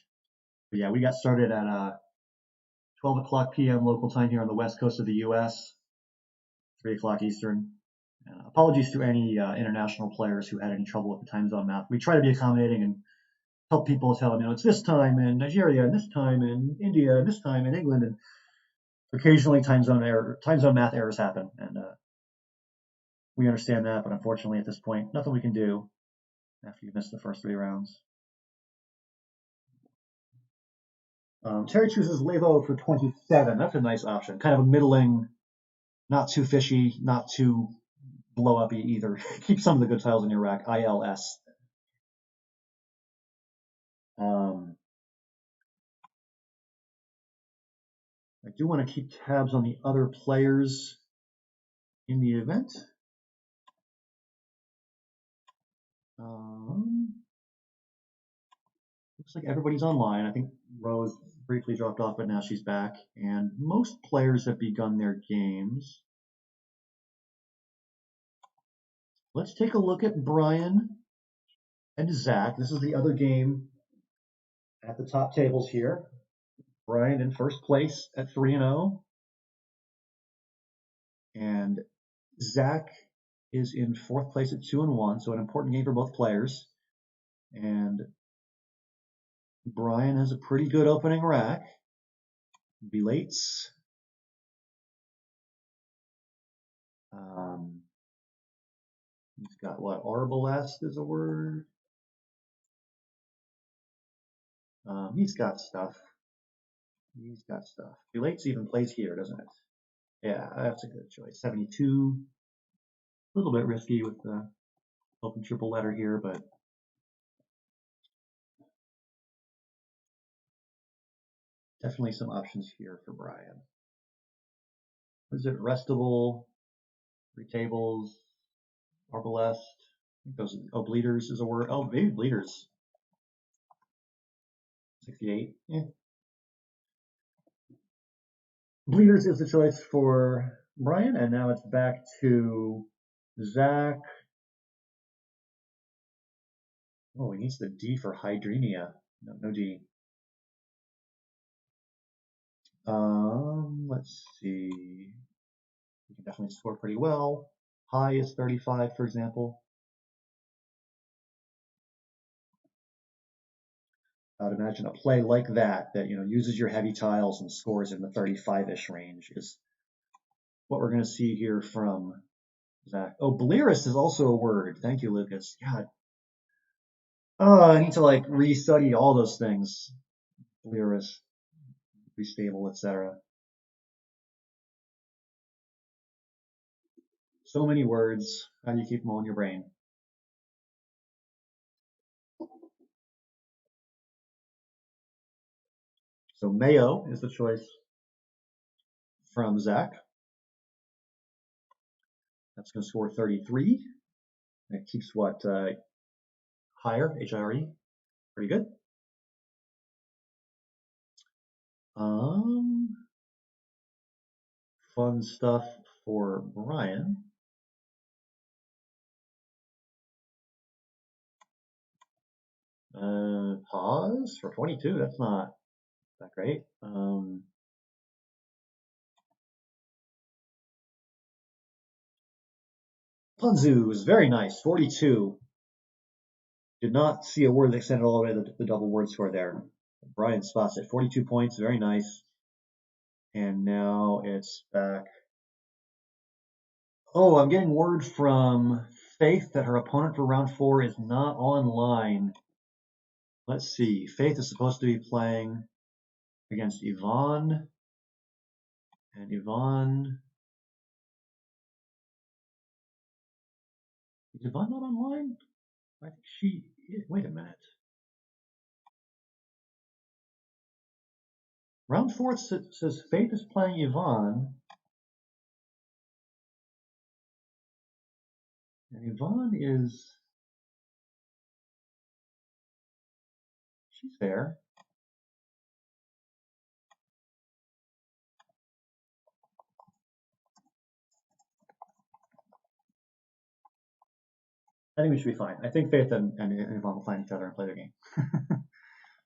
But yeah, we got started at 12 o'clock p.m. local time here on the west coast of the U.S., 3 o'clock Eastern. Apologies to any international players who had any trouble with the time zone math. We try to be accommodating and help people tell them, it's this time in Nigeria, and this time in India, and this time in England, and occasionally time zone math errors happen. And We understand that, but unfortunately at this point, nothing we can do after you miss the first 3 rounds. Terry chooses Levo for 27. That's a nice option. Kind of a middling, not too fishy, not too blow up either. Keep some of the good tiles in your rack. ILS. Um, I do want to keep tabs on the other players in the event. Looks like everybody's online. I think Rose briefly dropped off, but now she's back. And most players have begun their games. Let's take a look at Brian and Zach. This is the other game at the top tables here. Brian in first place at 3-0. And Zach is in fourth place at 2-1. So an important game for both players. And Brian has a pretty good opening rack. Belates. He's got what? Arbalest is a word. He's got stuff. He's got stuff. Belates even plays here, doesn't it? Yeah, that's a good choice. 72. A little bit risky with the open triple letter here, but definitely some options here for Brian. What is it? Restable, three tables, Arbalest. I think those. Oh, bleeders is a word. Oh, maybe bleeders. 68. Yeah. Bleeders is the choice for Brian, and now it's back to Zach. Oh, he needs the D for hydrenia. No D. Let's see. You can definitely score pretty well. High is 35, for example. I would imagine a play like that uses your heavy tiles and scores in the 35-ish range is what we're going to see here from Zach. Oh, Blearist is also a word. Thank you, Lucas. God. Oh, I need to restudy all those things. Blearist, restable, etc. So many words. How do you keep them all in your brain? So Mayo is the choice from Zach. That's going to score 33. And it keeps what? Higher, H-I-R-E. Pretty good. Fun stuff for Brian. Pause for 22. That's not that great. Punzu is very nice. 42. Did not see a word that extended all the way to the double word score there. Brian spots it. 42 points. Very nice. And now it's back. Oh, I'm getting word from Faith that her opponent for round 4 is not online. Let's see. Faith is supposed to be playing against Yvonne. And Yvonne. Is Yvonne not online? I think she is. Wait a minute. Round 4 says Faith is playing Yvonne. And Yvonne is. She's there. I think we should be fine. I think Faith and Yvonne will find each other and play their game.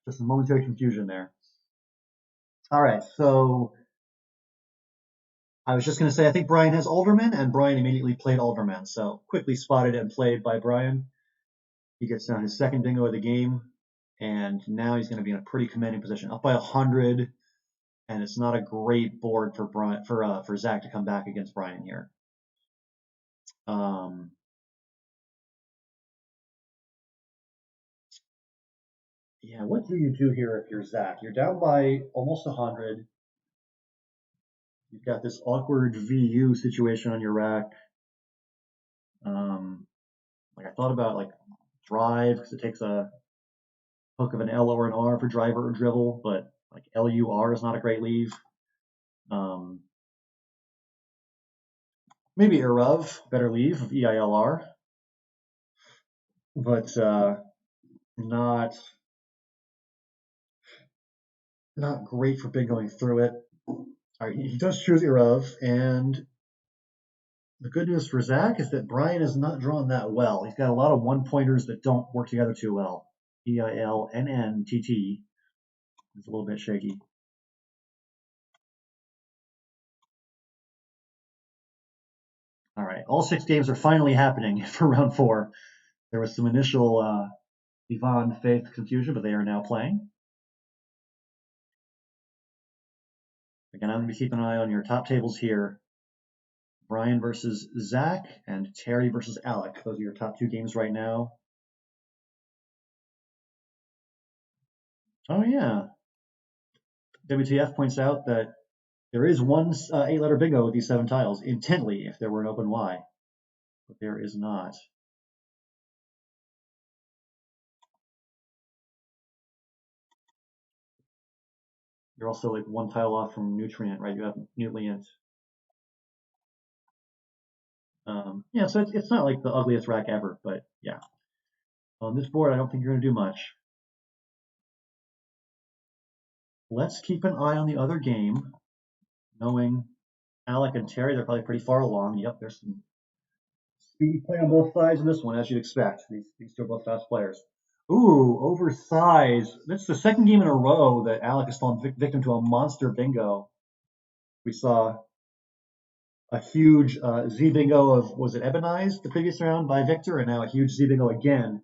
Just a momentary confusion there. All right, so I was just going to say I think Brian has Alderman, and Brian immediately played Alderman. So quickly spotted and played by Brian. He gets down his second bingo of the game, and now he's going to be in a pretty commanding position, up by 100. And it's not a great board for Zach to come back against Brian here. Um, yeah, what do you do here if you're Zach? You're down by almost 100. You've got this awkward VU situation on your rack. Um, like I thought about like drive because it takes a hook of an L or an R for driver or dribble, but like LUR is not a great leave. Um, maybe Irov, better leave of EILR, but not not great for big going through it. All right, he does choose Irov, and the good news for Zach is that Brian is not drawn that well. He's got a lot of one pointers that don't work together too well. EILNNTT is a little bit shaky. All right, all 6 games are finally happening for round 4. There was some initial Yvonne Faith confusion, but they are now playing. Again, I'm going to be keeping an eye on your top tables here. Brian versus Zach and Terry versus Alec. Those are your top 2 games right now. Oh yeah. WTF points out that there is one 8-letter bingo with these 7 tiles, intently, if there were an open Y. But there is not. You're also like 1 tile off from Nutrient, right? You have Nutrient. Yeah, so it's not like the ugliest rack ever, but yeah. On this board, I don't think you're going to do much. Let's keep an eye on the other game, knowing Alec and Terry, they're probably pretty far along. Yep, there's some speed play on both sides in this one, as you'd expect. These 2 are both fast players. Ooh, oversized. That's the second game in a row that Alec has fallen victim to a monster bingo. We saw a huge Z bingo of, was it Ebonized the previous round by Victor, and now a huge Z bingo again.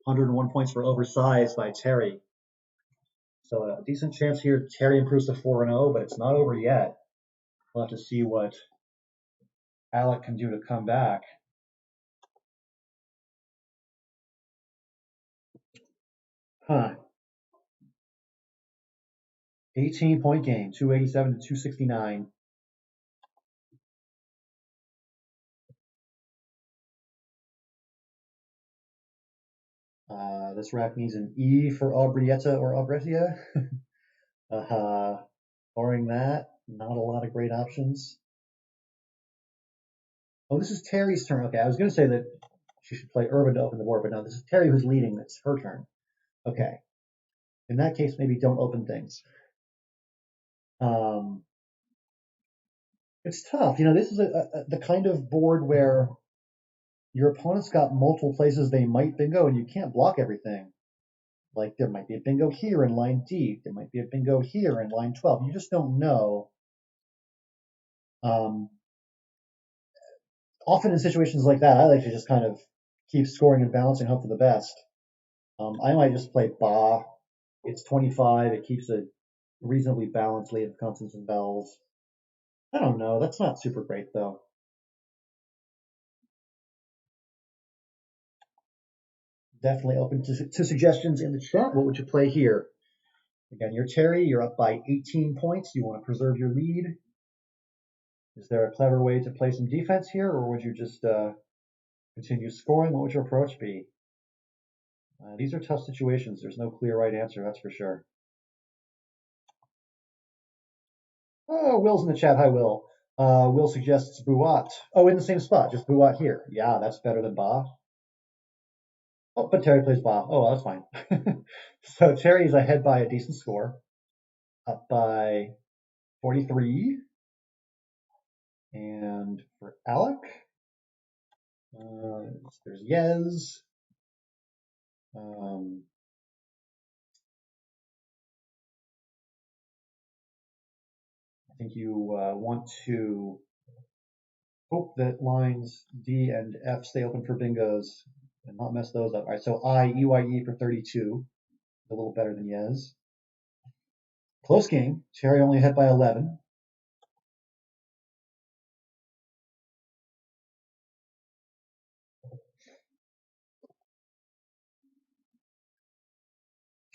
101 points for oversized by Terry. So a decent chance here Terry improves to 4-0, but it's not over yet. We'll have to see what Alec can do to come back. Huh. 18-point game, 287 to 269. This rack needs an E for Aubrietta or Aubrettia. Barring that, not a lot of great options. Oh, this is Terry's turn. Okay, I was going to say that she should play Urban to open the board, but no, this is Terry who's leading. It's her turn. Okay. In that case, maybe don't open things. Um, it's tough. This is the kind of board where your opponent's got multiple places they might bingo, and you can't block everything. Like there might be a bingo here in line D. There might be a bingo here in line 12. You just don't know. Often in situations like that, I like to just kind of keep scoring and balancing, hope for the best. I might just play Ba. It's 25. It keeps a reasonably balanced lead of constants and vowels. I don't know. That's not super great, though. Definitely open to suggestions in the chat. What would you play here? Again, you're Terry. You're up by 18 points. You want to preserve your lead. Is there a clever way to play some defense here, or would you just continue scoring? What would your approach be? These are tough situations. There's no clear right answer, that's for sure. Oh, Will's in the chat. Hi, Will. Will suggests Buat. Oh, in the same spot, just Buat here. Yeah, that's better than Ba. Oh, but Terry plays Ba. Oh, well, that's fine. So Terry's ahead by a decent score, up by 43. And for Alec, there's Yez. I think you want to hope that lines D and F stay open for bingos and not mess those up. All right, so EYE for 32, a little better than Yez. Close game. Terry only ahead by 11.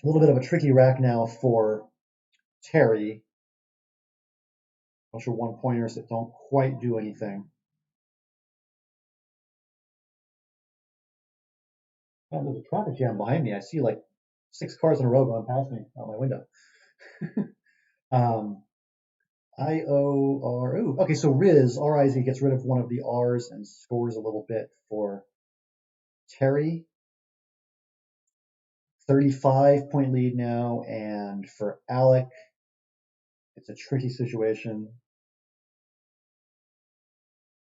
A little bit of a tricky rack now for Terry. A bunch of one-pointers that don't quite do anything. Oh, there's a traffic jam behind me. I see like 6 cars in a row going past me out my window. Um, I-O-R, ooh, okay, so Riz, R-I-Z, gets rid of one of the R's and scores a little bit for Terry. 35-point lead now, and for Alec, it's a tricky situation.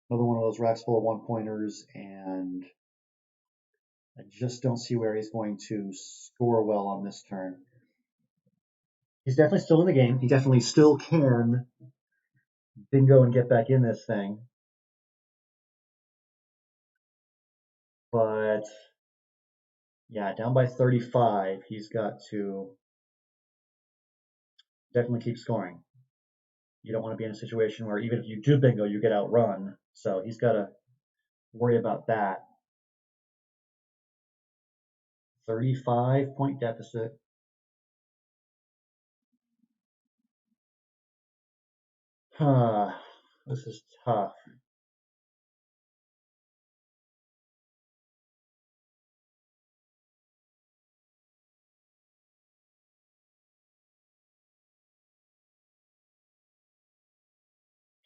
Another one of those racks full of one-pointers, and I just don't see where he's going to score well on this turn. He's definitely still in the game. He definitely still can bingo and get back in this thing. But yeah, down by 35, he's got to definitely keep scoring. You don't want to be in a situation where even if you do bingo, you get outrun. So he's got to worry about that. 35-point deficit. This is tough.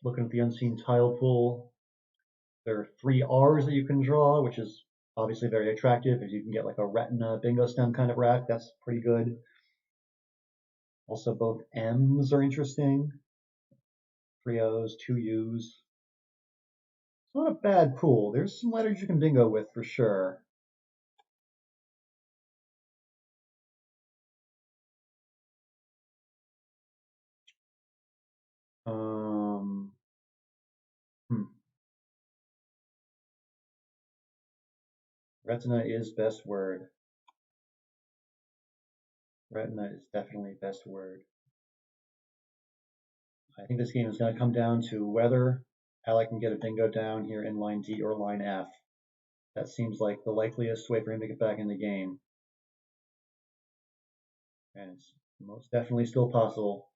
Looking at the unseen tile pool, there are 3 R's that you can draw, which is obviously very attractive. If you can get like a retina bingo stem kind of rack, that's pretty good. Also, both M's are interesting. 3 O's, 2 U's. It's not a bad pool. There's some letters you can bingo with for sure. Um, hmm. Retina is best word. Retina is definitely best word. I think this game is going to come down to whether Alec can get a bingo down here in line D or line F. That seems like the likeliest way for him to get back in the game. And it's most definitely still possible.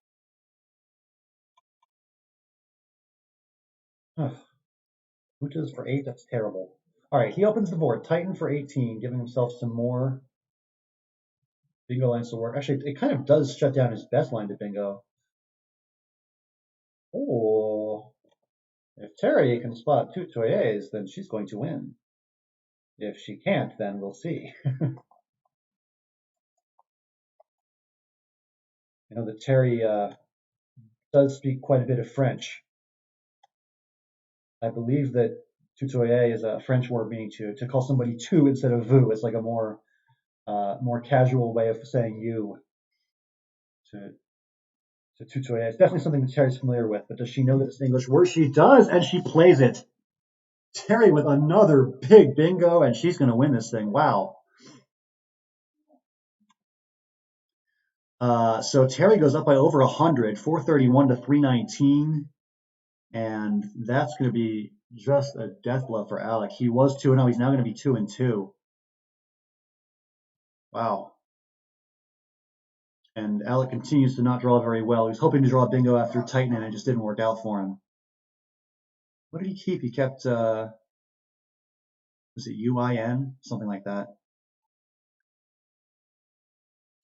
Hootas for 8, that's terrible. All right, he opens the board. Titan for 18, giving himself some more bingo lines to work. Actually, it kind of does shut down his best line to bingo. Oh, if Terry can spot 2 Toyes, then she's going to win. If she can't, then we'll see. I know that Terry does speak quite a bit of French. I believe that tutoyer is a French word meaning to call somebody tu instead of vous. It's like a more casual way of saying you to tutoyer. It's definitely something that Terry's familiar with, but does she know that it's an English word? She does, and she plays it. Terry with another big bingo, and she's going to win this thing. Wow. So Terry goes up by over 100, 431 to 319, and that's going to be just a death blow for Alec. He was 2-0. He's now going to be 2-2. Wow. And Alec continues to not draw very well. He was hoping to draw a bingo after Titan, and it just didn't work out for him. What did he keep? He kept, was it UIN? Something like that.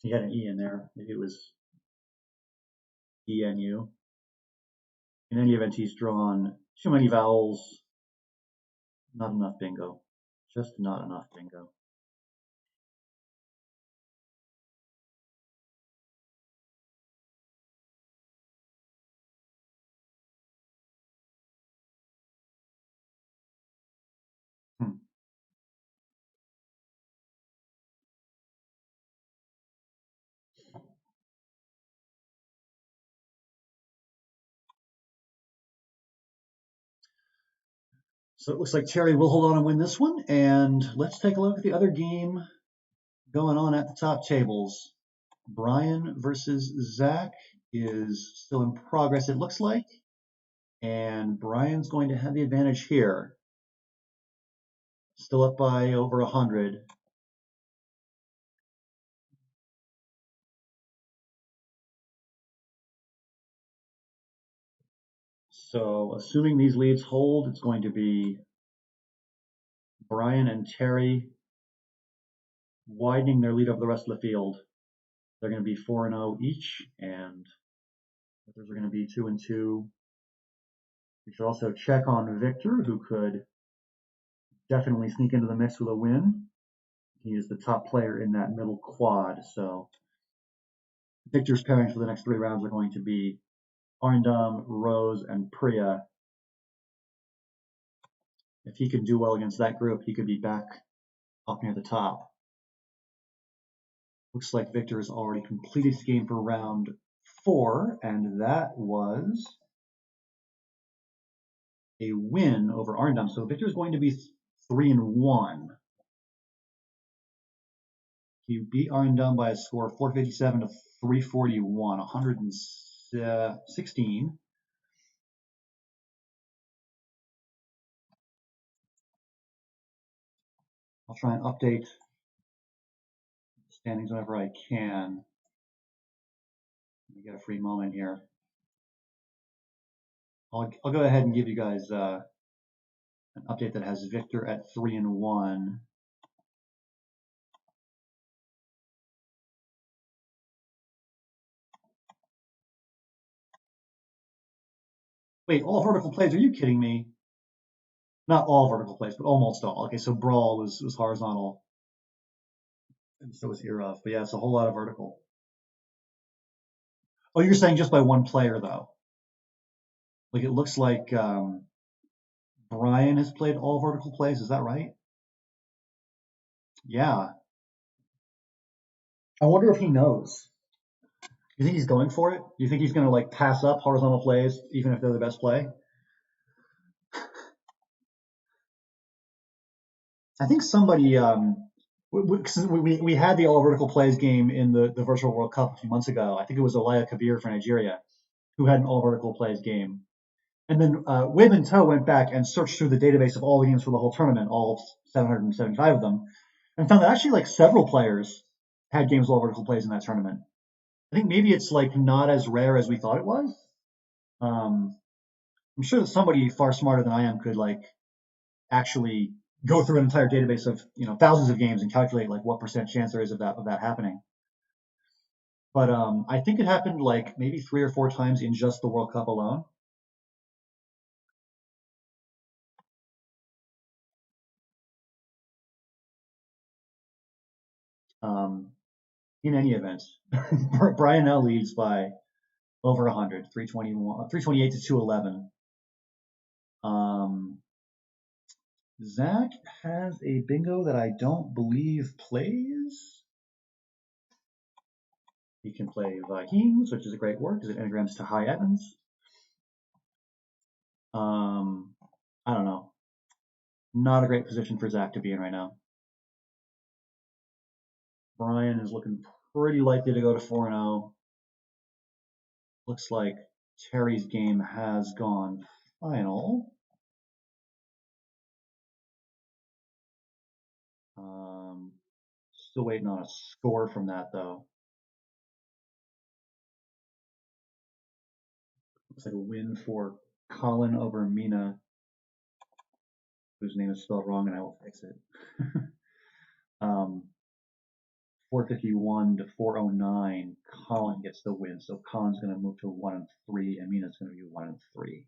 He had an E in there. Maybe it was ENU. In any event, he's drawn too many vowels. Not enough bingo. Just not enough bingo. Hmm. So it looks like Terry will hold on and win this one. And let's take a look at the other game going on at the top tables. Brian versus Zach is still in progress, it looks like. And Brian's going to have the advantage here. Still up by over 100. So assuming these leads hold, it's going to be Brian and Terry widening their lead over the rest of the field. They're going to be 4-0 each, and others are going to be 2-2. We should also check on Victor, who could definitely sneak into the mix with a win. He is the top player in that middle quad, so Victor's pairings for the next 3 rounds are going to be Arndam, Rose, and Priya. If he could do well against that group, he could be back up near the top. Looks like Victor has already completed his game for round 4, and that was a win over Arndam. So Victor's going to be 3-1. He beat Arndam by a score of 457 to 341, 116. I'll try and update standings whenever I can. Let me get a free moment here. I'll go ahead and give you guys an update that has Victor at 3-1. Wait, all vertical plays? Are you kidding me? Not all vertical plays, but almost all. Okay, so Brawl was horizontal, and so was Ear Off. But yeah, it's a whole lot of vertical. Oh, you're saying just by one player though? Like it looks like Brian has played all vertical plays. Is that right? Yeah. I wonder if he knows. You think he's going for it? Do you think he's going to like pass up horizontal plays even if they're the best play? I think somebody we had the all vertical plays game in the virtual World Cup a few months ago. I think it was Olaya Kabir for Nigeria who had an all vertical plays game. And then Wib and Toe went back and searched through the database of all the games for the whole tournament, all 775 of them, and found that actually like several players had games with all vertical plays in that tournament. I think maybe it's like not as rare as we thought it was. Um, I'm sure that somebody far smarter than I am could like actually go through an entire database of thousands of games and calculate like what percent chance there is of that happening. But I think it happened like maybe 3 or 4 times in just the World Cup alone. In any event, Brian now leads by over 100, 321, 328 to 211. Zach has a bingo that I don't believe plays. He can play Vikings, which is a great word because it anagrams to High Evans. I don't know. Not a great position for Zach to be in right now. Brian is looking pretty likely to go to 4-0. Looks like Terry's game has gone final. Still waiting on a score from that though. Looks like a win for Colin over Mina, whose name is spelled wrong, and I will fix it. 451 to 409. Colin gets the win, so Colin's going to move to 1-3, and Mina's going to be 1-3.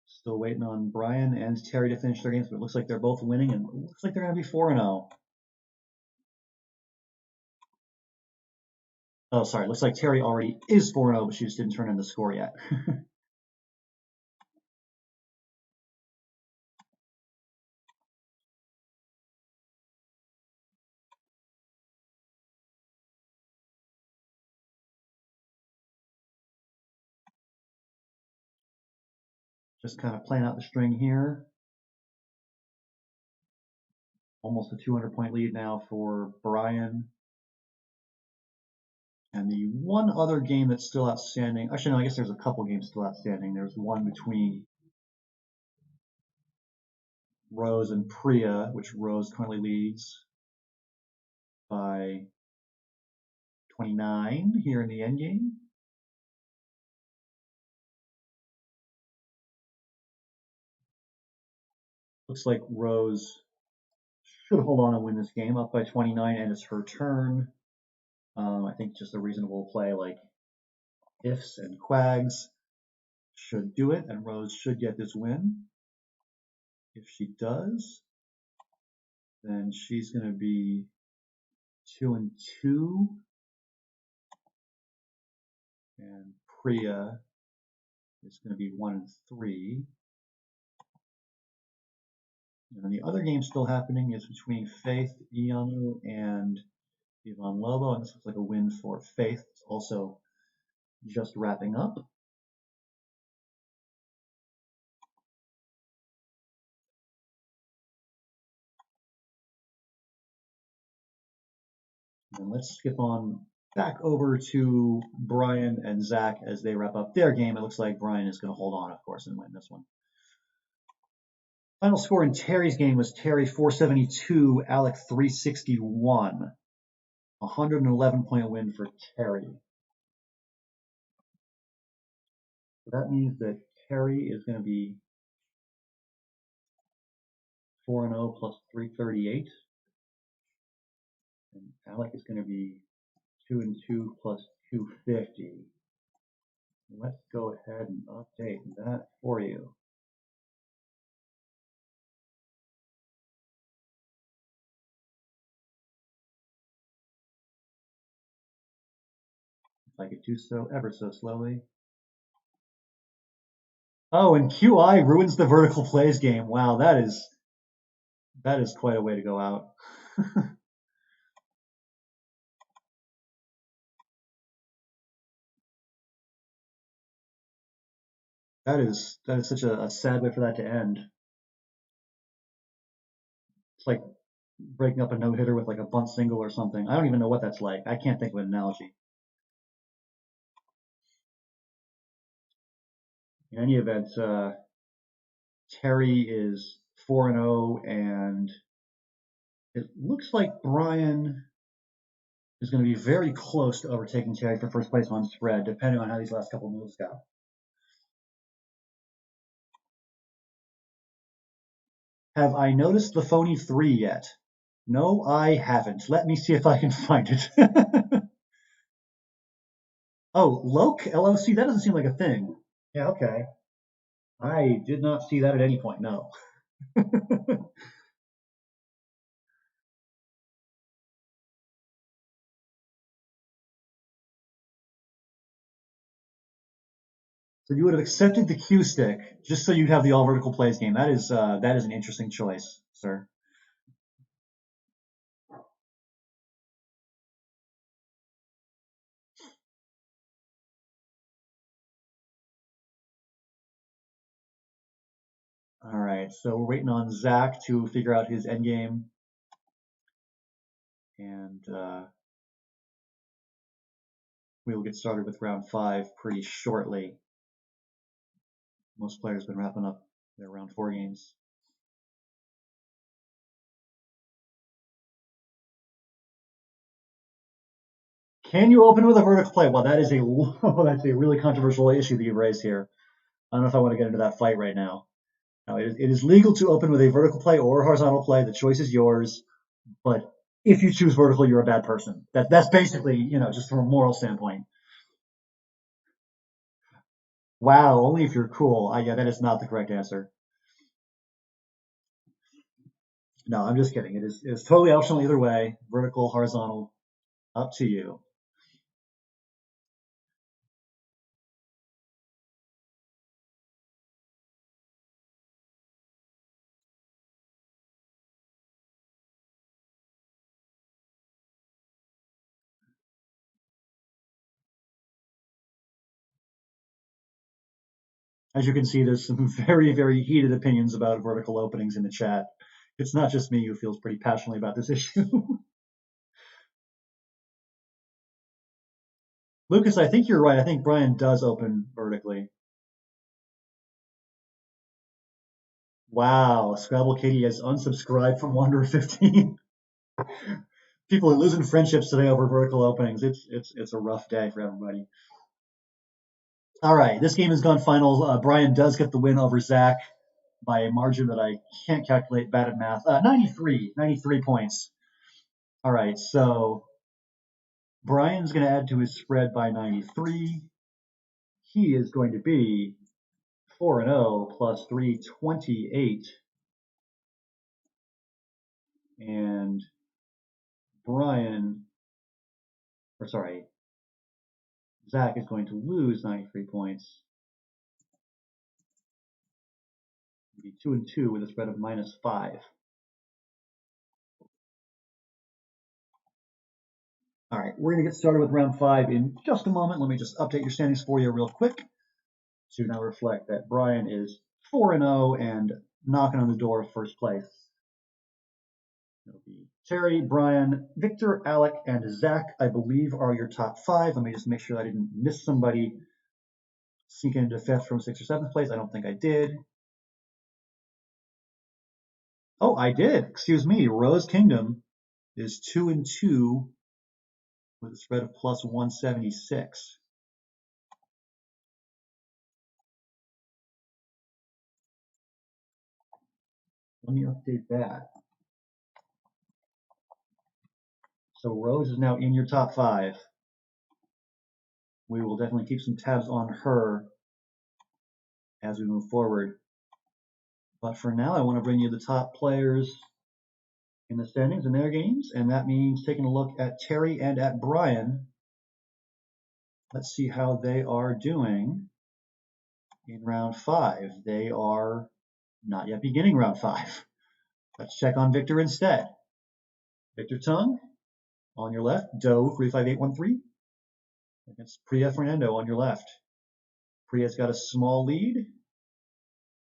Still waiting on Brian and Terry to finish their games, but it looks like they're both winning, and it looks like they're going to be 4-0. Oh, sorry. Looks like Terry already is 4-0, but she just didn't turn in the score yet. Just kind of playing out the string here. Almost a 200-point lead now for Brian. And the one other game that's still outstanding, actually, no, I guess there's a couple games still outstanding. There's one between Rose and Priya, which Rose currently leads by 29 here in the endgame. Looks like Rose should hold on and win this game, up by 29, and it's her turn. I think just a reasonable play like ifs and quags should do it, and Rose should get this win. If she does, then she's going to be 2-2, and Priya is going to be 1-3. And then the other game still happening is between Faith Ianu and Ivan Lobo, and this looks like a win for Faith. It's also just wrapping up. And let's skip on back over to Brian and Zach as they wrap up their game. It looks like Brian is going to hold on, of course, and win this one. Final score in Terry's game was Terry 472, Alec 361. 111-point win for Terry. So that means that Terry is going to be 4-0 plus 338. And Alec is going to be 2-2 plus 250. Let's go ahead and update that for you. If I could do so ever so slowly. Oh, and QI ruins the vertical plays game. Wow, that is quite a way to go out. That is such a sad way for that to end. It's like breaking up a no hitter with like a bunt single or something. I don't even know what that's like. I can't think of an analogy. In any event, Terry is 4-0, and it looks like Brian is going to be very close to overtaking Terry for first place on spread, depending on how these last couple moves go. Have I noticed the phony 3 yet? No, I haven't. Let me see if I can find it. Oh, Loc? LOC? That doesn't seem like a thing. Yeah, okay. I did not see that at any point, no. So you would have accepted the Q stick just so you'd have the all vertical plays game. That is an interesting choice, sir. All right, so we're waiting on Zach to figure out his end game, and we will get started with round 5 pretty shortly. Most players have been wrapping up their round 4 games. Can you open with a vertical play? Well, that is that's a really controversial issue that you've raised here. I don't know if I want to get into that fight right now. Now, it is legal to open with a vertical play or horizontal play. The choice is yours. But if you choose vertical, you're a bad person. That's basically, just from a moral standpoint. Wow, only if you're cool. Yeah, that is not the correct answer. No, I'm just kidding. It is totally optional either way. Vertical, horizontal, up to you. As you can see, there's some very, very heated opinions about vertical openings in the chat. It's not just me who feels pretty passionately about this issue. Lucas, I think you're right. I think Brian does open vertically. Wow, Scrabble Katie has unsubscribed from Wanderer 15. People are losing friendships today over vertical openings. It's a rough day for everybody. All right, this game has gone final. Brian does get the win over Zach by a margin that I can't calculate. Bad at math. 93 points. All right, so Brian's going to add to his spread by 93. He is going to be 4-0 plus 328. And Brian, or sorry, Zach is going to lose 93 points. He'll be 2-2 with a spread of -5. All right, we're going to get started with round 5 in just a moment. Let me just update your standings for you real quick to now reflect that Brian is 4-0 and knocking on the door of first place. It'll be Terry, Brian, Victor, Alec, and Zach, I believe, are your top 5. Let me just make sure I didn't miss somebody sneaking into 5th from 6th or 7th place. I don't think I did. Oh, I did. Excuse me. Rose Kingdom is 2-2 with a spread of plus 176. Let me update that. So Rose is now in your top 5. We will definitely keep some tabs on her as we move forward. But for now, I want to bring you the top players in the standings in their games, and that means taking a look at Terry and at Brian. Let's see how they are doing in round 5. They are not yet beginning round 5. Let's check on Victor instead. Victor Tung on your left, Doe 35813 against Priya Fernando on your left. Priya's got a small lead,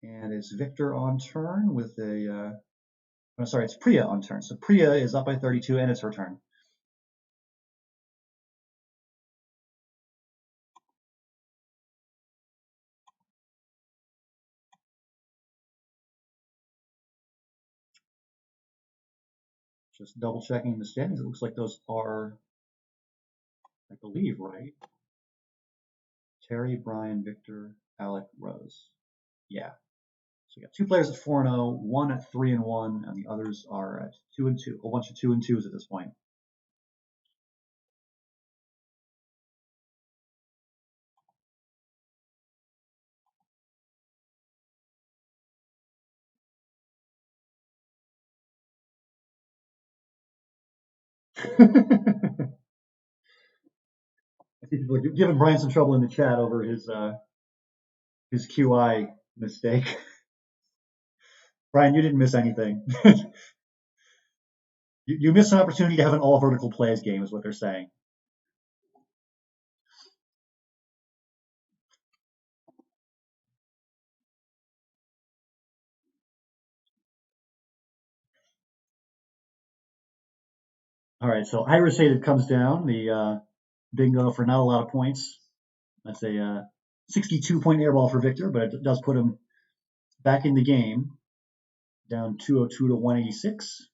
and it's Victor on turn with it's Priya on turn. So Priya is up by 32, and it's her turn. Just double checking the standings. It looks like those are, I believe, right. Terry, Brian, Victor, Alec, Rose. Yeah. So we got 2 players at 4-0, 1 at 3-1, and the others are at 2-2. A bunch of 2-2s at this point. I see people are giving Brian some trouble in the chat over his QI mistake. Brian, you didn't miss anything. you missed an opportunity to have an all vertical plays game, is what they're saying. All right, so Iris Hated comes down, the bingo for not a lot of points. That's a 62-point airball for Victor, but it does put him back in the game, down 202 to 186.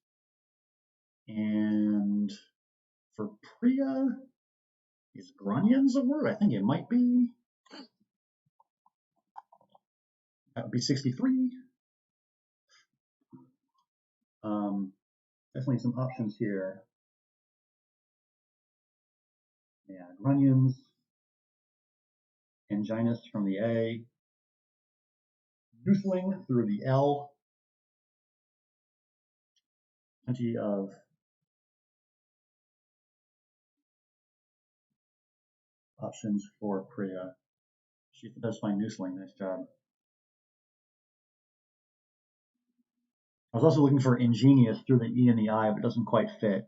And for Priya, is Grunions a word? I think it might be. That would be 63. Definitely some options here. Yeah, Grunions, Anginus from the A, Noosling through the L. Plenty of options for Priya. She does find Noosling. Nice job. I was also looking for Ingenious through the E and the I, but it doesn't quite fit.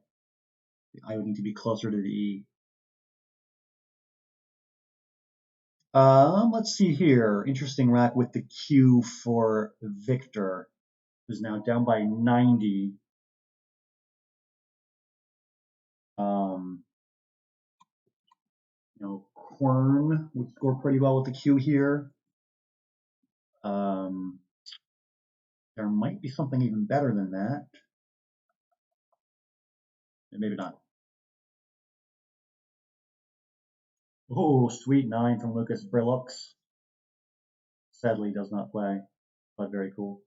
The I would need to be closer to the E. Let's see here. Interesting rack with the Q for Victor, who's now down by 90. Quern would score pretty well with the Q here. There might be something even better than that. maybe not. Oh, sweet 9 from Lucas Brillocks. Sadly, does not play, but very cool.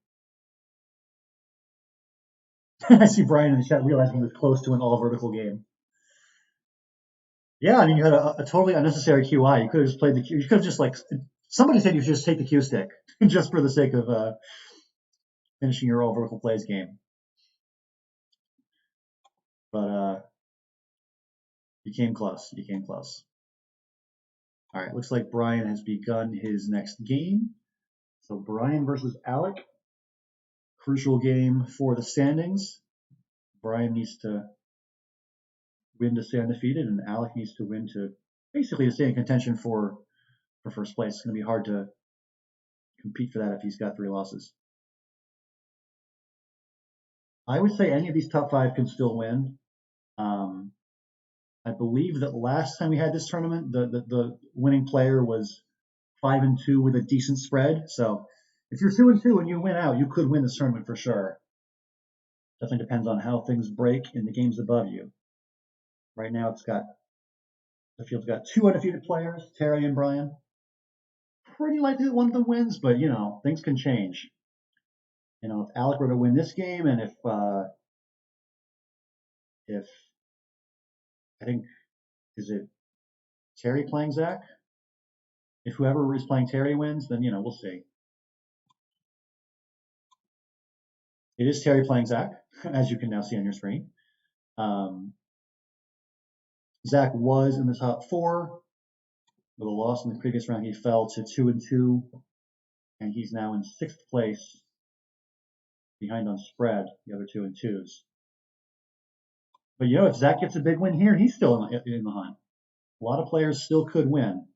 I see Brian in the chat realizing he was close to an all vertical game. Yeah, I mean, you had a totally unnecessary QI. You could have just played the Q. You could have just like somebody said you should just take the Q stick just for the sake of finishing your all vertical plays game. But you came close. You came close. All right, looks like Brian has begun his next game. So Brian versus Alec. Crucial game for the standings. Brian needs to win to stay undefeated, and Alec needs to win to basically to stay in contention for first place. It's going to be hard to compete for that if he's got 3 losses. I would say any of these top 5 can still win. I believe that last time we had this tournament, the winning player was 5-2 with a decent spread. So if you're 2-2 and you win out, you could win this tournament for sure. Definitely depends on how things break in the games above you. Right now, the field's got 2 undefeated players, Terry and Brian. Pretty likely that one of them wins, but things can change. If Alec were to win this game, and if I think, is it Terry playing Zach? If whoever is playing Terry wins, then we'll see. It is Terry playing Zach, as you can now see on your screen. Zach was in the top 4 with a loss in the previous round. He fell to 2-2, and he's now in 6th place, behind on spread the other 2-2s. But if Zach gets a big win here, he's still in the hunt. A lot of players still could win.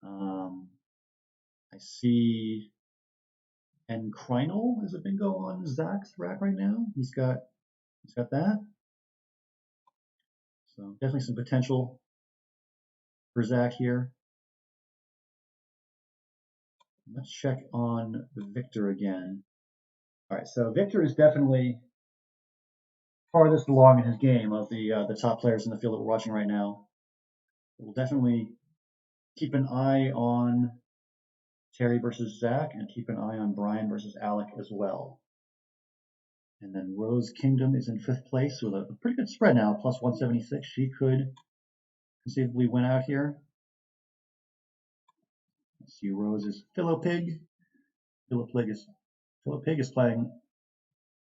I see Enkrinal as a bingo on Zach's rack right now. He's got that. So definitely some potential for Zach here. Let's check on Victor again. All right, so Victor is definitely farthest along in his game of the top players in the field that we're watching right now. We'll definitely keep an eye on Terry versus Zach, and keep an eye on Brian versus Alec as well. And then Rose Kingdom is in 5th place with a pretty good spread now, plus 176. She could conceivably win out here. Let's see, Rose is Philopig. Philopig is playing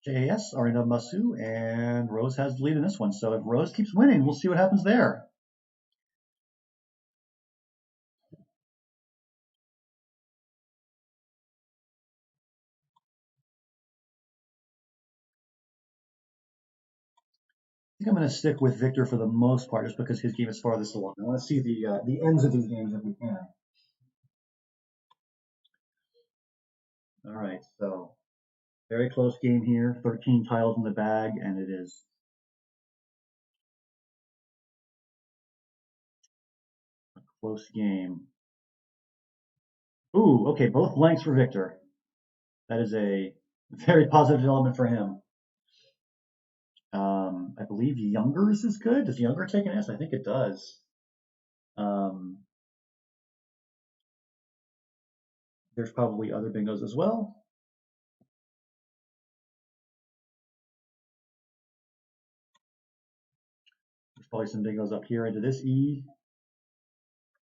JAS, Arina Masu, and Rose has the lead in this one. So if Rose keeps winning, we'll see what happens there. I think I'm going to stick with Victor for the most part, just because his game is farthest along. I want to see the ends of these games if we can. All right, so very close game here. 13 tiles in the bag, and it is a close game. Ooh, okay, both blanks for Victor. That is a very positive development for him. I believe Youngers is good. Does Younger take an S? I think it does. There's probably other bingos as well. There's probably some bingos up here into this E.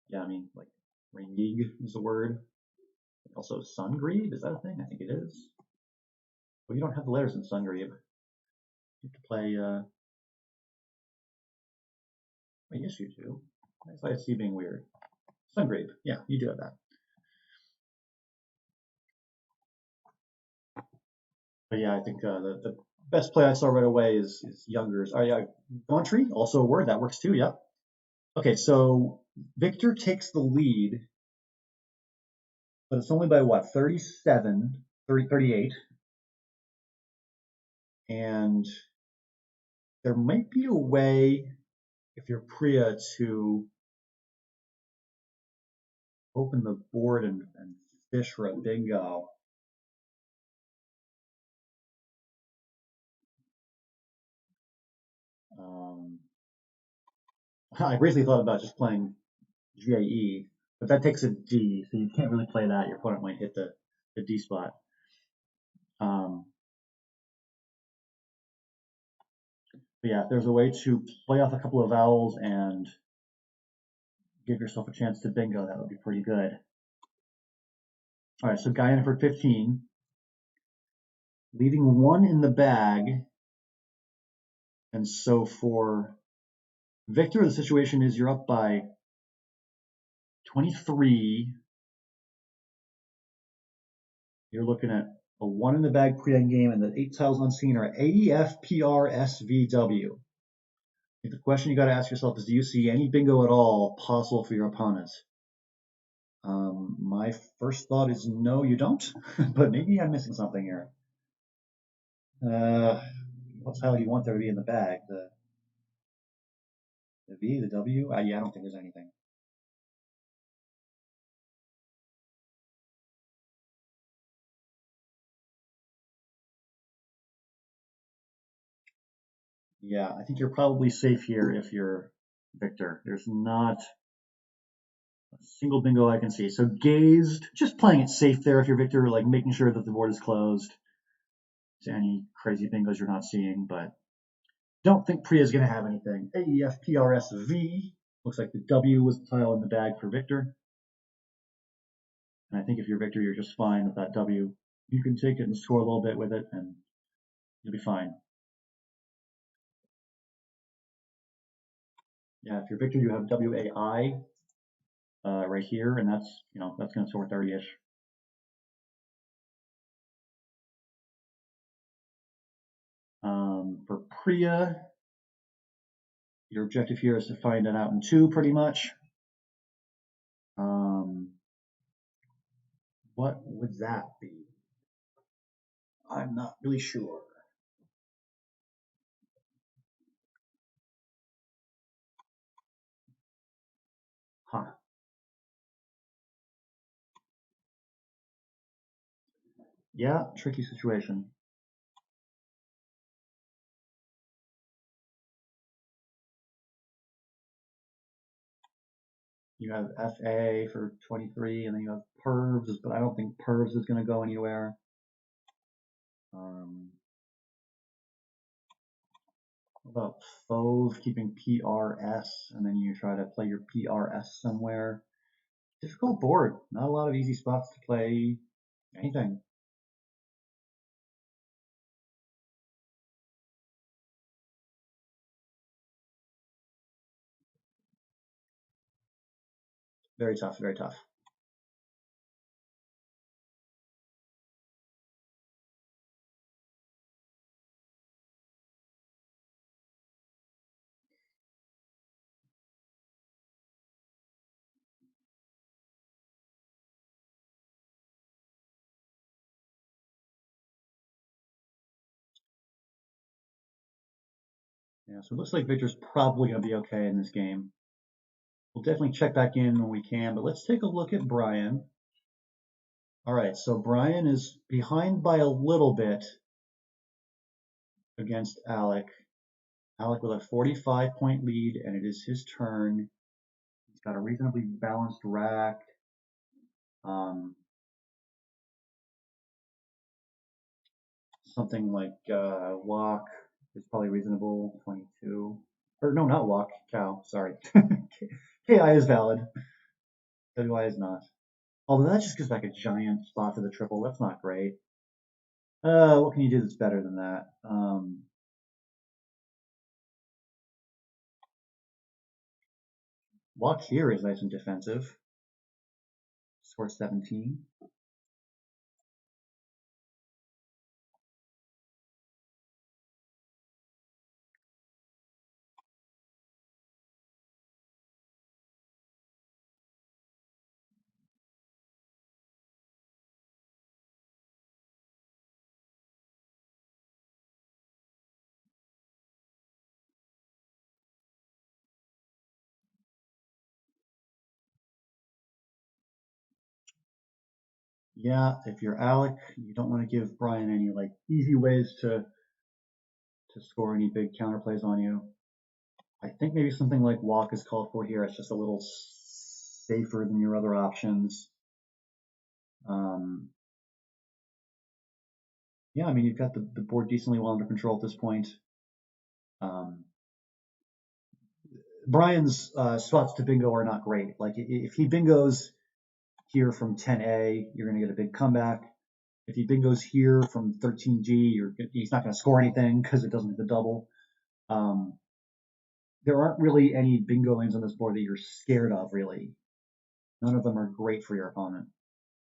Yeah, I mean, like Ringig is the word. Also, Sungreave, is that a thing? I think it is. Well, you don't have the letters in Sungreave. You have to play, well, yes you do. That's why I see being weird. Sungreave, yeah, you do have that. But yeah, I think the best play I saw right away is Youngers. Oh yeah, Gauntry, also a word, that works too, yep. Okay, so Victor takes the lead, but it's only by what, 38. And there might be a way, if you're Priya, to open the board and fish for a bingo. Um, I briefly thought about just playing JE, but that takes a D, so you can't really play that. Your opponent might hit the D spot. Um, but yeah, if there's a way to play off a couple of vowels and give yourself a chance to bingo, that would be pretty good. All right, so Guyana for 15, leaving one in the bag. And so for Victor, the situation is you're up by 23. You're looking at a one in the bag pre-end game, and the 8 tiles unseen are AEF, PR, SVW. The question you got to ask yourself is, do you see any bingo at all possible for your opponents? My first thought is no, you don't, but maybe I'm missing something here. What tile do you want there to be in the bag? The V, the W? Yeah, I don't think there's anything. Yeah, I think you're probably safe here if you're Victor. There's not a single bingo I can see. So gazed, just playing it safe there if you're Victor, like making sure that the board is closed to any crazy bingos you're not seeing, but don't think Priya is going to have anything. AEFPRSV. Looks like the W was the tile in the bag for Victor. And I think if you're Victor, you're just fine with that W. You can take it and score a little bit with it, and you'll be fine. Yeah, if you're Victor, you have WAI right here, and that's that's going to score 30-ish. For Priya, your objective here is to find it out in 2, pretty much. What would that be? I'm not really sure. Huh. Yeah, tricky situation. You have FA for 23, and then you have Pervs, but I don't think Pervs is going to go anywhere. What about Fove keeping PRS, and then you try to play your PRS somewhere? Difficult board. Not a lot of easy spots to play anything. Very tough, very tough. Yeah, so it looks like Victor's probably going to be okay in this game. We'll definitely check back in when we can, but let's take a look at Brian. All right, so Brian is behind by a little bit against Alec. Alec with a 45-point lead, and it is his turn. He's got a reasonably balanced rack. Something like walk is probably reasonable, 22. Or no, not walk, cow, sorry. KI is valid. WI is not. Although that just gives back a giant spot for the triple. That's not great. What can you do that's better than that? Walk here is nice and defensive. Score 17. Yeah, if you're Alec, you don't want to give Brian any like easy ways to score any big counterplays on you. I think maybe something like walk is called for here. It's just a little safer than your other options. Um, yeah, I mean, you've got the board decently well under control at this point. Um, Brian's spots to bingo are not great. Like if he bingos here from 10A, you're going to get a big comeback. If he bingos here from 13G, he's not going to score anything because it doesn't hit the double. Um, there aren't really any bingo lanes on this board that you're scared of, really. None of them are great for your opponent.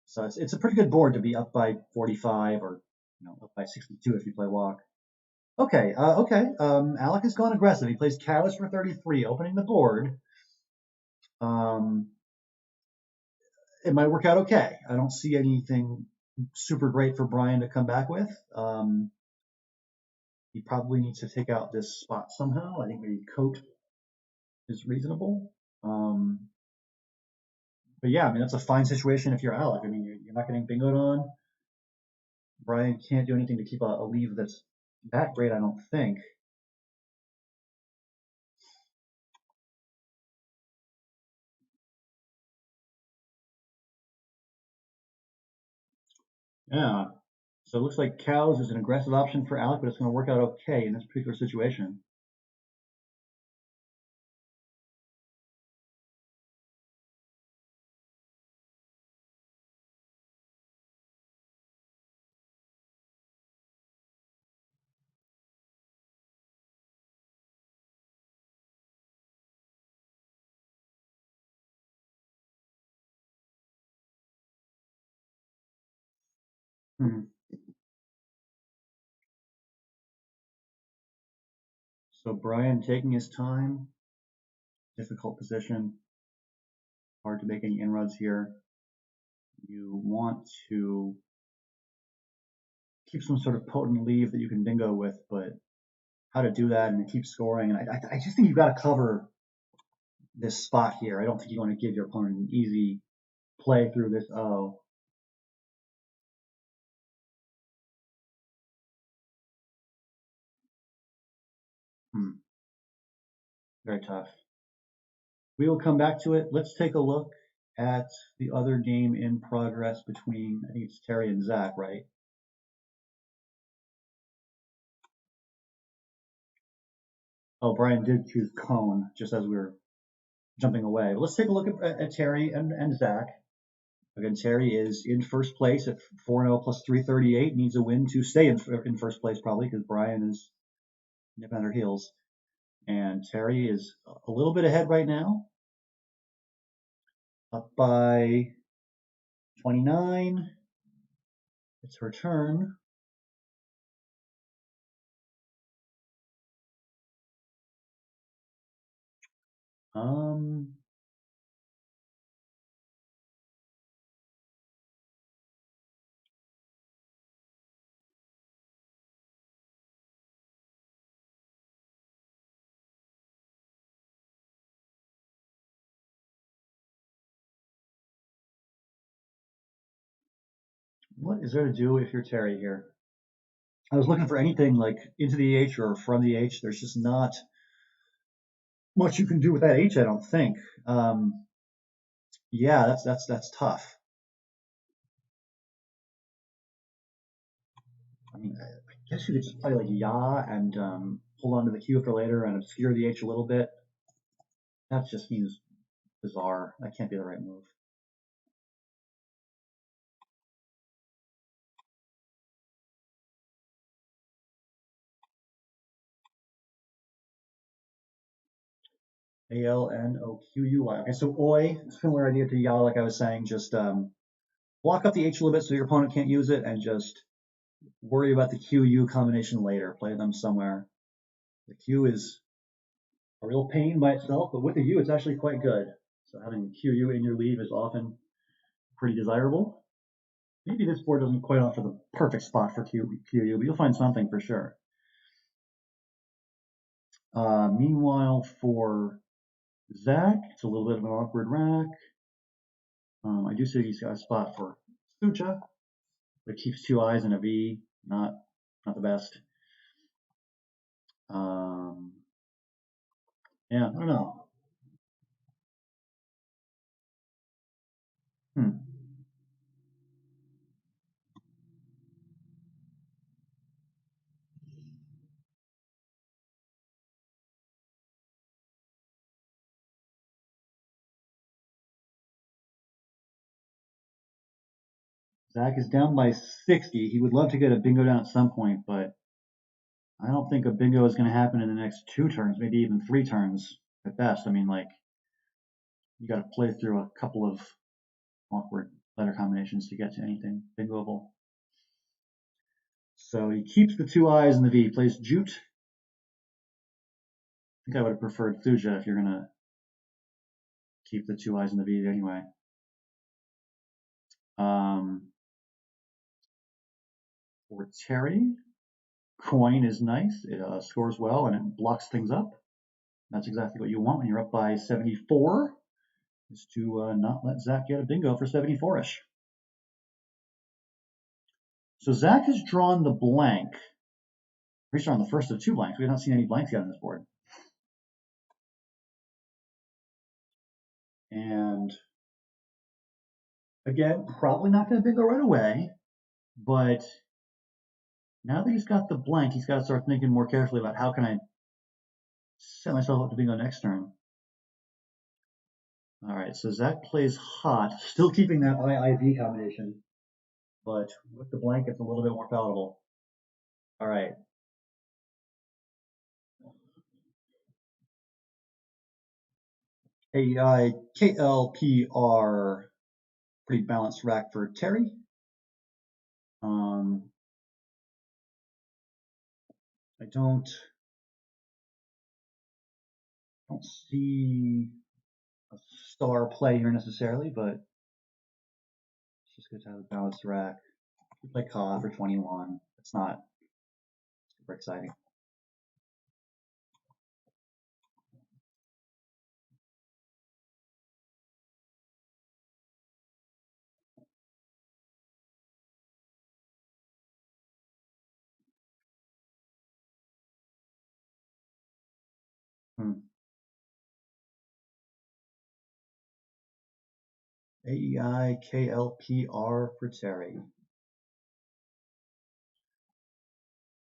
So it's a pretty good board to be up by 45 or up by 62 if you play walk. Okay, okay. Alec has gone aggressive. He plays cows for 33, opening the board. Um, it might work out okay. I don't see anything super great for Brian to come back with. He probably needs to take out this spot somehow. I think maybe coat is reasonable. But yeah, I mean, that's a fine situation if you're Alec. I mean, you're not getting bingoed on. Brian can't do anything to keep a lead that's that great, I don't think. Yeah. So it looks like cows is an aggressive option for Alec, but it's going to work out okay in this particular situation. Hmm. So Brian taking his time, difficult position, hard to make any inroads here. You want to keep some sort of potent leave that you can bingo with, but how to do that and keep scoring. And I just think you've got to cover this spot here. I don't think you want to give your opponent an easy play through this O. Hmm. Very tough. We will come back to it. Let's take a look at the other game in progress between, I think it's Terry and Zach, right? Oh, Brian did choose cone just as we were jumping away. But let's take a look at Terry and Zach. Again, Terry is in first place at 4-0 plus 338. Needs a win to stay in first place, probably, because Brian is nipping at her heels. And Terry is a little bit ahead right now, up by 29. It's her turn. Um, what is there to do if you're Terry here? I was looking for anything like into the H or from the H. There's just not much you can do with that H, I don't think. Um, yeah, that's tough. I mean, I guess you could just play like Ya and hold on to the Q for later and obscure the H a little bit. That just seems bizarre. That can't be the right move. Alnoqui. Okay, so Oi, similar idea to Ya, like I was saying, just block up the H a little bit so your opponent can't use it and just worry about the QU combination later. Play them somewhere. The Q is a real pain by itself, but with the U, it's actually quite good. So having QU in your lead is often pretty desirable. Maybe this board doesn't quite offer the perfect spot for QU, but you'll find something for sure. Meanwhile, for Zach, it's a little bit of an awkward rack. I do see he's got a spot for Sucha, but keeps two eyes and a V. Not the best. Um, Yeah, I don't know. Hmm. Zach is down by 60. He would love to get a bingo down at some point, but I don't think a bingo is going to happen in the next 2 turns, maybe even 3 turns at best. I mean, like, you got to play through a couple of awkward letter combinations to get to anything bingoable. So he keeps the 2 I's in the V. He plays Jute. I think I would have preferred Thuja if you're going to keep the 2 I's in the V anyway. For Terry, coin is nice. It scores well and it blocks things up. That's exactly what you want when you're up by 74, is to not let Zach get a bingo for 74-ish. So Zach has drawn the blank. He's drawn the first of 2 blanks. We have not seen any blanks yet on this board. And again, probably not going to bingo right away, but now that he's got the blank, he's got to start thinking more carefully about how can I set myself up to bingo next turn. All right, so Zach plays hot, still keeping that I-IV combination, but with the blank, it's a little bit more palatable. All right. AI KLPR, pretty balanced rack for Terry. I don't see a star play here necessarily, but it's just good to have a balanced rack. We play Ka for 21. It's not super exciting. AEI KLPR for Terry.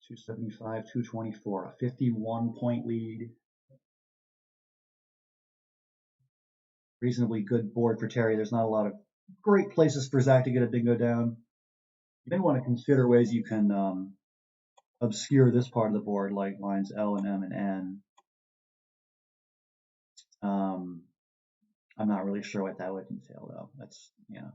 275, 224, a 51-point lead. Reasonably good board for Terry. There's not a lot of great places for Zach to get a bingo down. You may want to consider ways you can obscure this part of the board, like lines L and M and N. I'm not really sure what that would entail, though. That's, yeah.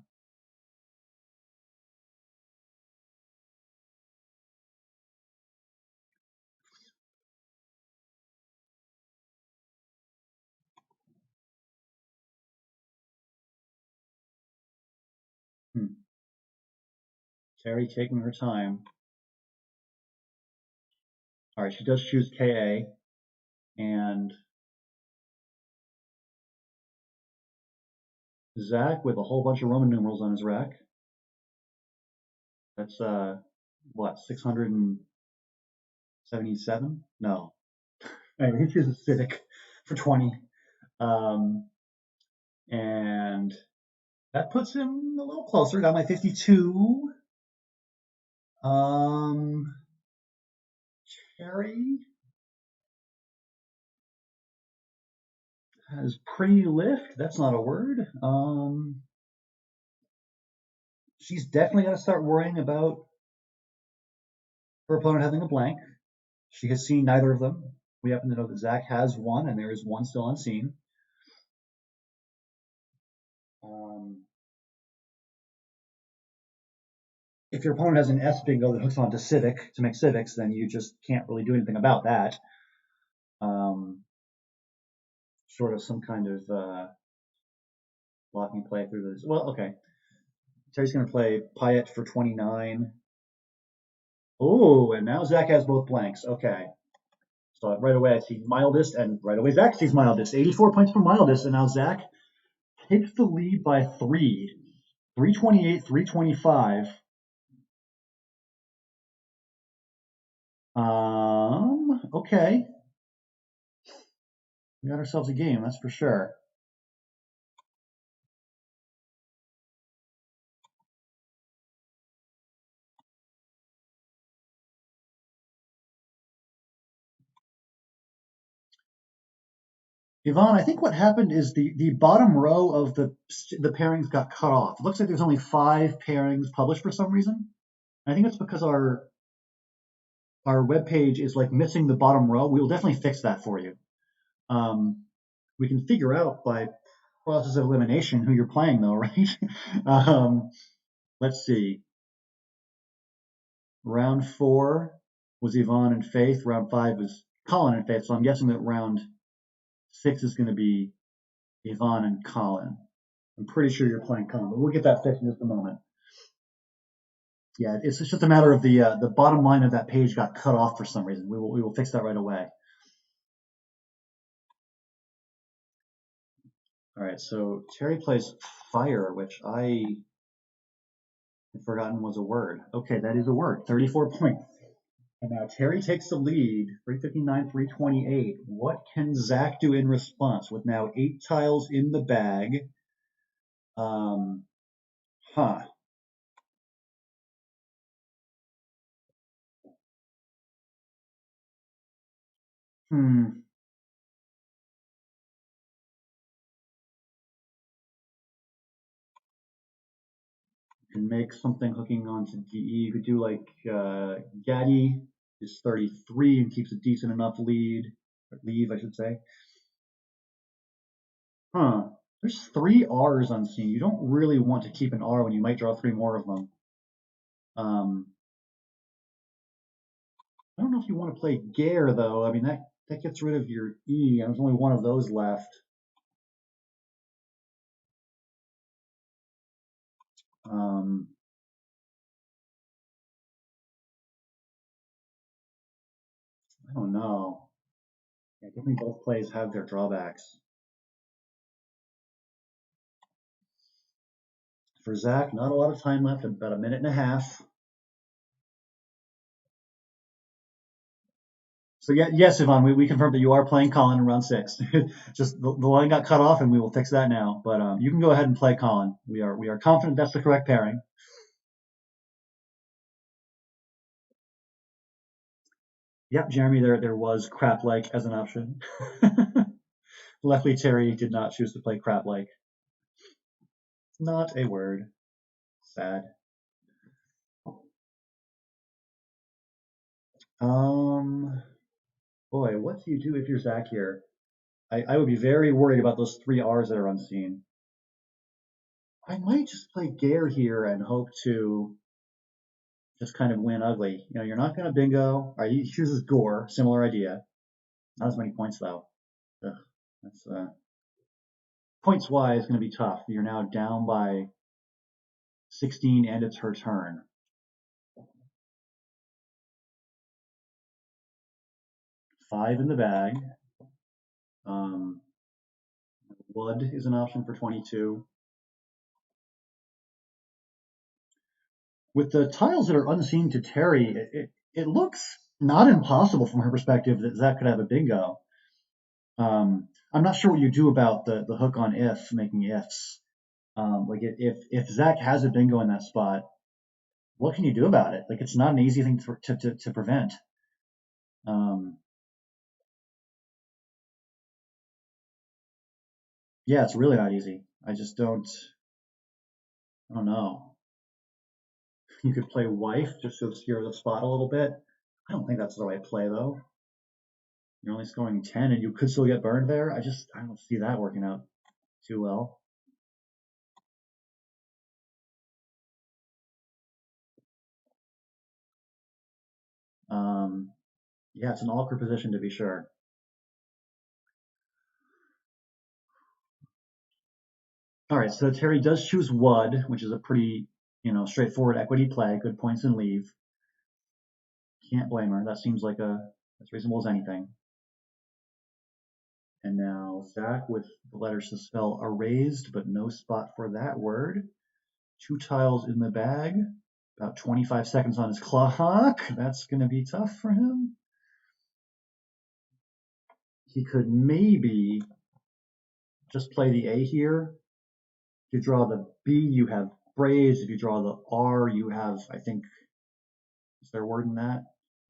Terry taking her time. All right, she does choose KA, and Zach with a whole bunch of Roman numerals on his rack. That's what, 677? No. Anyway, he chooses Civic for 20. And that puts him a little closer, down by 52. Terry has pretty lift. That's not a word. She's definitely got to start worrying about her opponent having a blank. She has seen neither of them. We happen to know that Zach has one, and there is one still unseen. If your opponent has an S bingo that hooks onto Civic to make Civics, then you just can't really do anything about that. Short of some kind of blocking play through this. Well, okay. Terry's going to play Pyatt for 29. Oh, and now Zach has both blanks. Okay. So right away I see mildest, and right away Zach sees mildest. 84 points for mildest, and now Zach takes the lead by 3. 328, 325. Okay. We got ourselves a game, that's for sure. Yvonne, I think what happened is the bottom row of the pairings got cut off. It looks like there's only 5 pairings published for some reason. I think it's because our web page is like missing the bottom row. We will definitely fix that for you. We can figure out by process of elimination who you're playing, though, right? Let's see. Round 4 was Yvonne and Faith. Round 5 was Colin and Faith. So I'm guessing that round 6 is going to be Yvonne and Colin. I'm pretty sure you're playing Colin, but we'll get that fixed in just a moment. Yeah, it's just a matter of the bottom line of that page got cut off for some reason. We will fix that right away. All right, so Terry plays fire, which I had forgotten was a word. Okay, that is a word. 34 points. And now Terry takes the lead, 359, 328. What can Zach do in response with now 8 tiles in the bag? Huh. Hmm. You can make something hooking onto DE. You could do like Gaddy is 33 and keeps a decent enough leave, I should say. Huh. There's 3 R's on scene. You don't really want to keep an R when you might draw 3 more of them. I don't know if you want to play Gare though. I mean that gets rid of your E, and there's only one of those left. I don't know. Yeah, definitely both plays have their drawbacks. For Zach, not a lot of time left, about a minute and a half. So yeah, yes, Yvonne, we confirmed that you are playing Colin in round 6. Just the line got cut off, and we will fix that now. But you can go ahead and play Colin. We are confident that's the correct pairing. Yep, Jeremy, there was crap like as an option. Luckily, Terry did not choose to play crap like. Not a word. Sad. Um, Boy, what do you do if you're Zach here? I would be very worried about those 3 R's that are unseen. I might just play Gare here and hope to just kind of win ugly. You know, you're not going to bingo. All right, he chooses Gore, similar idea. Not as many points though. Ugh, that's points wise going to be tough. You're now down by 16, and it's her turn. 5 in the bag. Wood is an option for 22. With the tiles that are unseen to Terry, it looks not impossible from her perspective that Zach could have a bingo. I'm not sure what you do about the hook on if, making ifs. Like if Zach has a bingo in that spot, what can you do about it? Like it's not an easy thing to prevent. Yeah, it's really not easy. I just I don't know. You could play wife just to obscure the spot a little bit. I don't think that's the right play though. You're only scoring 10 and you could still get burned there. I don't see that working out too well. Um, yeah, it's an awkward position to be sure. All right, so Terry does choose Wud, which is a pretty, straightforward equity play, good points and leave. Can't blame her. That seems like as reasonable as anything. And now Zach with the letters to spell erased, but no spot for that word. 2 tiles in the bag. About 25 seconds on his clock. That's going to be tough for him. he could maybe just play the A here. If you draw the B, you have Braves. If you draw the R, you have, I think, is there a word in that?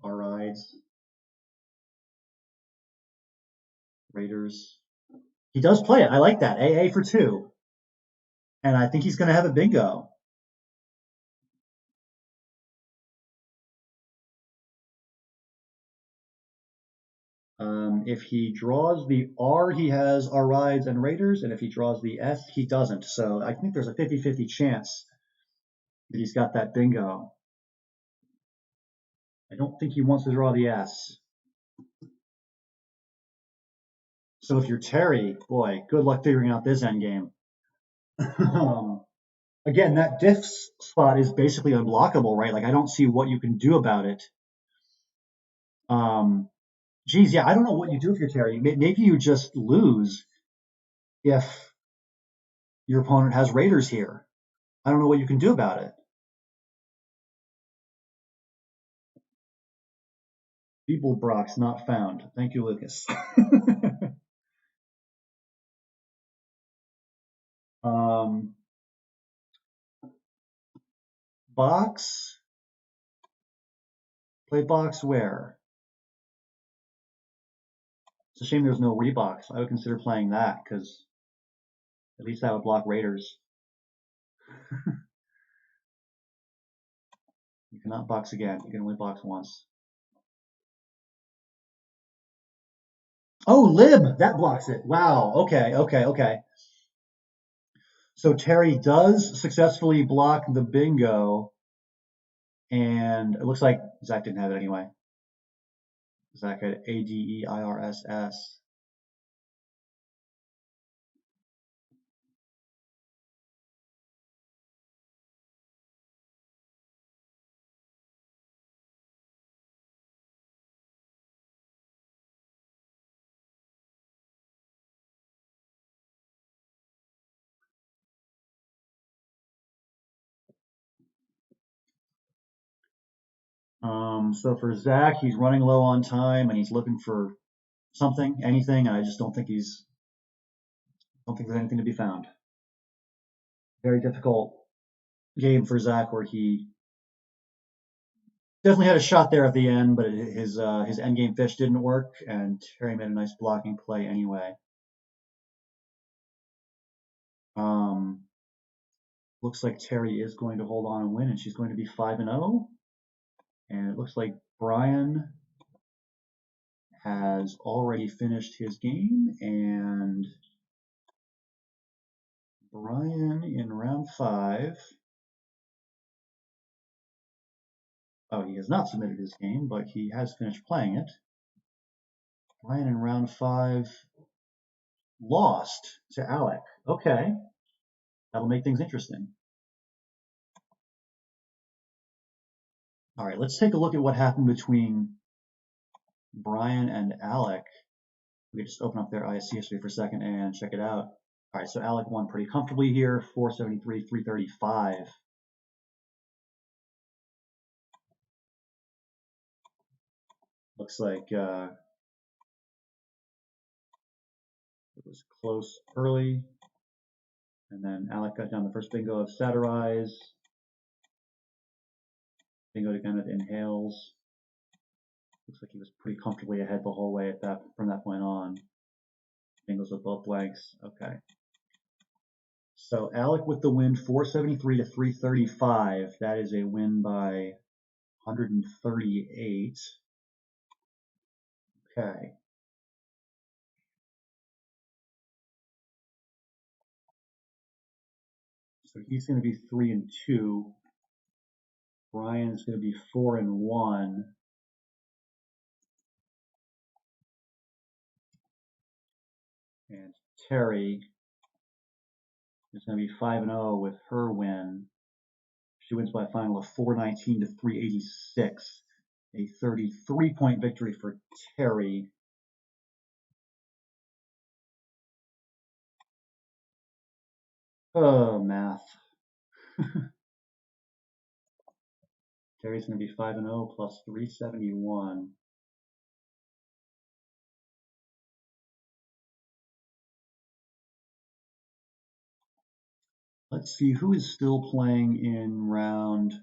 R-Ides, Raiders. He does play it. I like that. AA for 2. And I think he's going to have a bingo. If he draws the R, he has R-Rides and Raiders. And if he draws the S, he doesn't. So I think there's a 50-50 chance that he's got that bingo. I don't think he wants to draw the S. So if you're Terry, boy, good luck figuring out this endgame. Again, that diff spot is basically unblockable, right? Like I don't see what you can do about it. Geez, yeah, I don't know what you do if you're Terry. Maybe you just lose if your opponent has Raiders here. I don't know what you can do about it. People Brock's not found. Thank you, Lucas. um, box. Play box where? It's a shame there's no Rebox. I would consider playing that because at least that would block Raiders. You cannot box again. You can only box once. Oh, lib! That blocks it. Wow. Okay, okay, okay. So Terry does successfully block the bingo, and it looks like Zach didn't have it anyway. Zach had ADEIRSS. So for Zach, he's running low on time and he's looking for something, anything. I just don't think there's anything to be found. Very difficult game for Zach, where he definitely had a shot there at the end, but his end game fish didn't work, and Terry made a nice blocking play anyway. Um, looks like Terry is going to hold on and win, and she's going to be 5-0. And it looks like Brian has already finished his game, and Brian in round 5. Oh, he has not submitted his game, but he has finished playing it. Brian in round 5 lost to Alec. Okay, that'll make things interesting. All right, let's take a look at what happened between Brian and Alec. We can just open up their ISC history for a second and check it out. All right, so Alec won pretty comfortably here, 473, 335. Looks like it was close early. And then Alec got down the first bingo of Satirize. Bingo again with Inhales. Looks like he was pretty comfortably ahead the whole way from that point on. Bingos with both blanks. Okay. So Alec with the win, 473 to 335. That is a win by 138. Okay. So he's going to be 3-2. Brian's going to be 4-1. And Terry is going to be 5-0 with her win. She wins by a final of 419 to 386. A 33-point victory for Terry. Oh, math. Terry's going to be 5-0 plus 371. Let's see who is still playing in round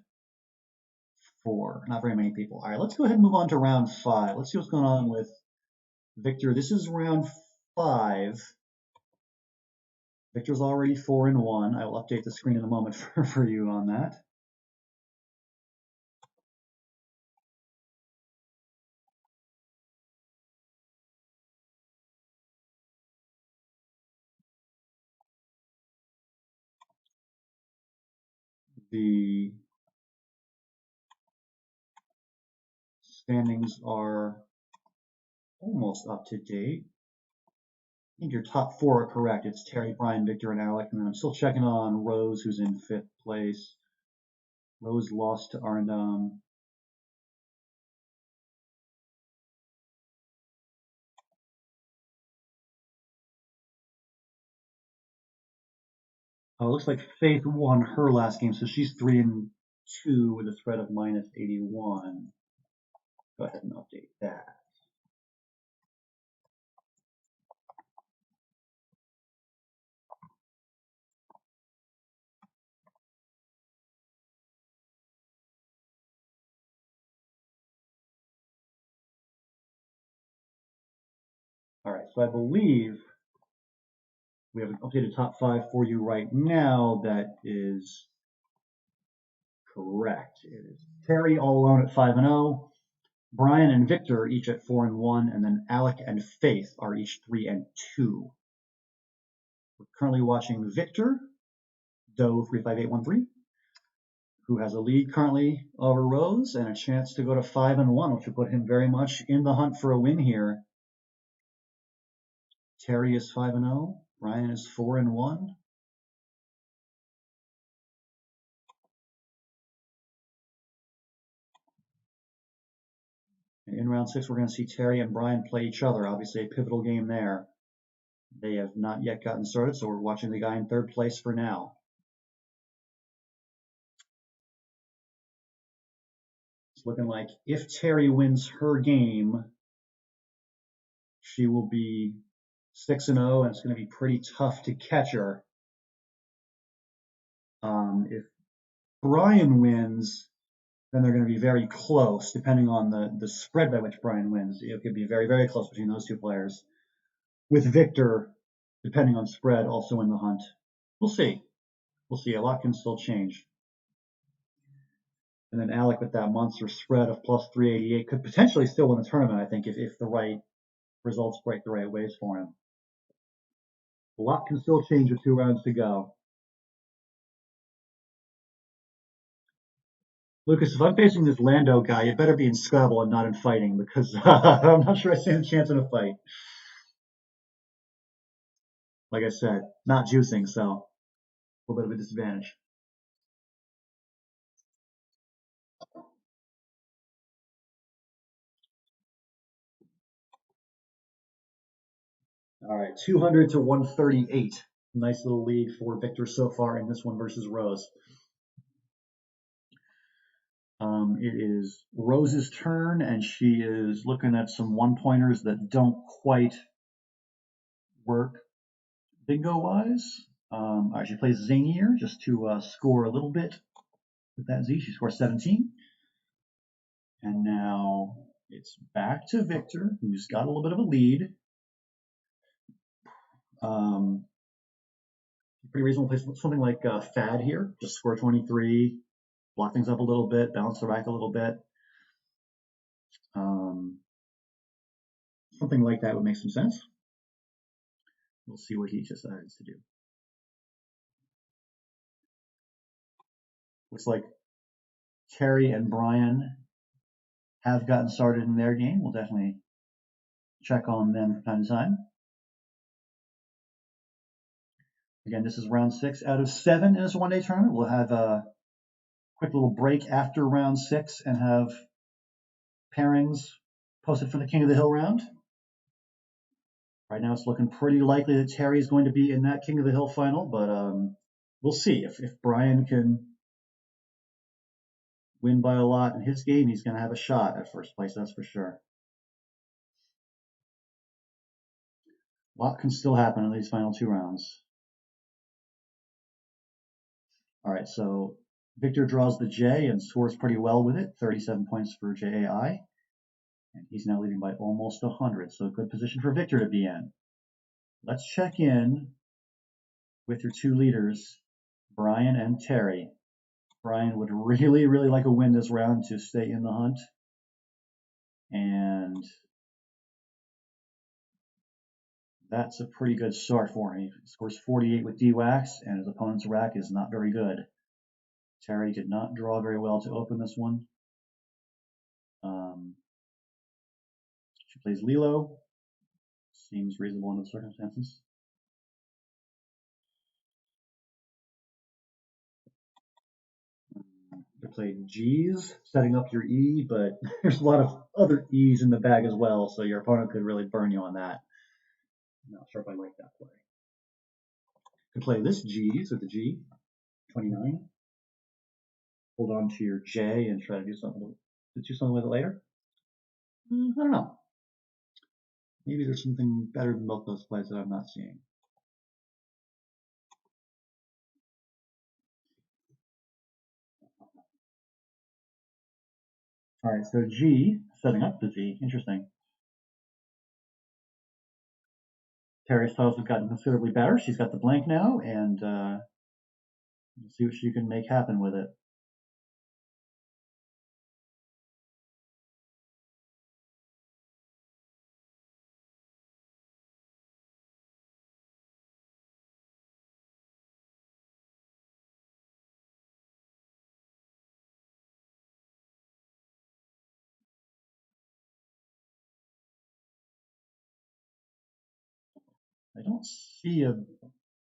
4. Not very many people. All right, let's go ahead and move on to round 5. Let's see what's going on with Victor. This is round 5. Victor's already 4-1. I will update the screen in a moment for you on that. The standings are almost up to date. I think your top 4 are correct. It's Terry, Brian, Victor, and Alec. And then I'm still checking on Rose, who's in 5th place. Rose lost to Arndam. Oh, it looks like Faith won her last game, so she's 3-2 with a spread of -81. Go ahead and update that. All right, so I believe we have an updated top 5 for you right now that is correct. It is Terry all alone at 5-0. Brian and Victor each at 4-1, and then Alec and Faith are each 3-2. We're currently watching Victor, Doe 35813, who has a lead currently over Rose and a chance to go to 5-1, which would put him very much in the hunt for a win here. Terry is 5-0. Brian is 4-1. And in round 6, we're going to see Terry and Brian play each other. Obviously, a pivotal game there. They have not yet gotten started, so we're watching the guy in 3rd place for now. It's looking like if Terry wins her game, she will be 6-0, and it's going to be pretty tough to catch her. If Brian wins, then they're going to be very close, depending on the spread by which Brian wins. It could be very, very close between those 2 players. With Victor, depending on spread, also in the hunt. We'll see. We'll see. A lot can still change. And then Alec with that monster spread of plus 388 could potentially still win the tournament, I think, if the right results break the right ways for him. A lot can still change with 2 rounds to go. Lucas, if I'm facing this Lando guy, you better be in Scrabble and not in fighting, because I'm not sure I stand a chance in a fight. Like I said, not juicing, so a little bit of a disadvantage. All right, 200 to 138. Nice little lead for Victor so far in this one versus Rose. It is Rose's turn, and she is looking at some 1-pointers that don't quite work bingo-wise. All right, she plays Zanier just to score a little bit with that Z. She scores 17. And now it's back to Victor, who's got a little bit of a lead. Pretty reasonable place. Something like Fad here, just score 23, block things up a little bit, bounce the rack a little bit. Something like that would make some sense. We'll see what he decides to do. Looks like Terry and Brian have gotten started in their game. We'll definitely check on them from time to time. Again, this is round 6 out of 7 in this 1-day tournament. We'll have a quick little break after round 6 and have pairings posted for the King of the Hill round. Right now, it's looking pretty likely that Terry is going to be in that King of the Hill final, but we'll see. If Brian can win by a lot in his game, he's going to have a shot at 1st place, that's for sure. A lot can still happen in these final 2 rounds. All right, so Victor draws the J and scores pretty well with it, 37 points for JAI. And he's now leading by almost 100, so a good position for Victor to be in. Let's check in with your two leaders, Brian and Terry. Brian would really, really like a win this round to stay in the hunt. And that's a pretty good start for him. He scores 48 with D-Wax, and his opponent's rack is not very good. Terry did not draw very well to open this one. She plays Lilo. Seems reasonable in the circumstances. You played G's, setting up your E, but there's a lot of other E's in the bag as well, so your opponent could really burn you on that. I'm not sure if I like that play. You can play this G, so the G, 29. Hold on to your J and try to do something with it later. I don't know. Maybe there's something better than both those plays that I'm not seeing. All right, so G, setting up the G, interesting. Terry's tiles have gotten considerably better. She's got the blank now, and we'll see what she can make happen with it. I don't see a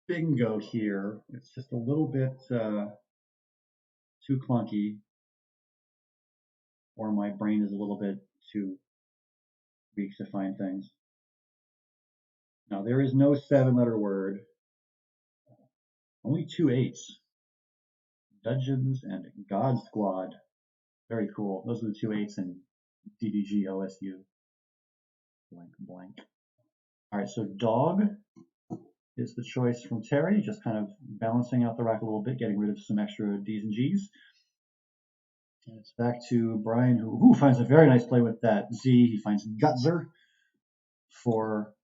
bingo here. It's just a little bit too clunky, or my brain is a little bit too weak to find things. Now, there is no 7-letter word, only 2 8s. Dungeons and God Squad. Very cool. Those are the 2 8s in DDG OSU. Blank, blank. All right, so dog is the choice from Terry, just kind of balancing out the rack a little bit, getting rid of some extra D's and G's. And it's back to Brian, who finds a very nice play with that Z. He finds Gutzer for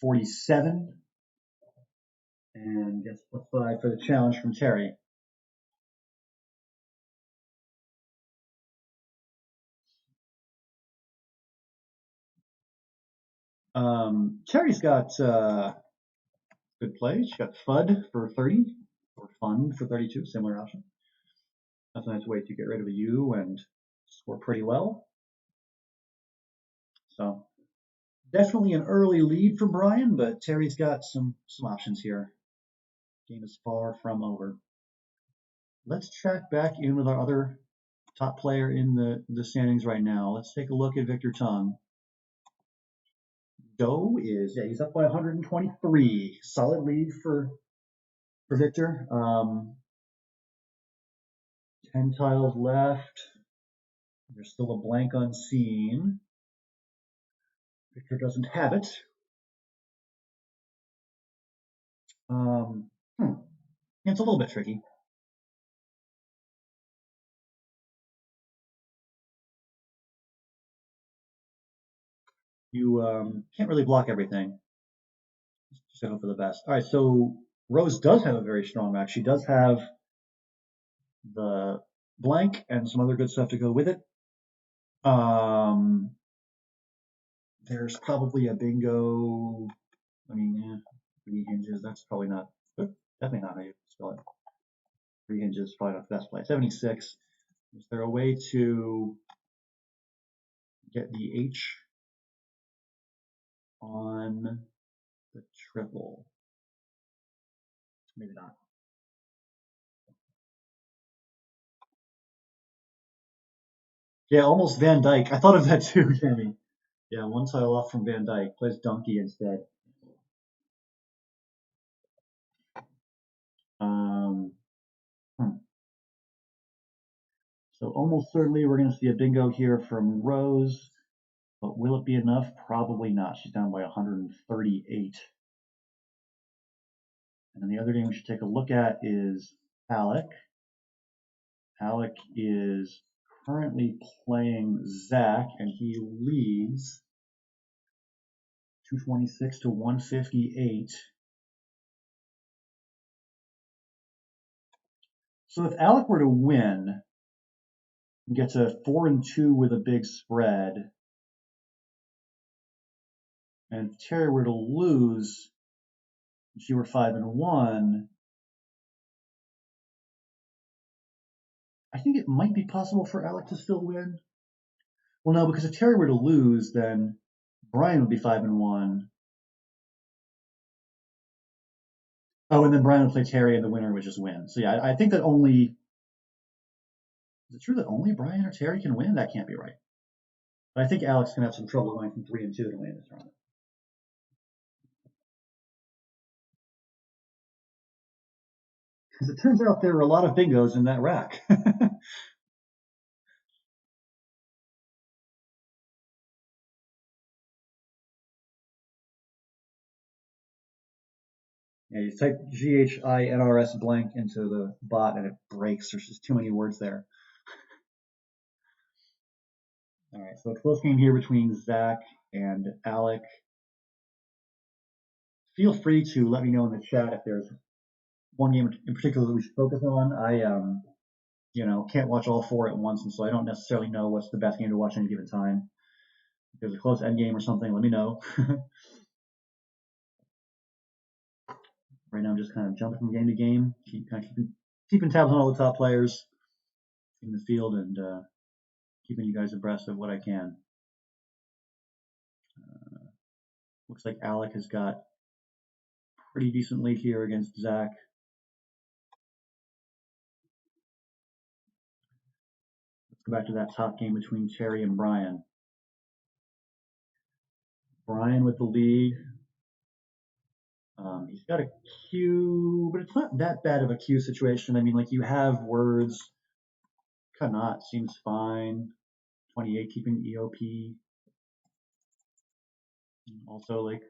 47. And gets +5 for the challenge from Terry. Terry's got good plays. She got FUD for 30, or Fund for 32, similar option. That's a nice way to get rid of a U and score pretty well. So definitely an early lead for Brian, but Terry's got some options here. Game is far from over. Let's check back in with our other top player in the standings right now. Let's take a look at Victor Tung. Doe is, yeah, he's up by 123. Solid lead for Victor. 10 tiles left. There's still a blank unseen. Victor doesn't have it. It's a little bit tricky. You can't really block everything. Just hope for the best. All right, so Rose does have a very strong rack. She does have the blank and some other good stuff to go with it. There's probably a bingo. I mean, yeah, 3 hinges. That's probably not, definitely not how you spell it. 3 hinges, probably not the best play. 76. Is there a way to get the H on the triple? Maybe not. Yeah, almost Van Dyke. I thought of that too, Jamie. Yeah, one tile off from Van Dyke. Plays Donkey instead. So almost certainly we're going to see a bingo here from Rose, but will it be enough? Probably not. She's down by 138. And then the other game we should take a look at is Alec. Alec is currently playing Zach, and he leads 226 to 158. So if Alec were to win and get to 4-2 with a big spread, and if Terry were to lose, and she were 5-1, I think it might be possible for Alec to still win. Well, no, because if Terry were to lose, then Brian would be 5-1. Oh, and then Brian would play Terry, and the winner would just win. So yeah, I think that only is it true that only Brian or Terry can win? That can't be right. But I think Alex can have some trouble going from 3-2 to win this tournament. Because it turns out there are a lot of bingos in that rack. Yeah, you type GHINRS blank into the bot and it breaks. There's just too many words there. All right, so a close game here between Zach and Alec. Feel free to let me know in the chat if there's one game in particular that we should focus on. I can't watch all four at once, and so I don't necessarily know what's the best game to watch at any given time. If there's a close end game or something, let me know. Right now, I'm just kind of jumping from game to game, keeping tabs on all the top players in the field, and keeping you guys abreast of what I can. Looks like Alec has got pretty decent lead here against Zach. Let's go back to that top game between Terry and Brian. Brian with the lead. He's got a Q, but it's not that bad of a Q situation. I mean, like you have words. Kanat seems fine. 28 keeping EOP. Also like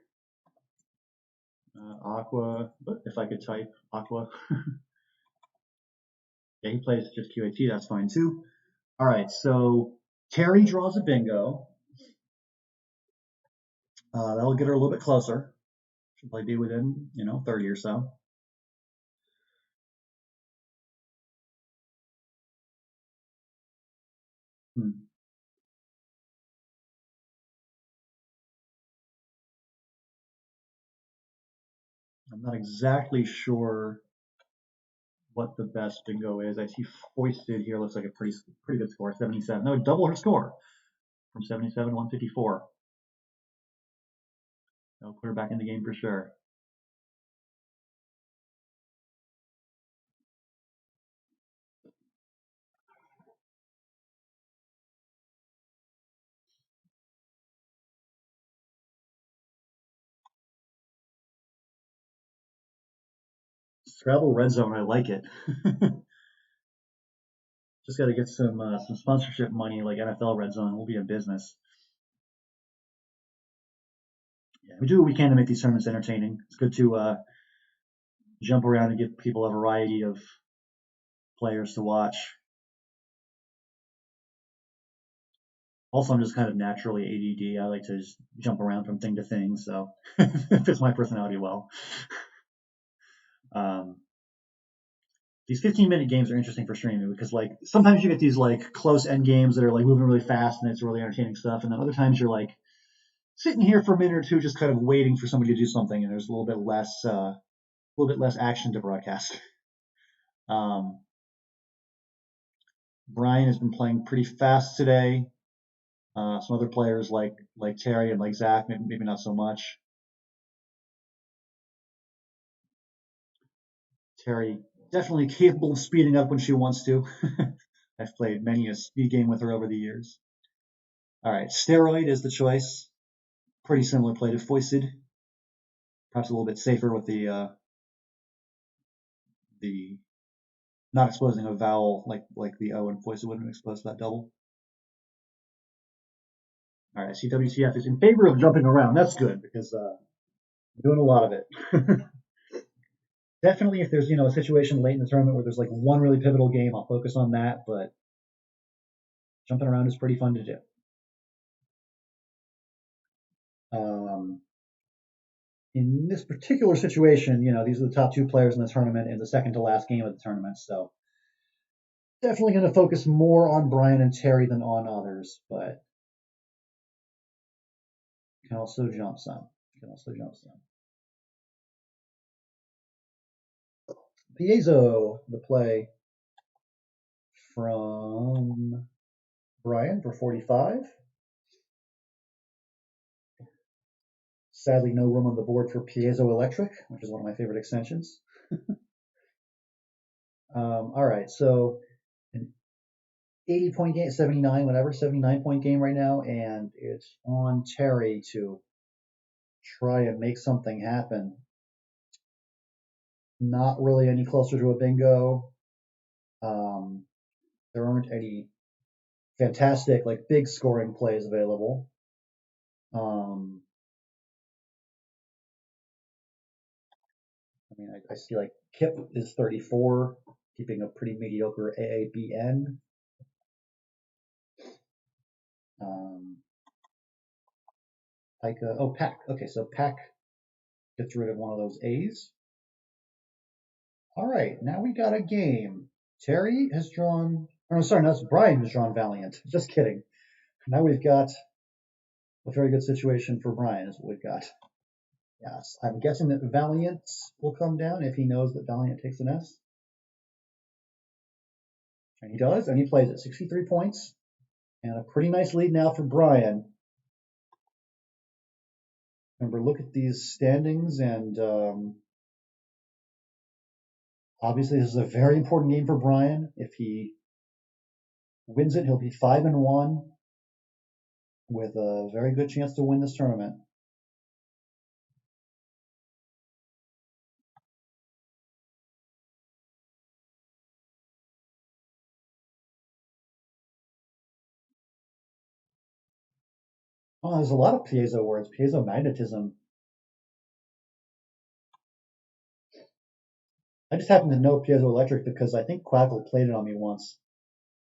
Aqua, but if I could type Aqua. Yeah, he plays just QAT, that's fine too. All right, so Terry draws a bingo. That'll get her a little bit closer. She'll probably be within, 30 or so. I'm not exactly sure what the best bingo is. I see foisted here looks like a pretty good score, 77. That would double her score from 77 to 154. That'll put her back in the game for sure. Scrabble Red Zone, I like it. Just got to get some sponsorship money like NFL Red Zone. We'll be in business. Yeah, we do what we can to make these tournaments entertaining. It's good to jump around and give people a variety of players to watch. Also, I'm just kind of naturally ADD. I like to just jump around from thing to thing, so it fits my personality well. These 15-minute games are interesting for streaming because, like, sometimes you get these like close end games that are like moving really fast and it's really entertaining stuff, and then other times you're like sitting here for a minute or two, just kind of waiting for somebody to do something, and there's a little bit less action to broadcast. Brian has been playing pretty fast today. Some other players like Terry and like Zach, maybe not so much. Terry definitely capable of speeding up when she wants to. I've played many a speed game with her over the years. All right, Steroid is the choice. Pretty similar play to Foisted. Perhaps a little bit safer with the not exposing a vowel like the O and Foisted wouldn't expose that double. All right, CWTF is in favor of jumping around. That's good because I'm doing a lot of it. Definitely, if there's a situation late in the tournament where there's like one really pivotal game, I'll focus on that. But jumping around is pretty fun to do. Um, in this particular situation, these are the top two players in the tournament in the second to last game of the tournament. So definitely going to focus more on Brian and Terry than on others, but can also jump some. Can also jump some. Piezo, the play from Brian for 45. Sadly, no room on the board for piezoelectric, which is one of my favorite extensions. All right, so an 80-point game, 79, whatever, 79-point game right now, and it's on Terry to try and make something happen. Not really any closer to a bingo. There aren't any fantastic, like big scoring plays available. I mean, I see like Kip is 34, keeping a pretty mediocre AABN. Pack. Okay, so Pack gets rid of one of those A's. All right, now we got a game. Terry has drawn, oh, sorry, no, that's Brian who's drawn Valiant. Just kidding. Now we've got a very good situation for Brian is what we've got. Yes, I'm guessing that Valiant will come down if he knows that Valiant takes an S. And he does, and he plays at 63 points. And a pretty nice lead now for Brian. Remember, look at these standings, and obviously this is a very important game for Brian. If he wins it, he'll be 5-1 with a very good chance to win this tournament. Oh, there's a lot of piezo words. Piezo magnetism. I just happen to know piezoelectric because I think Quackle played it on me once.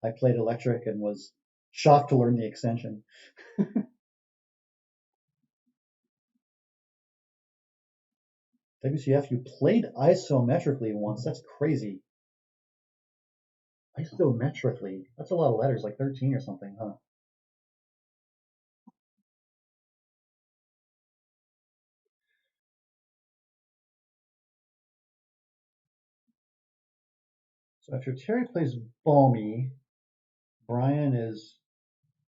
I played electric and was shocked to learn the extension. WCF, you played isometrically once. That's crazy. Isometrically. That's a lot of letters, like 13 or something, huh? So after Terry plays Balmy, Brian is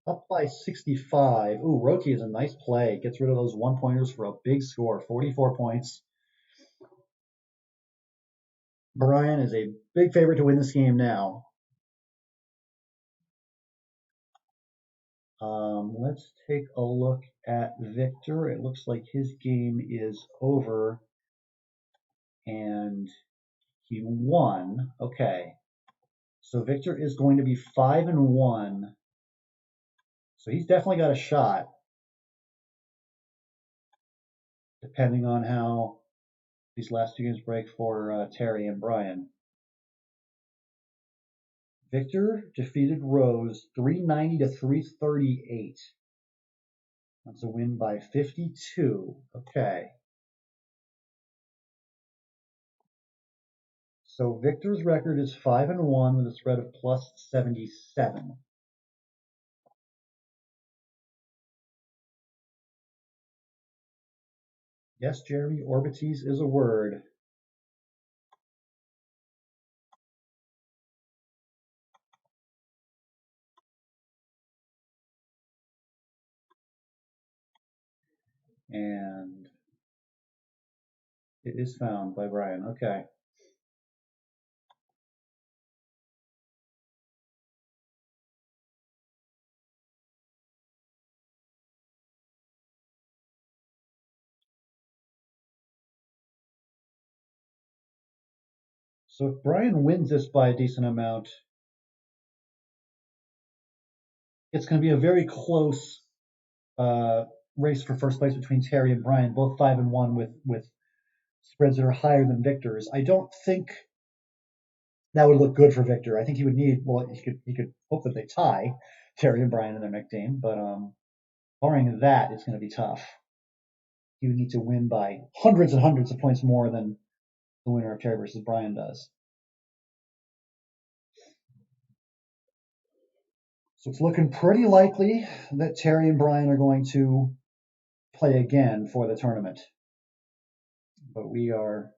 up by 65. Ooh, Roti is a nice play. Gets rid of those one-pointers for a big score, 44 points. Brian is a big favorite to win this game now. Let's take a look at Victor. It looks like his game is over and he won. Okay. So Victor is going to be 5-1. So he's definitely got a shot, depending on how these last two games break for Terry and Brian. Victor defeated Rose 390 to 338. That's a win by 52. Okay. So Victor's record is 5-1 with a spread of plus 77. Yes, Jeremy, Orbites is a word. And it is found by Brian. Okay. So if Brian wins this by a decent amount, it's going to be a very close race for first place between Terry and Brian, both 5-1 with spreads that are higher than Victor's. I don't think that would look good for Victor. I think he would need, well, he could hope that they tie Terry and Brian in their next game, but barring that, it's going to be tough. He would need to win by hundreds and hundreds of points more than the winner of Terry versus Brian does. So it's looking pretty likely that Terry and Brian are going to play again for the tournament. But we are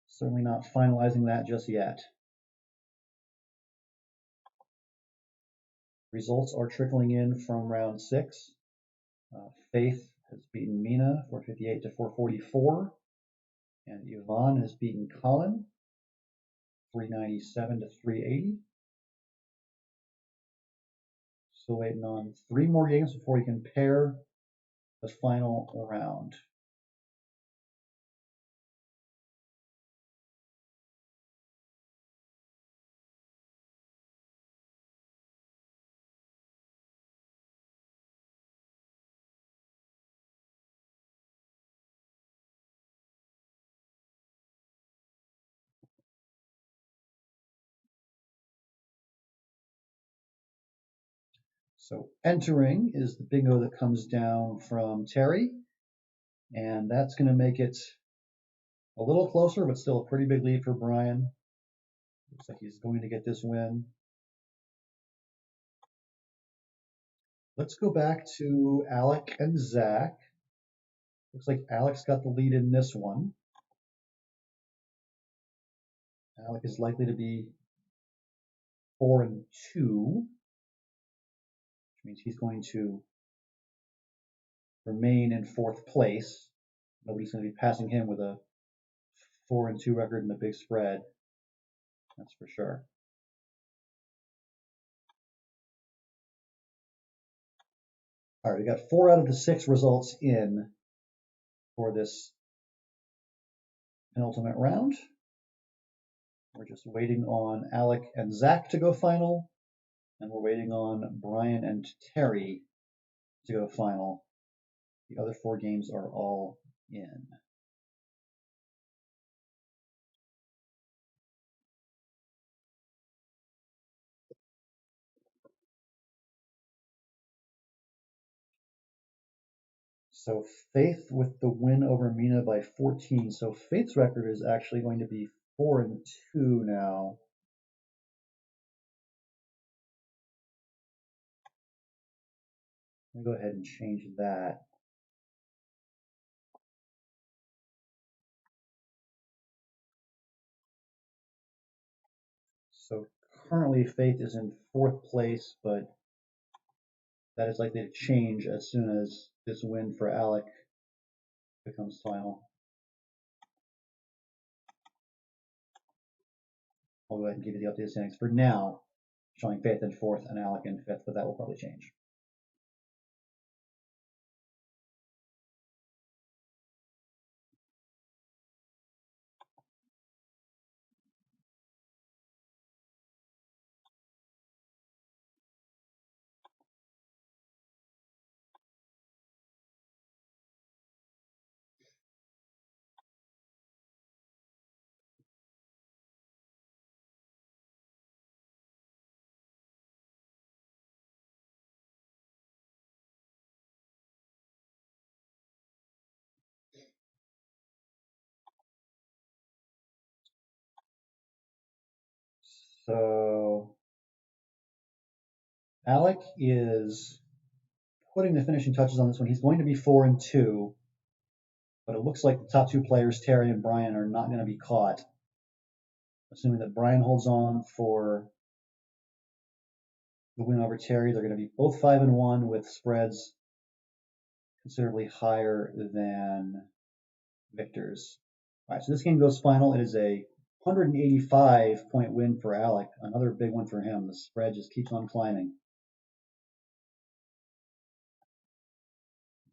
certainly not finalizing that just yet. Results are trickling in from round 6. Faith has beaten Mina 458 to 444. And Yvonne has beaten Colin 397 to 380. Still waiting on 3 more games before we can pair the final round. So entering is the bingo that comes down from Terry, and that's going to make it a little closer, but still a pretty big lead for Brian. Looks like he's going to get this win. Let's go back to Alec and Zach. Looks like Alex got the lead in this one. Alec is likely to be 4-2, which means he's going to remain in 4th place. Nobody's going to be passing him with a 4-2 record and a big spread. That's for sure. All right, we got 4 out of the 6 results in for this penultimate round. We're just waiting on Alec and Zach to go final, and we're waiting on Brian and Terry to go final. The other 4 games are all in. So Faith with the win over Mina by 14. So Faith's record is actually going to be 4-2 now. Let me go ahead and change that. So currently Faith is in 4th place, but that is likely to change as soon as this win for Alec becomes final. I'll go ahead and give you the updated standings for now, showing Faith in 4th and Alec in 5th, but that will probably change. So Alec is putting the finishing touches on this one. He's going to be 4-2, but it looks like the top 2 players, Terry and Brian, are not going to be caught. Assuming that Brian holds on for the win over Terry, they're going to be both 5-1 with spreads considerably higher than Victor's. All right, so this game goes final. It is a 185-point win for Alec. Another big one for him. The spread just keeps on climbing.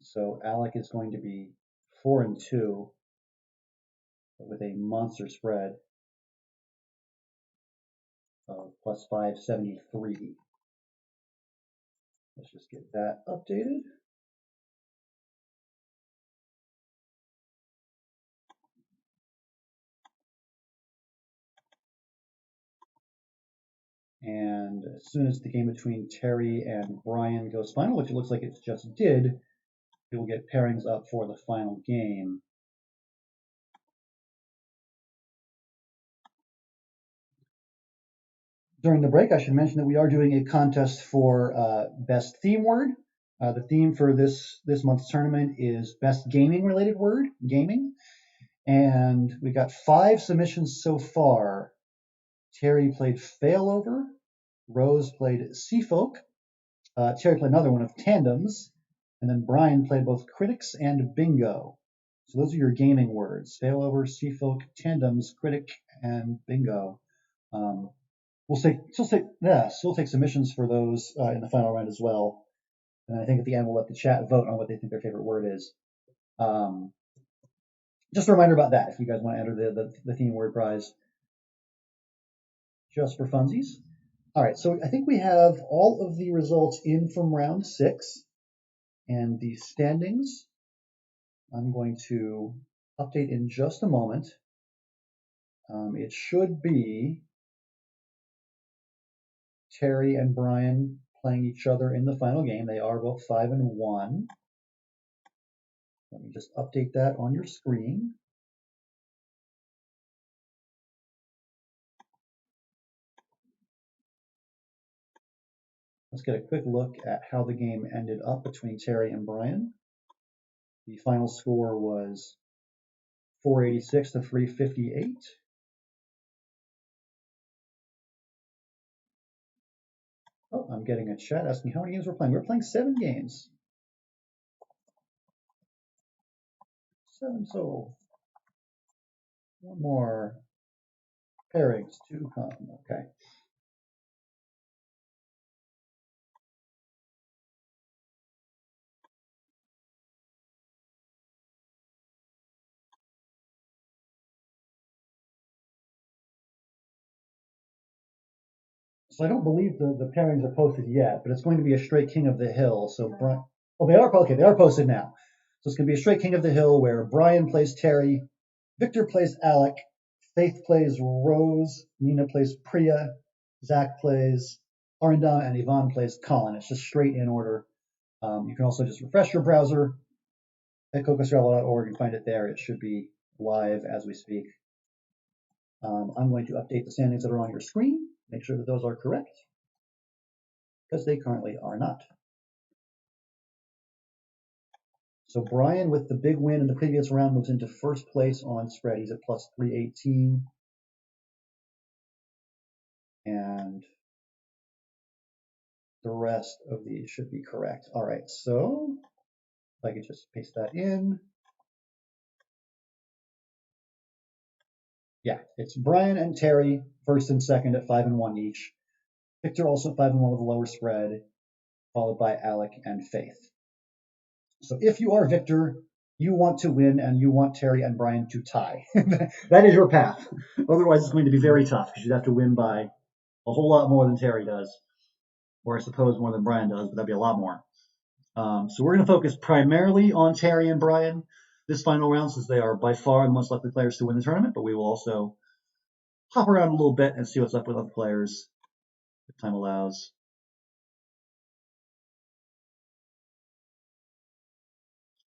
So Alec is going to be 4-2 with a monster spread of plus 573. Let's just get that updated. And as soon as the game between Terry and Brian goes final, which it looks like it just did, it will get pairings up for the final game. During the break, I should mention that we are doing a contest for best theme word. The theme for this month's tournament is best gaming related word, gaming. And we got 5 submissions so far. Terry played failover. Rose played seafolk. Terry played another one of tandems. And then Brian played both critics and bingo. So those are your gaming words: failover, seafolk, tandems, critic, and bingo. We'll still take submissions for those in the final round as well. And I think at the end we'll let the chat vote on what they think their favorite word is. Just a reminder about that if you guys want to enter the theme word prize, just for funsies. All right, so I think we have all of the results in from round 6 and the standings. I'm going to update in just a moment. It should be Terry and Brian playing each other in the final game. They are both 5-1. Let me just update that on your screen. Let's get a quick look at how the game ended up between Terry and Brian. The final score was 486 to 358. Oh, I'm getting a chat asking how many games we're playing. We're playing 7 games. 7, so one more pairings to come. Okay. So I don't believe the pairings are posted yet, but it's going to be a straight King of the Hill. So Brian, oh, they are okay. They are posted now. So it's going to be a straight King of the Hill where Brian plays Terry, Victor plays Alec, Faith plays Rose, Nina plays Priya, Zach plays Arindam, and Yvonne plays Colin. It's just straight in order. You can also just refresh your browser at cocostrava.org and find it there. It should be live as we speak. I'm going to update the standings that are on your screen. Make sure that those are correct, because they currently are not. So Brian, with the big win in the previous round, moves into first place on spread. He's at plus 318. And the rest of these should be correct. All right, so if I could just paste that in. Yeah, it's Brian and Terry, first and second at 5-1 each. Victor also at 5-1 with a lower spread, followed by Alec and Faith. So if you are Victor, you want to win and you want Terry and Brian to tie. That is your path. Otherwise, it's going to be very tough because you'd have to win by a whole lot more than Terry does, or I suppose more than Brian does, but that'd be a lot more. So we're going to focus primarily on Terry and Brian this final round, since they are by far the most likely players to win the tournament, but we will also hop around a little bit and see what's up with other players if time allows.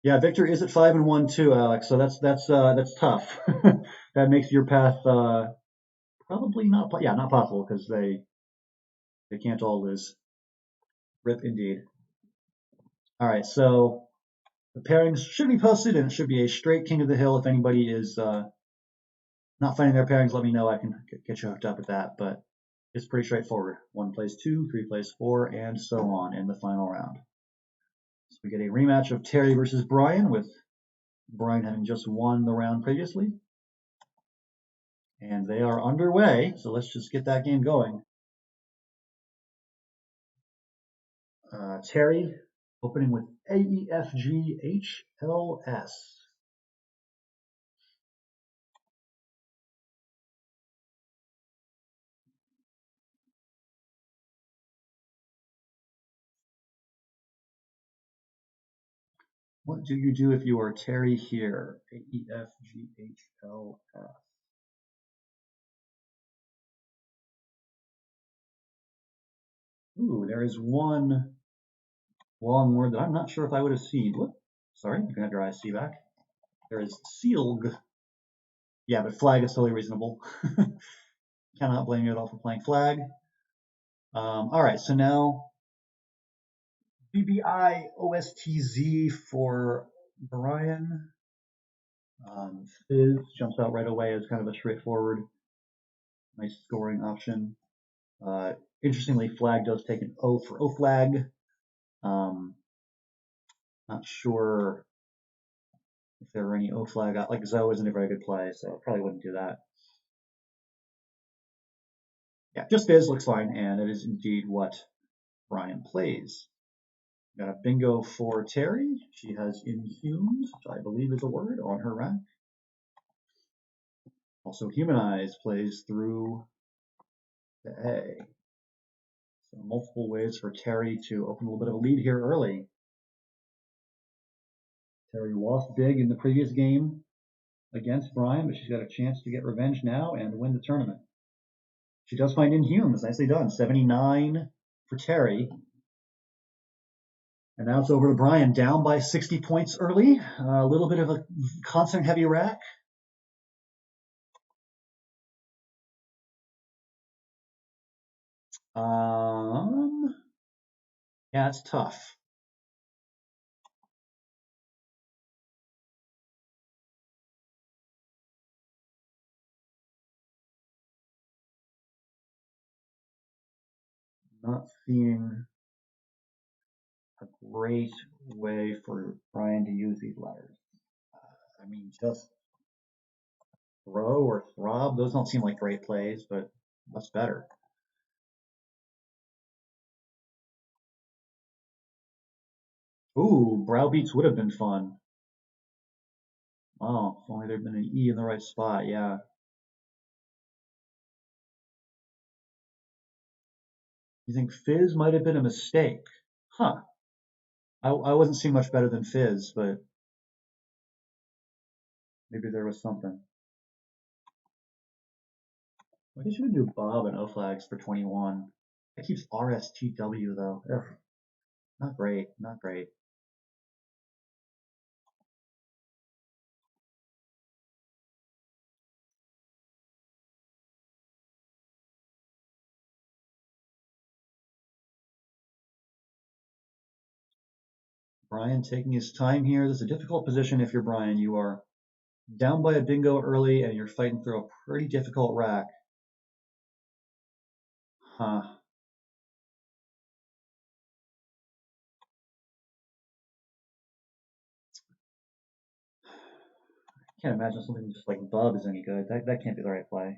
Yeah, Victor is at 5-1 too, Alex. So that's tough. That makes your path probably not possible, because they can't all lose. Rip indeed. All right, so the pairings should be posted, and it should be a straight King of the Hill. If anybody is not finding their pairings, let me know. I can get you hooked up with that. But it's pretty straightforward. 1 plays 2, 3 plays 4, and so on in the final round. So we get a rematch of Terry versus Brian, with Brian having just won the round previously. And they are underway, so let's just get that game going. Terry opening with AEFGHLS. What do you do if you are Terry here? AEFGHLS. Ooh, there is one long word that I'm not sure if I would have seen. Whoop, sorry, you can have your eyes see back. There is sealg. Yeah, but flag is totally reasonable. Cannot blame you at all for playing flag. All right, so now BBIOSTZ for Brian. Fizz jumps out right away as kind of a straightforward, nice scoring option. Interestingly, flag does take an O for O flag. Not sure if there were any O flag. Like Zoe isn't a very good play, so I probably wouldn't do that. Yeah, just Fizz looks fine, and it is indeed what Brian plays. Got a bingo for Terry. She has Inhumed, which I believe is a word, on her rack. Also, Humanize plays through the A. So multiple ways for Terry to open a little bit of a lead here early. Terry lost big in the previous game against Brian, but she's got a chance to get revenge now and win the tournament. She does find Inhumes. Nicely done. 79 for Terry. And now it's over to Brian, down by 60 points early. A little bit of a constant heavy rack. Yeah, it's tough. Not seeing a great way for Brian to use these letters. I mean, just throw or throb, those don't seem like great plays, but what's better? Ooh, browbeats would have been fun. Oh, if only there'd been an E in the right spot, yeah. You think Fizz might have been a mistake? Huh. I wasn't seeing much better than Fizz, but maybe there was something. I guess you could do Bob and O flags for 21. It keeps RSTW though. Ugh, not great, not great. Brian taking his time here. This is a difficult position if you're Brian. You are down by a bingo early and you're fighting through a pretty difficult rack. Huh. Can't imagine something just like Bub is any good. That can't be the right play.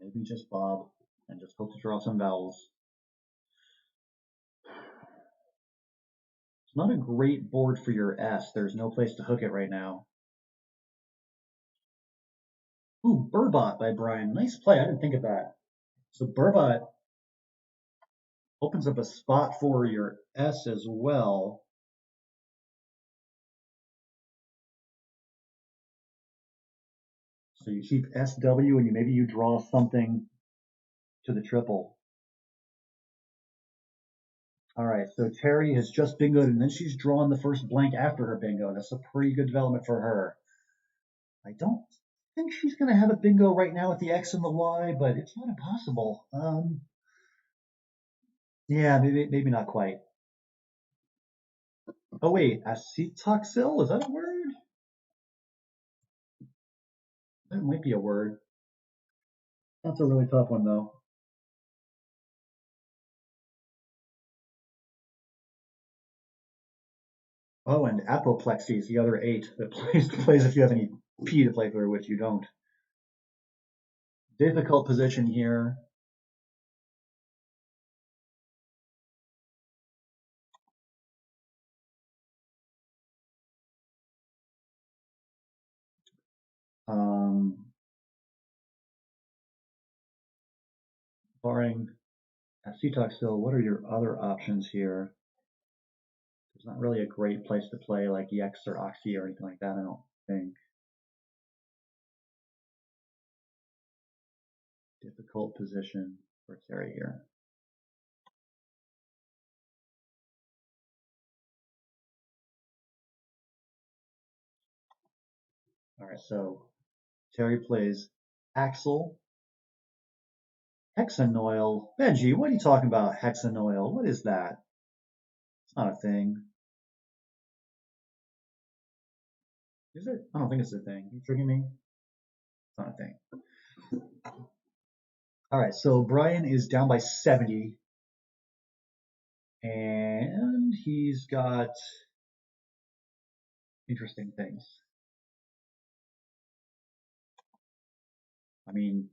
Maybe just Bob and just hope to draw some vowels. It's not a great board for your S. There's no place to hook it right now. Ooh, Burbot by Brian. Nice play. I didn't think of that. So Burbot opens up a spot for your S as well. So you keep SW and maybe you draw something to the triple. All right, so Terry has just bingoed and then she's drawn the first blank after her bingo. That's a pretty good development for her. I don't think she's going to have a bingo right now with the X and the Y, but it's not impossible. Yeah, maybe not quite. Oh wait, acetoxyl, is that a word? That might be a word. That's a really tough one though. Oh, and apoplexy is the other 8 that plays if you have any P to play through, which you don't. Difficult position here. Um, Barring acetoxyl, what are your other options here It's not really a great place to play like Yex or Oxy or anything like that, I don't think. Difficult position for Terry here. All right, so Terry plays Axel. Hexanoil. Benji, what are you talking about, hexanoil? What is that? It's not a thing. Is it? I don't think it's a thing. You tricking me? It's not a thing. All right, so Brian is down by 70, and he's got interesting things. I mean,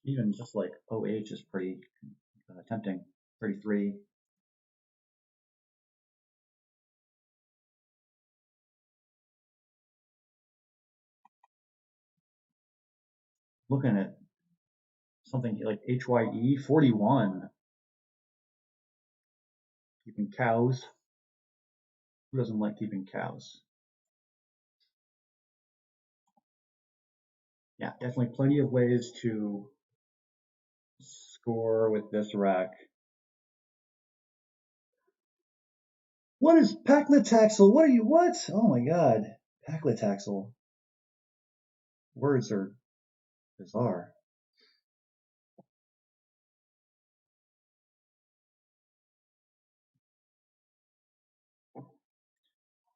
even just like OH is pretty tempting. 33. Looking at something like HYE 41. Keeping cows. Who doesn't like keeping cows? Yeah, definitely plenty of ways to score with this rack. What is paclitaxel? What are you? What? Oh my god. Paclitaxel. Words are bizarre.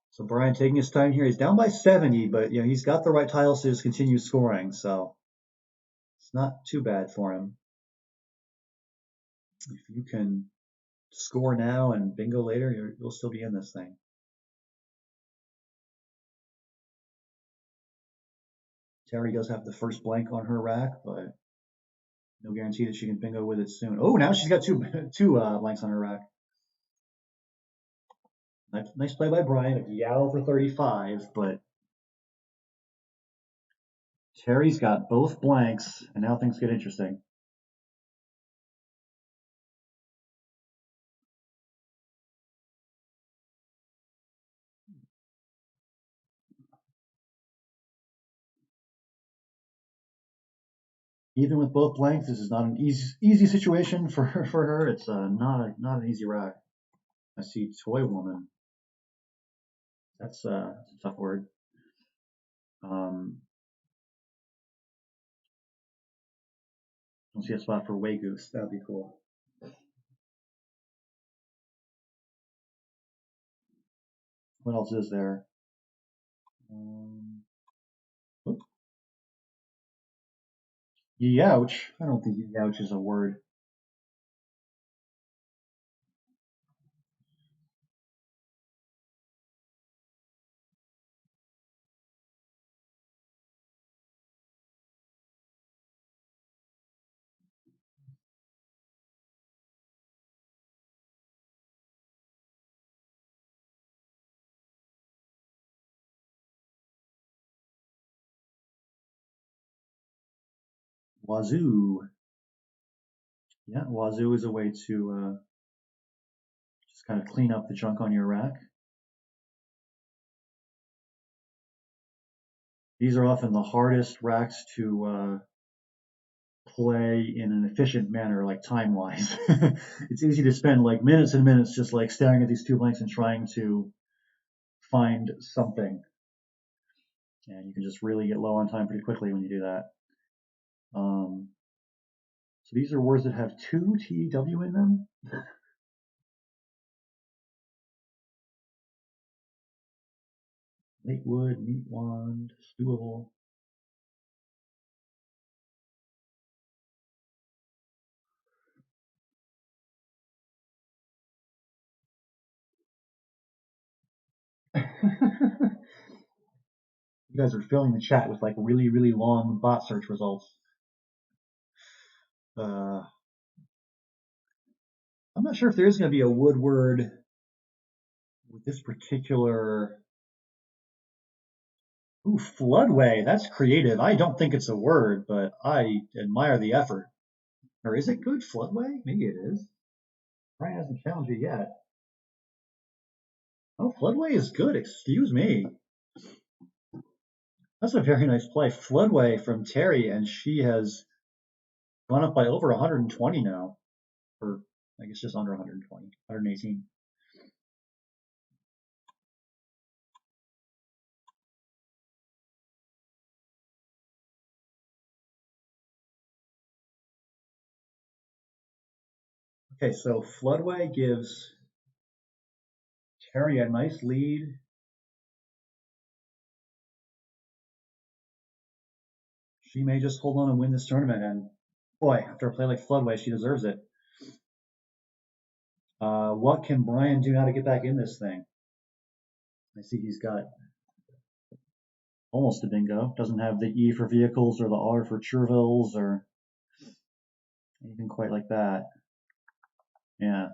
So Brian taking his time here. He's down by 70, but you know he's got the right tiles to just continue scoring, so it's not too bad for him. If you can score now and bingo later, you'll still be in this thing. Terry does have the first blank on her rack, but no guarantee that she can bingo with it soon. Oh, now she's got two blanks on her rack. Nice play by Brian. Yow for 35, but Terry's got both blanks, and now things get interesting. Even with both blanks, this is not an easy situation for her. It's not an easy rack. I see toy woman. That's a tough word. Don't see a spot for Way Goose. That'd be cool. What else is there? Youch. I don't think youch is a word. Wazoo. Yeah, wazoo is a way to just kind of clean up the junk on your rack. These are often the hardest racks to play in an efficient manner, like time-wise. It's easy to spend like minutes and minutes just like staring at these two blanks and trying to find something. And you can just really get low on time pretty quickly when you do that. So these are words that have two TEW in them. Late wood, meat wand, stewable. You guys are filling the chat with like really long bot search results. I'm not sure if there is going to be a wood word with this particular. Ooh, floodway. That's creative. I don't think it's a word, but I admire the effort. Or is it good, floodway? Maybe it is. Brian hasn't challenged it yet. Oh, Floodway is good. Excuse me. That's a very nice play. Floodway from Terry, and she has gone up by over 120 now. Or I guess just under 120, 118. Okay, so Floodway gives Terry a nice lead. She may just hold on and win this tournament. And boy, after a play like Floodway, she deserves it. What can Brian do now to get back in this thing? I see he's got almost a bingo. Doesn't have the E for vehicles or the R for Chervilles or anything quite like that. Yeah.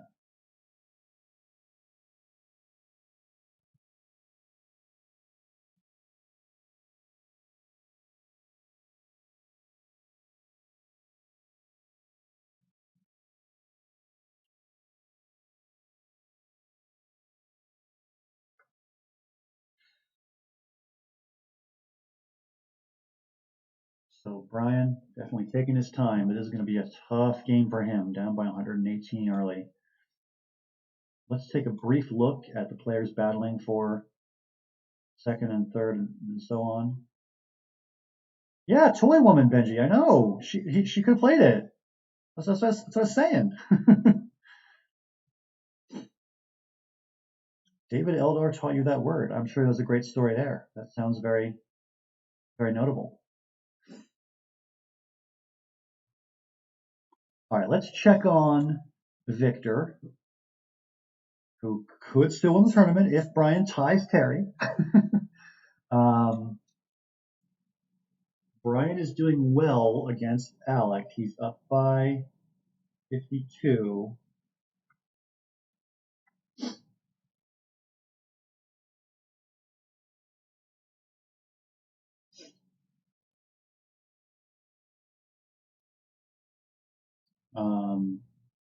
So Brian definitely taking his time. It is going to be a tough game for him, down by 118 early. Let's take a brief look at the players battling for second and third and so on. Yeah, Toy Woman, Benji. I know. She could have played it. That's what I was saying. David Eldar taught you that word. I'm sure there's a great story there. That sounds very, very notable. All right, let's check on Victor, who could still win the tournament if Brian ties Terry. um, Brian is doing well against Alec. He's up by 52. Um,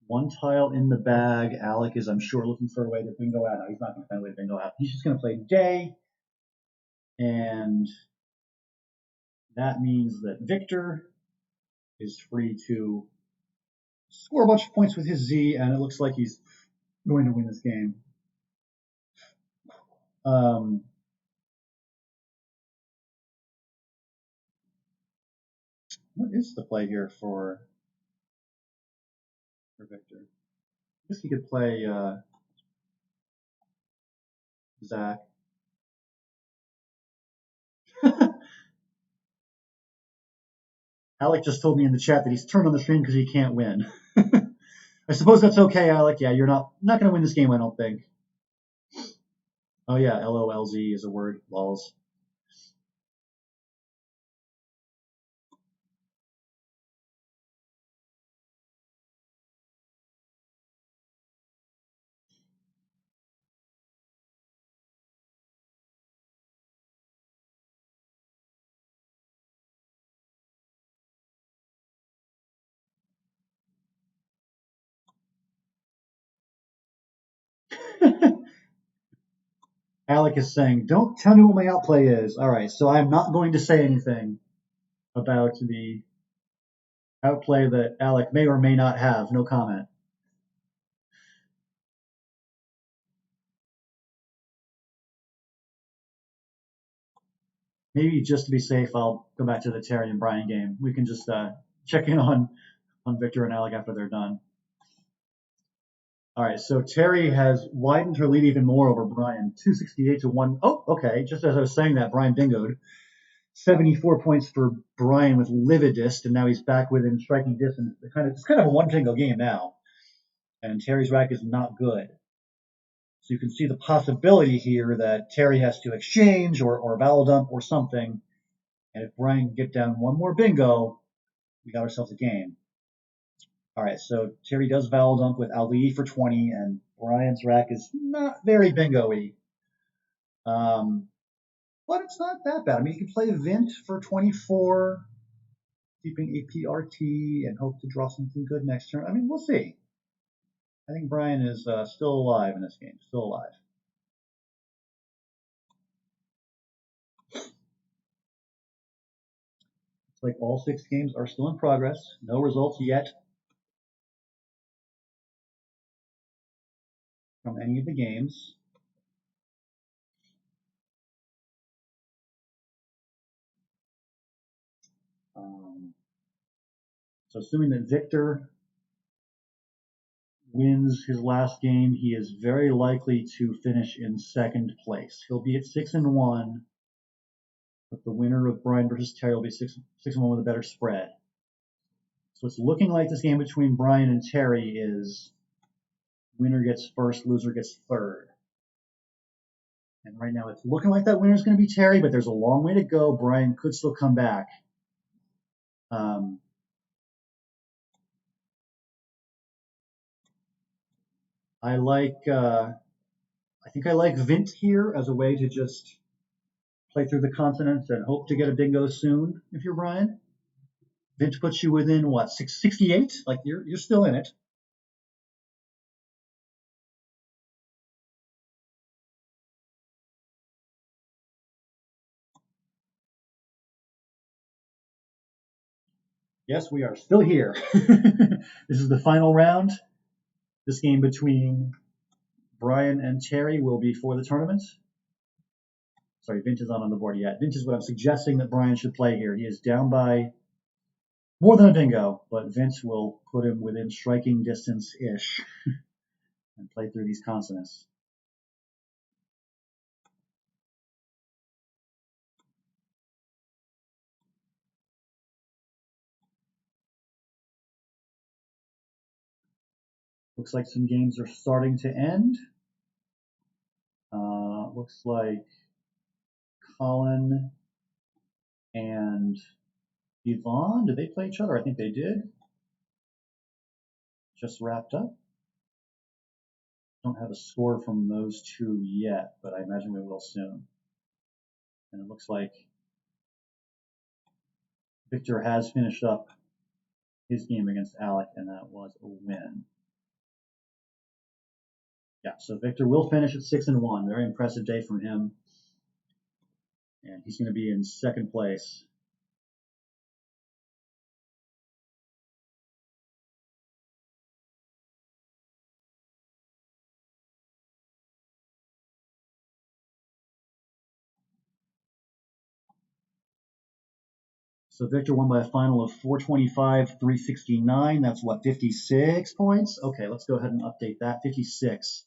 One tile in the bag. Alec is, I'm sure, looking for a way to bingo out. No, he's not going to find a way to bingo out. He's just going to play day, and that means that Victor is free to score a bunch of points with his Z, and it looks like he's going to win this game. Um, what is the play here for Victor? I guess he could play Zach. Alec just told me in the chat that he's turned on the stream because he can't win. I suppose that's okay, Alec. Yeah, you're not going to win this game, I don't think. Oh yeah, LOLZ is a word. Lols. Alec is saying, "Don't tell me what my outplay is." All right, so I'm not going to say anything about the outplay that Alec may or may not have. No comment. Maybe just to be safe, I'll go back to the Terry and Brian game. We can just check in on Victor and Alec after they're done. All right, so Terry has widened her lead even more over Brian, 268 to 1. Oh, okay. Just as I was saying that, Brian bingoed. 74 points for Brian with Lividist, and now he's back within striking distance. It's kind of a one bingo game now, and Terry's rack is not good. So you can see the possibility here that Terry has to exchange or vowel dump or something, and if Brian can get down one more bingo, we got ourselves a game. All right, so Terry does vowel dump with Ali for 20, and Brian's rack is not very bingo-y. But it's not that bad. I mean, you can play Vint for 24, keeping APRT, and hope to draw something good next turn. I mean, we'll see. I think Brian is still alive in this game, still alive. Like all 6 games are still in progress. No results yet from any of the games. Um, so assuming that Victor wins his last game, he is very likely to finish in second place. He'll be at 6-1, but the winner of Brian versus Terry will be 6-1 with a better spread. So it's looking like this game between Brian and Terry is winner gets first, loser gets third. And right now it's looking like that winner is going to be Terry, but there's a long way to go. Brian could still come back. I think I like Vint here as a way to just play through the consonants and hope to get a bingo soon. If you're Brian, Vint puts you within what 68? Like you're still in it. Yes, we are still here. This is the final round. This game between Brian and Terry will be for the tournament. Sorry, Vint is not on the board yet. Vint is what I'm suggesting that Brian should play here. He is down by more than a bingo, but Vince will put him within striking distance-ish and play through these consonants. Looks like some games are starting to end. Looks like Colin and Yvonne, did they play each other? I think they did. Just wrapped up. Don't have a score from those two yet, but I imagine we will soon. And it looks like Victor has finished up his game against Alec, and that was a win. Yeah, so Victor will finish at 6-1. Very impressive day from him. And he's going to be in second place. So Victor won by a final of 425, 369. That's what, 56 points? Okay, let's go ahead and update that. 56.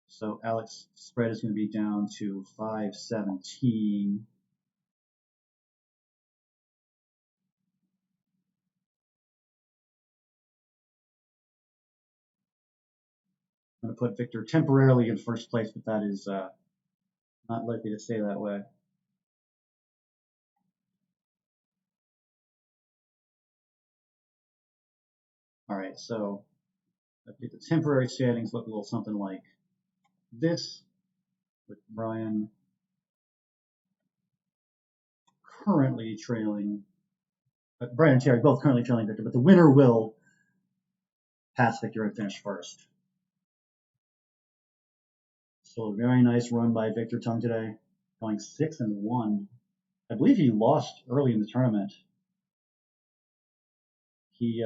So Alex's spread is going to be down to 517. I'm going to put Victor temporarily in first place, but that is not likely to stay that way. All right, so I think the temporary standings look a little something like this, with Brian currently trailing, Brian and Terry both currently trailing Victor, but the winner will pass Victor and finish first. So a very nice run by Victor Tung today, going 6-1. I believe he lost early in the tournament. He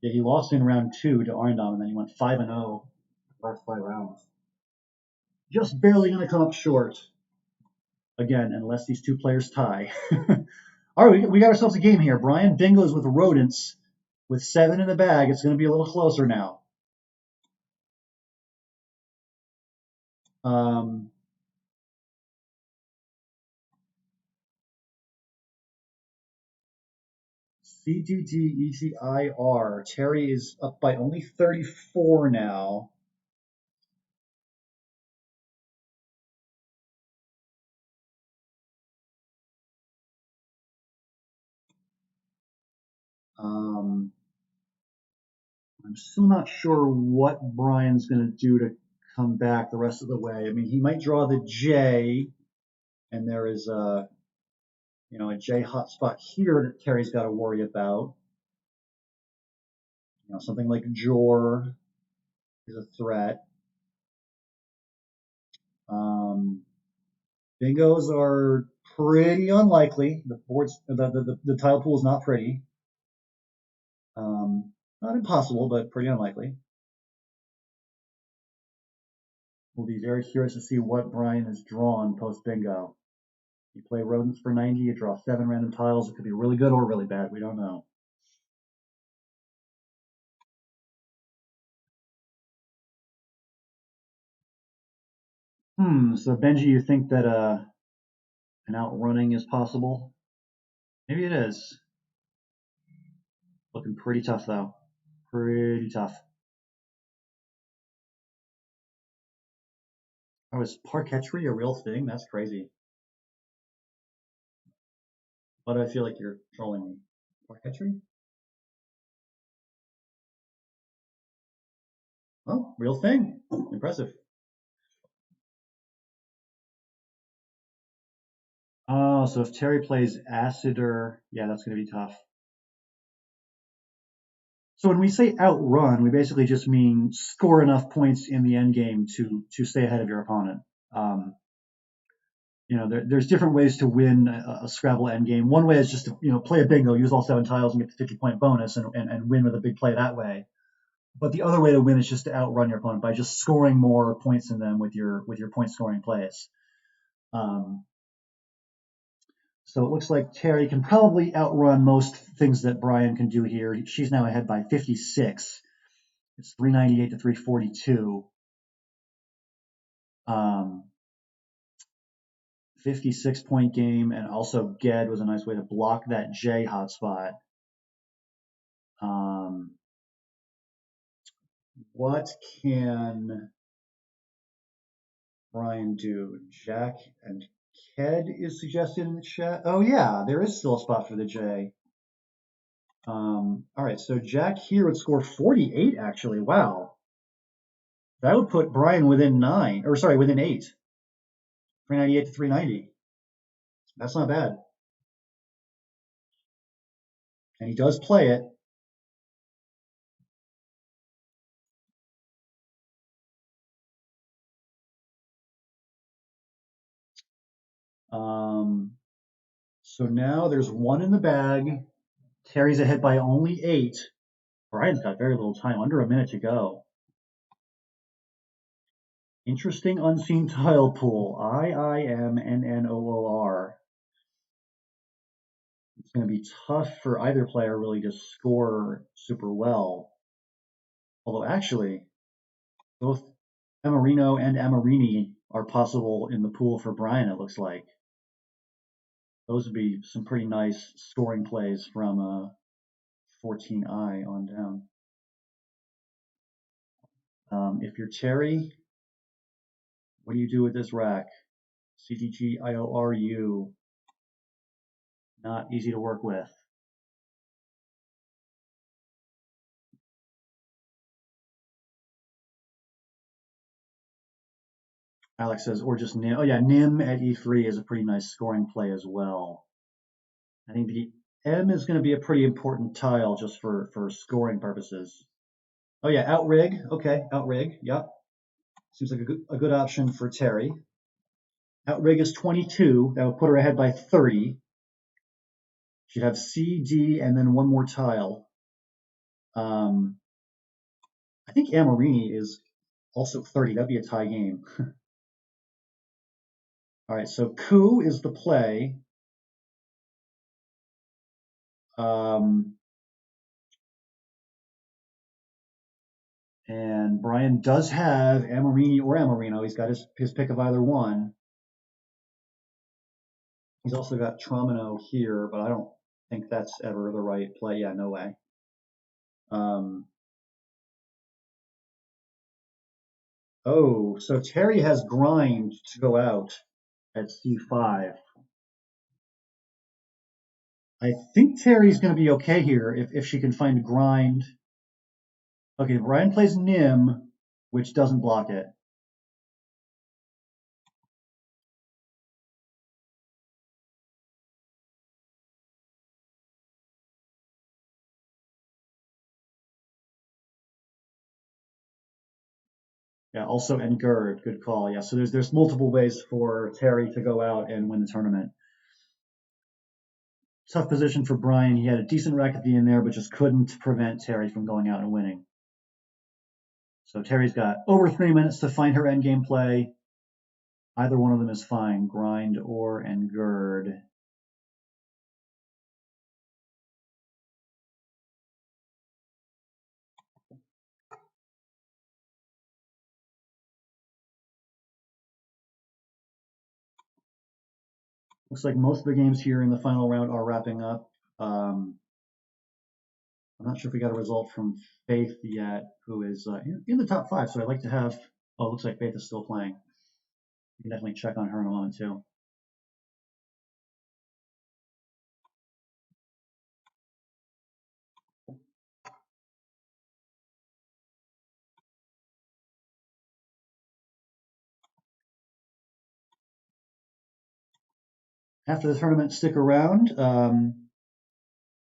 lost in round 2 to Arndam, and then he went 5-0 last 5 rounds. Just barely going to come up short. Again, unless these two players tie. All right, we got ourselves a game here. Brian bingos with rodents with 7 in the bag. It's going to be a little closer now. CDDEGIR. Terry is up by only 34 now. I'm still not sure what Brian's going to do to come back the rest of the way. I mean, he might draw the J, and there is a J hotspot here that Terry's got to worry about. Something like Jor. is a threat. Um, Bingos are pretty unlikely. The tile pool is not pretty. Not impossible, but pretty unlikely. We'll be very curious to see what Brian has drawn post bingo. You play rodents for 90, you draw 7 random tiles. It could be really good or really bad. We don't know. So Benji, you think that an outrunning is possible? Maybe it is. Looking pretty tough though. Pretty tough. Oh, is parquetry a real thing? That's crazy. Why do I feel like you're trolling me? Parquetry? Oh, real thing. Impressive. Oh, so if Terry plays Acider, yeah, that's going to be tough. So when we say outrun, we basically just mean score enough points in the end game to stay ahead of your opponent. Um, there's different ways to win a Scrabble end game. One way is just to play a bingo, use all 7 tiles, and get the 50-point bonus, and win with a big play that way. But the other way to win is just to outrun your opponent by just scoring more points than them with your point scoring plays. Um, so it looks like Terry can probably outrun most things that Brian can do here. She's now ahead by 56. It's 398 to 342. 56-point game, and also Ged was a nice way to block that J hotspot. Um, what can Brian do? Jack and Ked is suggested in the chat. Oh yeah, there is still a spot for the J. All right, so Jack here would score 48 actually. Wow. That would put Brian within 9, or sorry, within 8. 398 to 390. That's not bad. And he does play it. So now there's 1 in the bag. Terry's ahead by only 8. Brian's got very little time, under a minute to go. Interesting unseen tile pool. IIMNNOOR. It's going to be tough for either player really to score super well. Although actually, both Amarino and Amarini are possible in the pool for Brian, it looks like. Those would be some pretty nice scoring plays from 14I on down. If you're Terry, what do you do with this rack? CDGIORU. Not easy to work with. Alex says, or just Nim. Oh yeah, Nim at E3 is a pretty nice scoring play as well. I think the M is going to be a pretty important tile just for scoring purposes. Oh yeah, outrig. Okay, outrig. Yep. Seems like a good option for Terry. Outrig is 22. That would put her ahead by 30. She'd have C, D, and then one more tile. I think Amarini is also 30. That'd be a tie game. All right, so coup is the play. And Brian does have Amarini or Amarino. He's got his pick of either one. He's also got Tromino here, but I don't think that's ever the right play. Yeah, no way. Oh, so Terry has grind to go out at C5. I think Terry's going to be okay here if she can find grind. Okay, Brian plays Nim, which doesn't block it. Yeah, also Ngurd, good call. Yeah, so there's multiple ways for Terry to go out and win the tournament. Tough position for Brian. He had a decent rack at the end there, but just couldn't prevent Terry from going out and winning. So Terry's got over 3 minutes to find her endgame play. Either one of them is fine, grind or Ngurd. Looks like most of the games here in the final round are wrapping up. I'm not sure if we got a result from Faith yet, who is in the top five. So I'd like to have. Oh, it looks like Faith is still playing. You can definitely check on her in a moment too. After the tournament, stick around.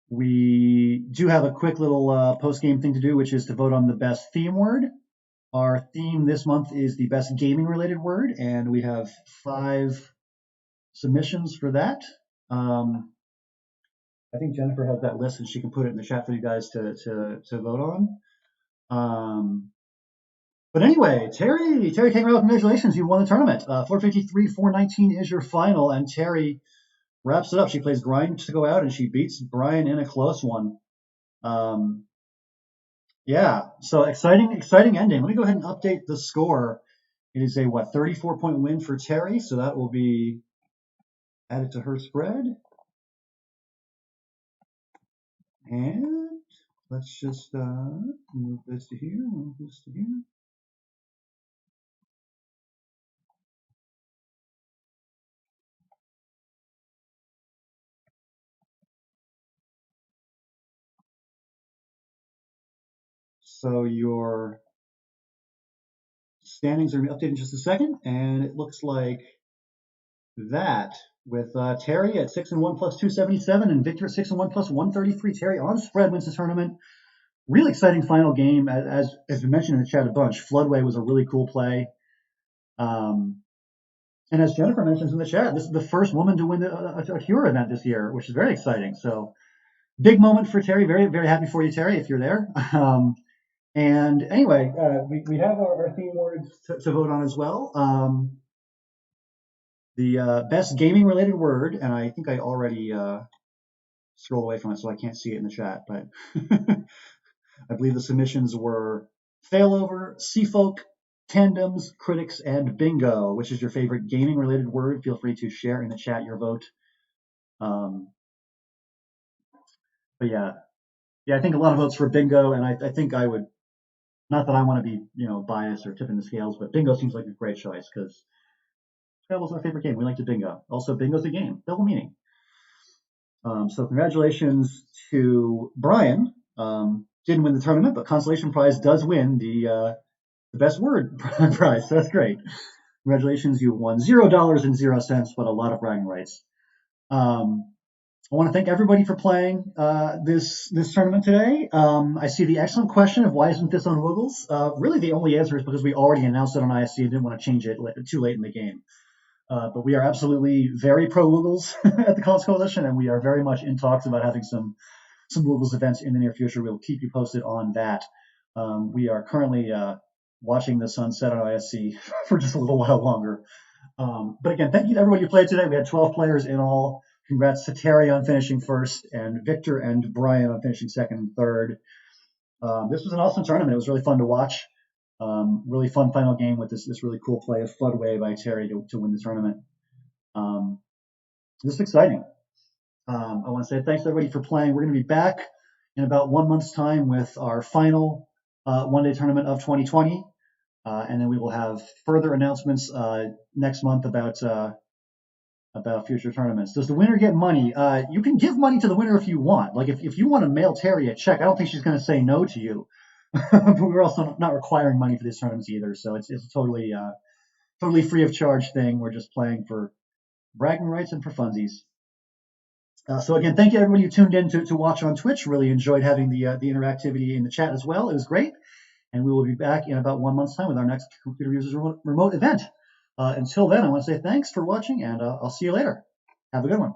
We do have a quick little post-game thing to do, which is to vote on the best theme word. Our theme this month is the best gaming-related word, and we have 5 submissions for that. I think Jennifer has that list, and she can put it in the chat for you guys to vote on. But anyway, Terry Kangaroo, congratulations! You won the tournament. 453, 419 is your final, and Terry wraps it up. She plays grind to go out, and she beats Brian in a close one. Yeah, so exciting ending. Let me go ahead and update the score. It is a 34-point win for Terry, so that will be added to her spread. And let's just move this to here, move this to here. So your standings are going to be updated in just a second, and it looks like that with Terry at 6-1 plus 277 and Victor at 6-1 plus 133. Terry on spread wins the tournament. Really exciting final game. As we mentioned in the chat a bunch, Floodway was a really cool play. And as Jennifer mentions in the chat, this is the first woman to win a CURE event this year, which is very exciting. So big moment for Terry. Very, very happy for you, Terry, if you're there. And anyway, we have our theme words to vote on as well. The best gaming related word, and I think I already scrolled away from it so I can't see it in the chat, but I believe the submissions were Failover, Seafolk, Tandems, Critics, and Bingo. Which is your favorite gaming related word? Feel free to share in the chat your vote. But yeah, I think a lot of votes for Bingo, and I think I would, not that I want to be biased or tipping the scales, but Bingo seems like a great choice because Scrabble's our favorite game. We like to bingo. Also, bingo's a game, double meaning. So congratulations to Brian. Didn't win the tournament, but consolation prize does win the best word prize. So that's great. Congratulations, you won $0.00, but a lot of bragging rights. I want to thank everybody for playing this tournament today. I see the excellent question of why isn't this on Wiggles? Really, the only answer is because we already announced it on ISC and didn't want to change it too late in the game. But we are absolutely very pro Wiggles at the College Coalition, and we are very much in talks about having some Wiggles events in the near future. We'll keep you posted on that. We are currently watching the sun set on ISC for just a little while longer. But again, thank you to everybody who played today. We had 12 players in all. Congrats to Terry on finishing first, and Victor and Brian on finishing second and third. This was an awesome tournament. It was really fun to watch. Really fun final game with this really cool play of Floodway by Terry to win the tournament. This is exciting. I want to say thanks to everybody for playing. We're going to be back in about 1 month's time with our final one-day tournament of 2020. And then we will have further announcements next month about future tournaments. Does the winner get money? You can give money to the winner if you want. Like if you want to mail Terry a check, I don't think she's going to say no to you. But we're also not requiring money for these tournaments either, so it's a totally free of charge thing. We're just playing for bragging rights and for funsies. So again, thank you everybody who tuned in to watch on Twitch. Really enjoyed having the interactivity in the chat as well. It was great. and we will be back in about 1 month's time with our next Computer Users Remote event. Until then, I want to say thanks for watching, and I'll see you later. Have a good one.